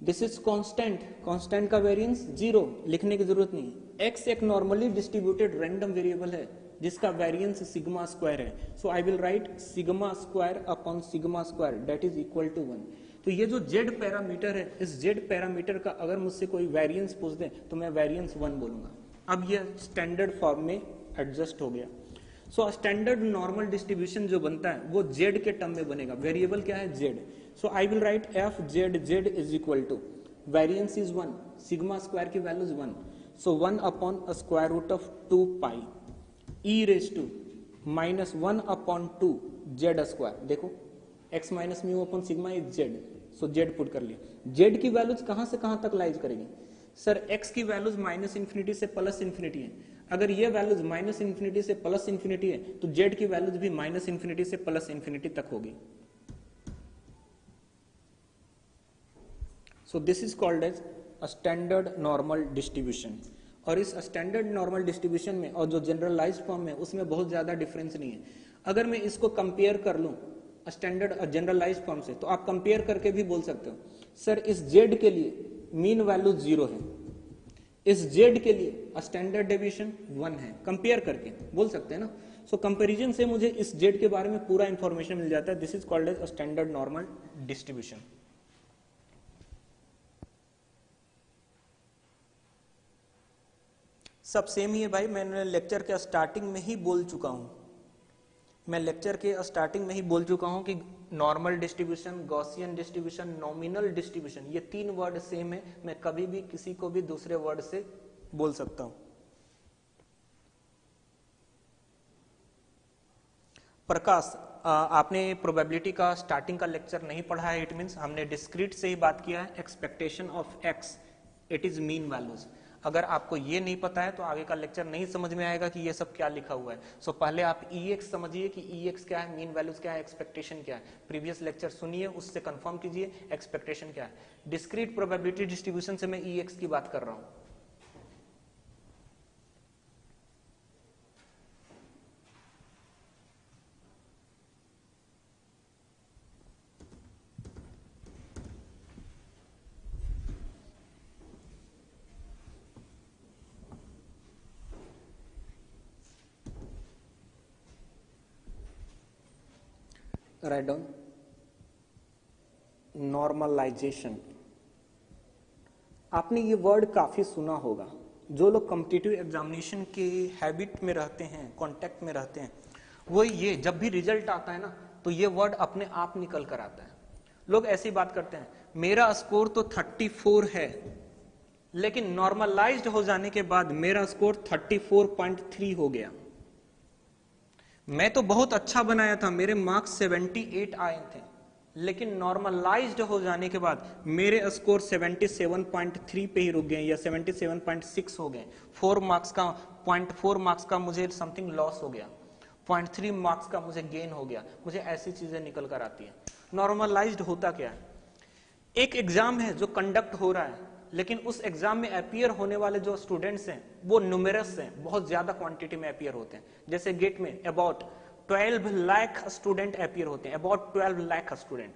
दिस इज कांस्टेंट, कांस्टेंट का वेरिएंस जीरो, लिखने की जरूरत नहीं। x एक नॉर्मली डिस्ट्रीब्यूटेड रैंडम वेरिएबल है जिसका वेरिएंस सिग्मा स्क्वायर है, so I will write sigma square upon sigma square that is equal to 1। तो ये जो जेड पैरामीटर है, इस जेड पैरामीटर का अगर मुझसे कोई वेरिएंस पूछ दे तो मैं वेरिएंस 1 बोलूंगा। अब ये स्टैंडर्ड फॉर्म में एडजस्ट हो गया। सो स्टैंडर्ड नॉर्मल डिस्ट्रीब्यूशन जो बनता है वो जेड के टर्म में बनेगा, वेरिएबल क्या है Z, so I will write F Z is equal to variance is 1, sigma square की value is 1, so 1 upon square root of 2 pi e raise to minus 1 upon 2 Z square. देखो x minus mu upon sigma is Z, so Z put कर लिया। Z की values कहां से कहां तक lies करेगी। सर x की वैल्यूज माइनस इंफिनिटी से प्लस इंफिनिटी है, अगर ये वैल्यूज माइनस इंफिनिटी से प्लस इंफिनिटी है तो z की वैल्यूज भी माइनस इंफिनिटी से प्लस इंफिनिटी तक होगी। So this is called as a standard normal distribution. और इस स्टैंडर्ड नॉर्मल डिस्ट्रीब्यूशन में और जो जनरलाइज्ड फॉर्म है उसमें बहुत ज्यादा डिफरेंस नहीं है। अगर मैं इसको कंपेयर कर लूं स्टैंडर्ड और जनरलाइज्ड फॉर्म से, तो आप कंपेयर करके भी बोल सकते हो सर इस जेड के लिए मीन वैल्यू 0 है, इस जेड के लिए स्टैंडर्ड डेविएशन 1 है, कंपेयर करके बोल सकते हैं ना। सो कंपैरिजन से मुझे इस जेड के बारे में पूरा इंफॉर्मेशन मिल जाता है। This is called as standard normal distribution. सब सेम ही है भाई, मैंने लेक्चर के स्टार्टिंग में ही बोल चुका हूं, मैं लेक्चर के स्टार्टिंग में ही बोल चुका हूं कि normal distribution, Gaussian distribution, nominal distribution, ये 3 वर्ड सेम है, मैं कभी भी किसी को भी दूसरे वर्ड से बोल सकता हूं। प्रकाश, आपने प्रोबेबिलिटी का स्टार्टिंग का लेक्चर नहीं पढ़ा है, इट मींस हमने डिस्क्रीट से ही बात किया है। Expectation of x, it is mean values. अगर आपको ये नहीं पता है तो आगे का लेक्चर नहीं समझ में आएगा कि ये सब क्या लिखा हुआ है। सो पहले आप EX समझिए कि EX क्या है, मीन वैल्यूज क्या है, एक्सपेक्टेशन क्या है। प्रीवियस लेक्चर सुनिए, उससे कंफर्म कीजिए एक्सपेक्टेशन क्या है। डिस्क्रीट प्रोबेबिलिटी डिस्ट्रीब्यूशन से मैं EX की बात कर रहा हूं। Write down normalization. आपने ये वर्ड काफी सुना होगा। जो लोग कॉम्पिटिटिव एग्जामिनेशन के हैबिट में रहते हैं, कांटेक्ट में रहते हैं, वो ये जब भी रिजल्ट आता है ना तो ये वर्ड अपने आप निकल कर आता है। लोग ऐसी बात करते हैं, मेरा स्कोर तो 34 है, लेकिन नॉर्मलाइज्ड हो जाने के बाद मेरा स्कोर 34.3 हो गया। मैं तो बहुत अच्छा बनाया था, मेरे मार्क्स 78 आए थे, लेकिन नॉर्मलाइज्ड हो जाने के बाद मेरे स्कोर 77.3 पे ही रुक गए या 77.6 हो गए। 4 मार्क्स का 0.4 मार्क्स का मुझे समथिंग लॉस हो गया, 0.3 मार्क्स का मुझे गेन हो गया। मुझे ऐसी चीजें निकल कर आती है। नॉर्मलाइज्ड होता क्या है? एक एग्जाम है जो कंडक्ट हो रहा है, लेकिन उस एग्जाम में अपीयर होने वाले जो स्टूडेंट्स हैं वो न्यूमेरस हैं, बहुत ज्यादा क्वांटिटी में अपीयर होते हैं। जैसे गेट में अबाउट 12 लाख स्टूडेंट अपीयर होते हैं, अबाउट 12 लाख स्टूडेंट।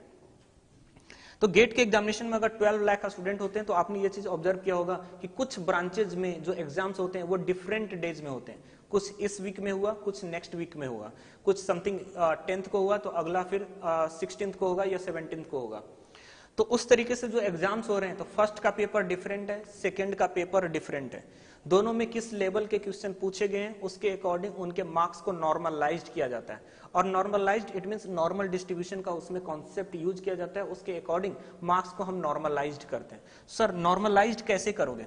तो गेट के एग्जामिनेशन में अगर 12 लाख स्टूडेंट होते हैं तो आपने ये चीज ऑब्जर्व किया होगा कि कुछ ब्रांचेज में जो एग्जाम्स होते हैं वो डिफरेंट डेज में होते हैं। कुछ इस वीक में हुआ, कुछ नेक्स्ट वीक में हुआ, कुछ समथिंग 10th को हुआ तो अगला फिर 16th को होगा या 17th को होगा। तो उस तरीके से जो एग्जाम्स हो रहे हैं, तो फर्स्ट का पेपर डिफरेंट है, सेकंड का पेपर डिफरेंट है। दोनों में किस लेवल के क्वेश्चन पूछे गए हैं उसके अकॉर्डिंग उनके मार्क्स को नॉर्मलाइज्ड किया जाता है। और normalized it means normal distribution का उसमें कॉन्सेप्ट यूज किया जाता है, उसके अकॉर्डिंग मार्क्स को हम नॉर्मलाइज्ड करते हैं। सर नॉर्मलाइज्ड कैसे करोगे?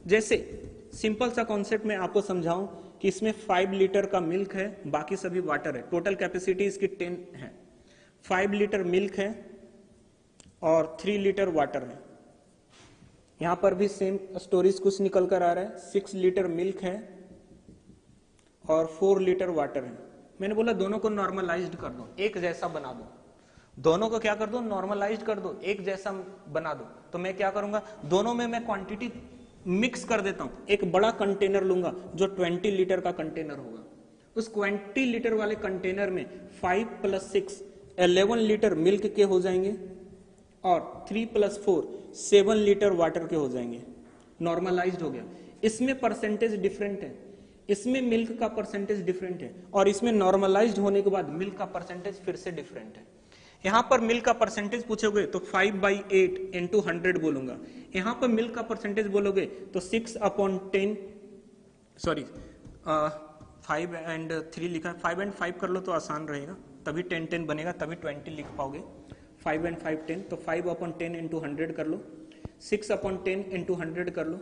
जैसे सिंपल सा कॉन्सेप्ट मैं आपको समझाऊं कि इसमें 5 लीटर का मिल्क है, बाकी सभी वाटर है, टोटल कैपेसिटी इसकी 10 है। 5 लीटर मिल्क है और 3 लीटर वाटर है। यहां पर भी सेम स्टोरीज कुछ निकल कर आ रहा है। 6 लीटर मिल्क है और 4 लीटर वाटर है। मैंने बोला दोनों को नॉर्मलाइज्ड कर दो, एक जैसा बना दो। दोनों को क्या कर दो? नॉर्मलाइज्ड कर दो, एक जैसा बना दो। तो मैं क्या करूंगा, दोनों में मैं क्वांटिटी मिक्स कर देता हूं। एक बड़ा कंटेनर लूंगा जो 20 लीटर का कंटेनर होगा। उस 20 लीटर वाले कंटेनर में 5 + 6 11 लीटर मिल्क के हो जाएंगे और 3 + 4 7 लीटर वाटर के हो जाएंगे। नॉर्मलाइज्ड हो गया। इसमें परसेंटेज डिफरेंट है, इसमें मिल्क का परसेंटेज डिफरेंट है, और इसमें नॉर्मलाइज्ड होने के बाद मिल्क का परसेंटेज फिर से डिफरेंट है। यहां पर मिल्क का परसेंटेज पूछोगे तो 5/8 × 100 बोलूंगा। यहां पर मिल्क का परसेंटेज बोलोगे तो 6/10, सॉरी 5 and 3 लिखा है, 5 and 5 कर लो तो आसान रहेगा, तभी 10-10 बनेगा, तभी 20 लिख पाओगे। 5 and 5 10, तो 5/10 × 100 कर लो, 6/10 × 100 कर लो,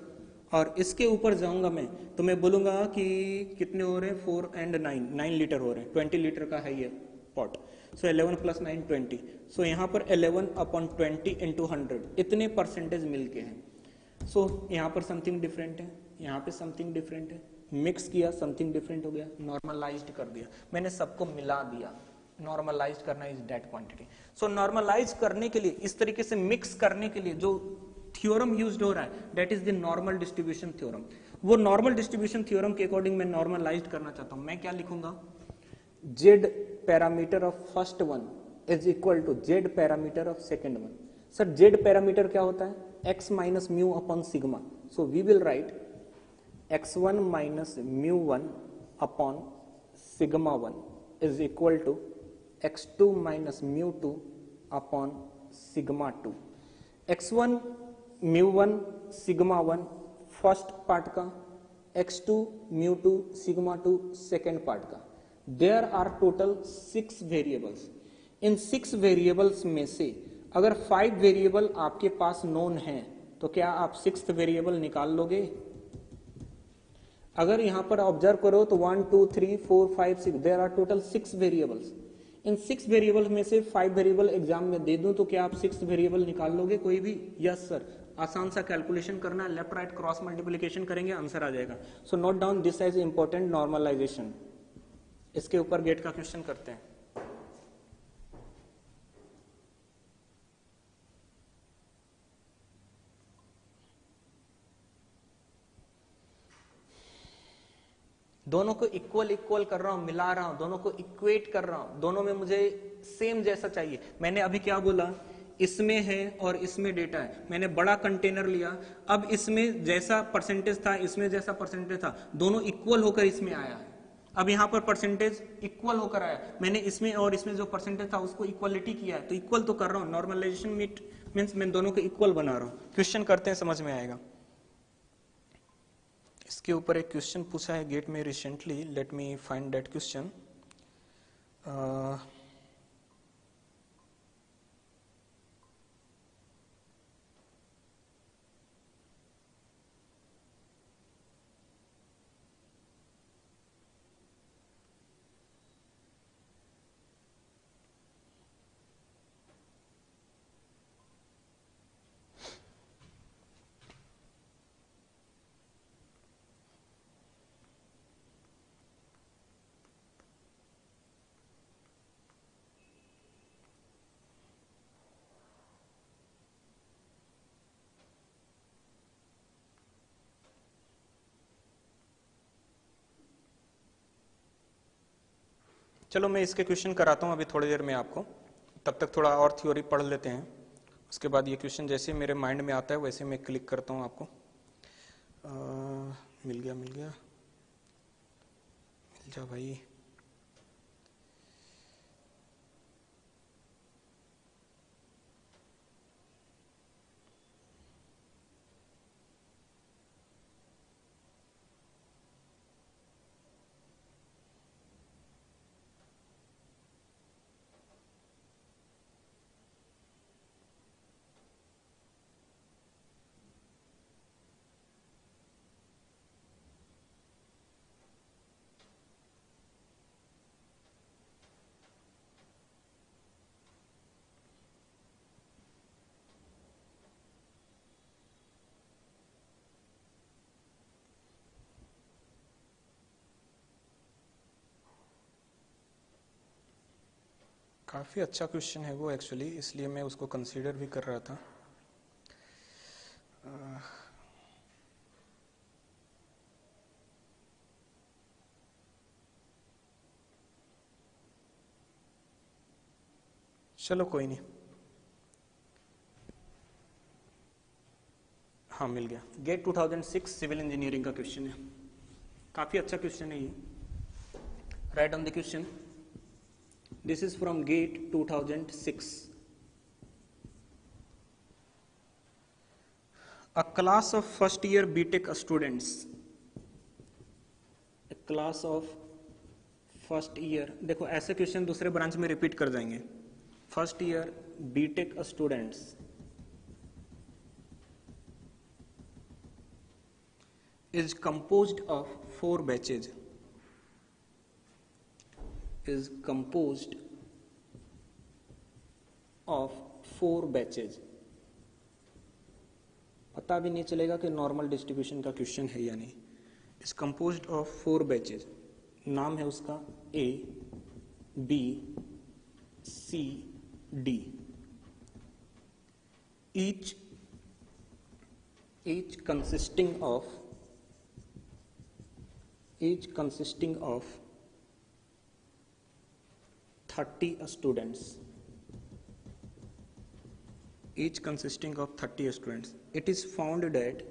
और इसके ऊपर जाऊंगा मैं तो मैं बोलूंगा कि कितने हो रहे हैं, 4 and 9 लीटर हो रहे हैं। 20 लीटर का है ये पॉट। सो 11 + 9 20। सो यहाँ पर 11/20 × 100 इतने परसेंटेज मिलके हैं। सो यहाँ पर समथिंग डिफरेंट है, यहाँ पे समथिंग डिफरेंट है, मिक्स किया समथिंग डिफरेंट हो गया, नॉर्मलाइज्ड कर दिया, मैंने सबको मिला दिया। नॉर्मलाइज करना is that quantity. So normalize करने के लिए, इस तरीके से मिक्स करने के लिए जो थ्योरम यूज्ड हो रहा है that is the normal distribution theorem. वो नॉर्मल डिस्ट्रीब्यूशन थ्योरम के अकॉर्डिंग मैं नॉर्मलाइज करना चाहता हूं। मैं क्या लिखूंगा, z parameter of first one is equal to z parameter of second one. Sir z parameter क्या होता है? x - μ/σ। So we will write x1 - μ1 upon σ1 is equal to x2 - μ2 upon σ2। x1 μ1 σ1 first part का, x2 μ2 σ2 second part का। There are total 6 variables. इन 6 variables में से अगर 5 variable आपके पास नोन है तो क्या आप 6th वेरिएबल निकाल लोगे? अगर यहां पर ऑब्जर्व करो तो 1 2 3 4 5 6 देयर आर टोटल 6 वेरिएबल्स। इन 6 वेरिएबल्स में से 5 वेरिएबल एग्जाम में दे दूं तो क्या आप 6th वेरिएबल निकाल लोगे कोई भी? यस सर, आसान सा कैलकुलेशन करना है, लेफ्ट राइट क्रॉस मल्टीप्लीकेशन करेंगे, आंसर आ जाएगा. So note down this as important normalization. इसके ऊपर गेट का क्वेश्चन करते हैं. दोनों को इक्वल इक्वल कर रहा हूं, मिला रहा हूं, दोनों को इक्वेट कर रहा हूं, दोनों में मुझे सेम जैसा चाहिए. मैंने अभी क्या बोला, इसमें है और इसमें डेटा है. मैंने बड़ा कंटेनर लिया, अब इसमें जैसा परसेंटेज था, इसमें जैसा परसेंटेज था, दोनों इक्वल होकर इसमें आया है. अब यहां पर परसेंटेज इक्वल होकर आया, मैंने इसमें और इसमें जो परसेंटेज था उसको इक्वलिटी किया है, तो इक्वल तो कर रहा हूं. नॉर्मलाइजेशन मीन्स मैं दोनों को इक्वल बना रहा हूं. क्वेश्चन करते हैं, समझ में आएगा. इसके ऊपर एक क्वेश्चन पूछा है गेट में recently. Let me find that question. चलो मैं इसके क्वेश्चन कराता हूँ अभी थोड़ी देर में आपको. तब तक थोड़ा और थ्योरी पढ़ लेते हैं. उसके बाद ये क्वेश्चन जैसे मेरे माइंड में आता है वैसे मैं क्लिक करता हूँ आपको. मिल गया मिल जा भाई. काफ़ी अच्छा क्वेश्चन है वो एक्चुअली, इसलिए मैं उसको कंसीडर भी कर रहा था. चलो कोई नहीं. हाँ मिल गया. गेट 2006 सिविल इंजीनियरिंग का क्वेश्चन है. काफ़ी अच्छा क्वेश्चन है ये. Right on the question. This is from GATE 2006. A class of first year BTech students. A class of first year. देखो ऐसे क्वेश्चन दूसरे ब्रांच में रिपीट कर जाएंगे. First year BTech students is composed of 4 batches. Is composed of 4 batches. पता भी नहीं चलेगा कि नॉर्मल डिस्ट्रीब्यूशन का क्वेश्चन है या नहीं. Is composed of 4 batches. नाम है उसका A, B, C, D. each consisting of 30 students. Each consisting of 30 students. It is found that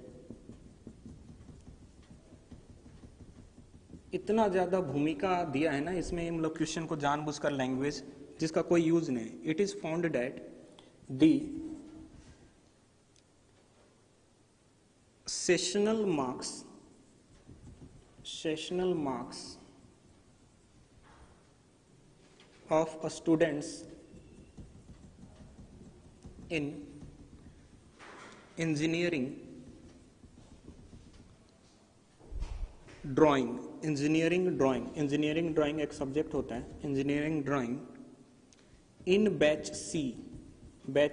इतना ज़्यादा भूमिका दिया है ना इसमें, हम लोग क्वेश्चन को जानबूझकर लैंग्वेज जिसका कोई यूज नहीं. It is found that the sessional marks of students in engineering drawing एक सब्जेक्ट होता है इंजीनियरिंग ड्राइंग. इन बैच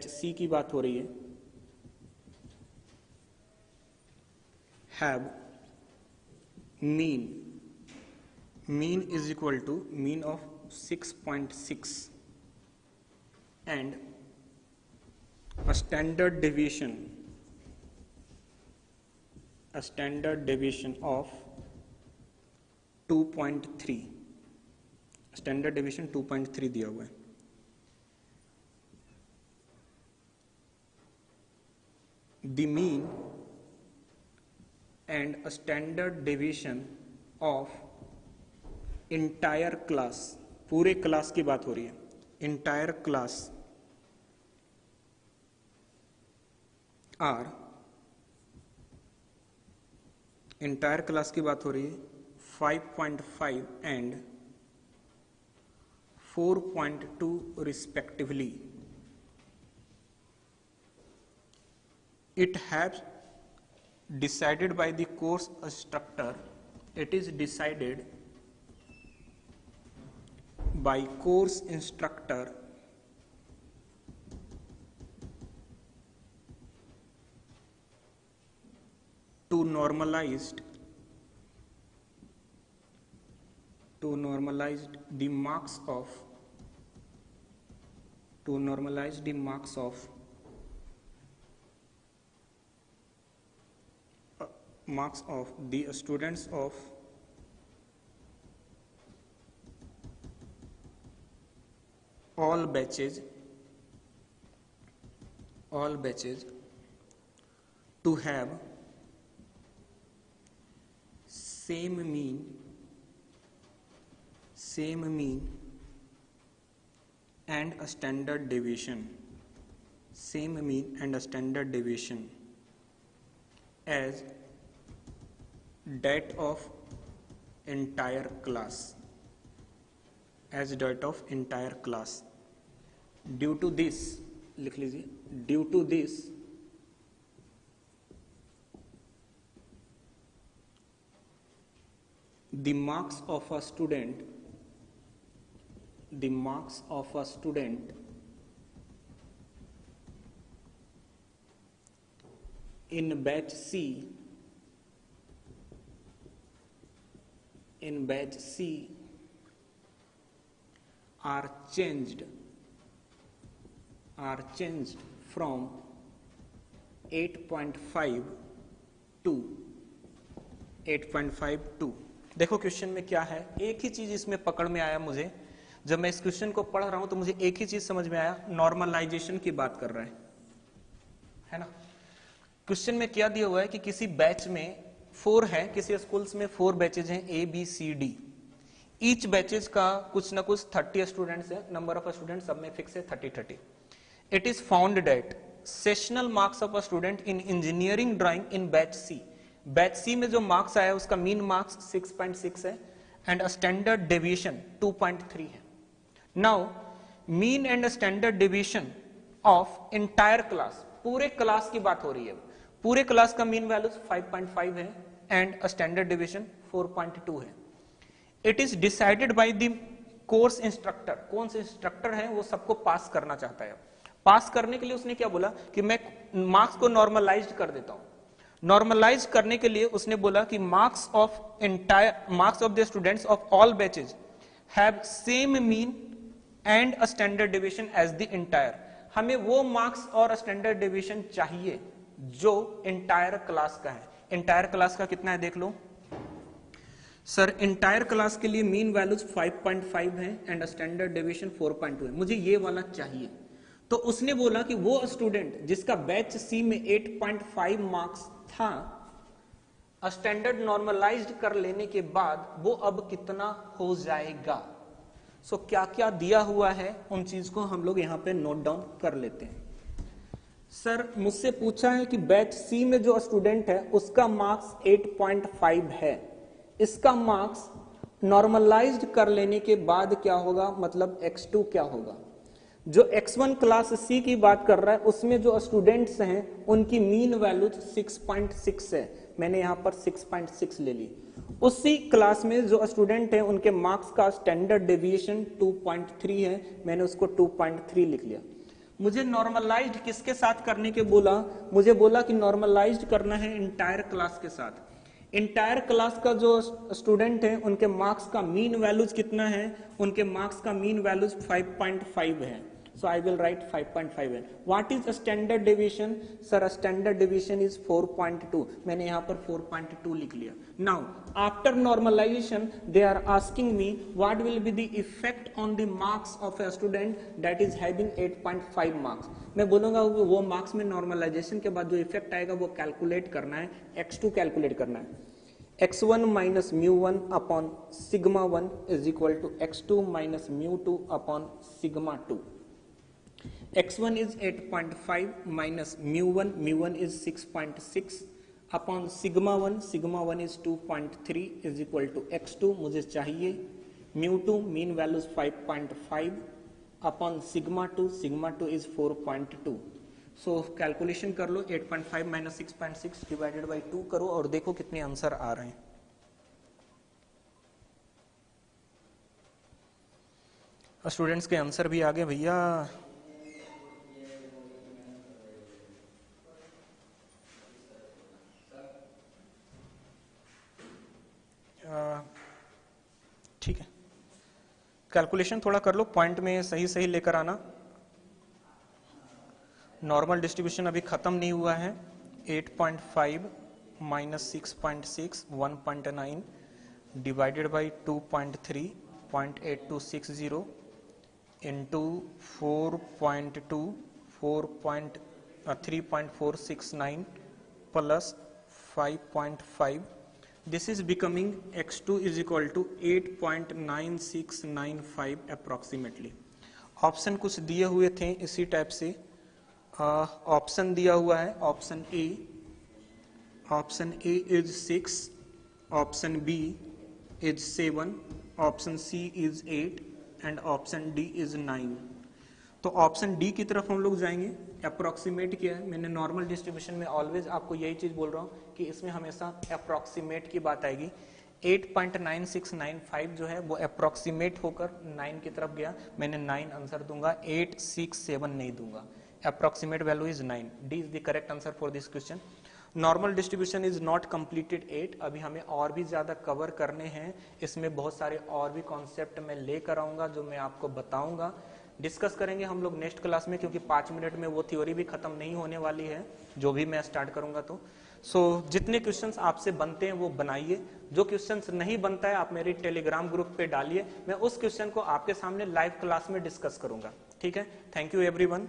सी की बात हो रही है. have mean is equal to mean of 6.6 and a standard deviation of 2.3, standard deviation 2.3 दिया हुआ है। The mean and a standard deviation of entire class, पूरे क्लास की बात हो रही है, entire class are, entire class की बात हो रही है 5.5 and 4.2 respectively. It has decided by the course instructor, it is decided by course instructor to normalize the marks of the students of all batches to have same mean and a standard deviation, as that of entire class, due to this, लिख लीजिए, due to this the marks of a student in batch C are changed from 8.5 to 8.52। देखो question में क्या है, एक ही चीज इसमें पकड़ में आया मुझे, जब मैं इस क्वेश्चन को पढ़ रहा हूं तो मुझे एक ही चीज समझ में आया, नॉर्मलाइजेशन की बात कर रहा है ना। क्वेश्चन में क्या दिया हुआ है कि किसी बैच में 4 है, किसी स्कूल्स में 4 बैचेज हैं A B C D, each batches का कुछ ना कुछ 30 स्टूडेंट्स है, नंबर ऑफ स्टूडेंट सब में फिक्स है 30। It is found that sessional marks of a student in engineering drawing in batch C में जो मार्क्स आया उसका मीन मार्क्स 6.6 है एंड स्टैंडर्ड डेविएशन 2.3 है। Now mean and standard deviation of entire class, पूरे क्लास की बात हो रही है, पूरे क्लास का मीन वैल्यू 5.5 है एंड स्टैंडर्ड डेविएशन 4.2 है। It is decided by the course instructor, कौन से इंस्ट्रक्टर है वो सबको पास करना चाहता है। पास करने के लिए उसने क्या बोला कि मैं मार्क्स को नॉर्मलाइज कर देता हूं। नॉर्मलाइज करने के लिए उसने बोला कि marks of the students of all batches have same mean and a standard deviation as the entire. हमें वो मार्क्स और स्टैंडर्ड डेविएशन चाहिए जो एंटायर क्लास का है। एंटायर क्लास का कितना है देख लो सर, एंटायर क्लास के लिए मीन वैल्यूज 5.5 है एंड स्टैंडर्ड डेविएशन 4.2 है, मुझे ये वाला चाहिए। तो उसने बोला कि वो स्टूडेंट जिसका बैच सी में 8.5 मार्क्स था, स्टैंडर्ड नॉर्मलाइज्ड कर लेने के बाद वो अब कितना हो जाएगा। सो क्या क्या दिया हुआ है उन चीज को हम लोग यहाँ पे नोट डाउन कर लेते हैं। सर मुझसे पूछा है कि बैच सी में जो स्टूडेंट है उसका मार्क्स 8.5 है, इसका मार्क्स नॉर्मलाइज्ड कर लेने के बाद क्या होगा, मतलब x2 क्या होगा। जो x1 क्लास सी की बात कर रहा है उसमें जो स्टूडेंट्स हैं उनकी मीन वैल्यू 6.6 है, मैंने यहां पर 6.6 ले ली। उसी क्लास में जो स्टूडेंट हैं उनके मार्क्स का स्टैंडर्ड डेविएशन 2.3 है, मैंने उसको 2.3 लिख लिया। मुझे नॉर्मलाइज्ड किसके साथ करने के बोला, मुझे बोला कि नॉर्मलाइज्ड करना है एंटायर क्लास के साथ। इंटायर क्लास का जो स्टूडेंट है उनके मार्क्स का मीन वैल्यूज कितना है, उनके मार्क्स का मीन वैल्यूज 5.5 है. So I will write 5.5 है. What is a standard deviation? Sir, a standard deviation is 4.2. मैंने यहाँ पर 4.2 लिख लिया. Now, after normalization, they are asking me what will be the effect on the marks of a student that is having 8.5 marks. मैं बोलूँगा वो marks में normalisation के बाद जो इफेक्ट आएगा वो कैलकुलेट करना है, x2 कैलकुलेट करना है. x1 minus mu1 upon sigma 1 is equal to x2 minus mu2 upon sigma 2. x1 is 8.5 minus mu1 is 6.6 upon sigma 1 is 2.3 is equal to x2 मुझे चाहिए mu2 mean value is 5.5 upon sigma 2 is 4.2. so calculation कर लो 8.5 minus 6.6 divided by 2 करो और देखो कितने answer आ रहे हैं. Students के आंसर भी आ गए भैया. ठीक है, कैलकुलेशन थोड़ा कर लो, पॉइंट में सही सही लेकर आना. नॉर्मल डिस्ट्रीब्यूशन अभी खत्म नहीं हुआ है. 8.5 minus 6.6 1.9 divided by 2.3 0.8260 into 4.2 3.469 plus 5.5. This is becoming x2 is equal to 8.9695 approximately. Option कुछ दिए हुए थे इसी टाइप से. ऑप्शन दिया हुआ है option A is 6, option B is 7, option C is 8 and option D is 9. तो ऑप्शन डी की तरफ हम लोग जाएंगे. अप्रोक्सीमेट किया है मैंने. नॉर्मल डिस्ट्रीब्यूशन में ऑलवेज आपको यही चीज बोल रहा हूँ कि इसमें हमेशा अप्रोक्सीमेट की बात आएगी. 8.9695 जो है वो अप्रोक्सीमेट होकर 9 की तरफ गया. मैंने 9 आंसर दूंगा, 867 नहीं दूंगा. Approximate value is 9. D is the correct answer for this question. Normal distribution is not completed 8. अभी हमें और भी ज्यादा कवर करने हैं. इसमें बहुत सारे और भी कॉन्सेप्ट मैं लेकर आऊंगा जो मैं आपको बताऊंगा, डिस्कस करेंगे हम लोग नेक्स्ट क्लास में, क्योंकि 5 मिनट में वो थ्योरी भी खत्म नहीं होने वाली है जो भी मैं स्टार्ट करूंगा. तो जितने क्वेश्चंस आपसे बनते हैं वो बनाइए. जो क्वेश्चंस नहीं बनता है आप मेरे टेलीग्राम ग्रुप पे डालिए. मैं उस क्वेश्चन को आपके सामने लाइव क्लास में डिस्कस करूंगा. ठीक है, थैंक यू एवरीवन.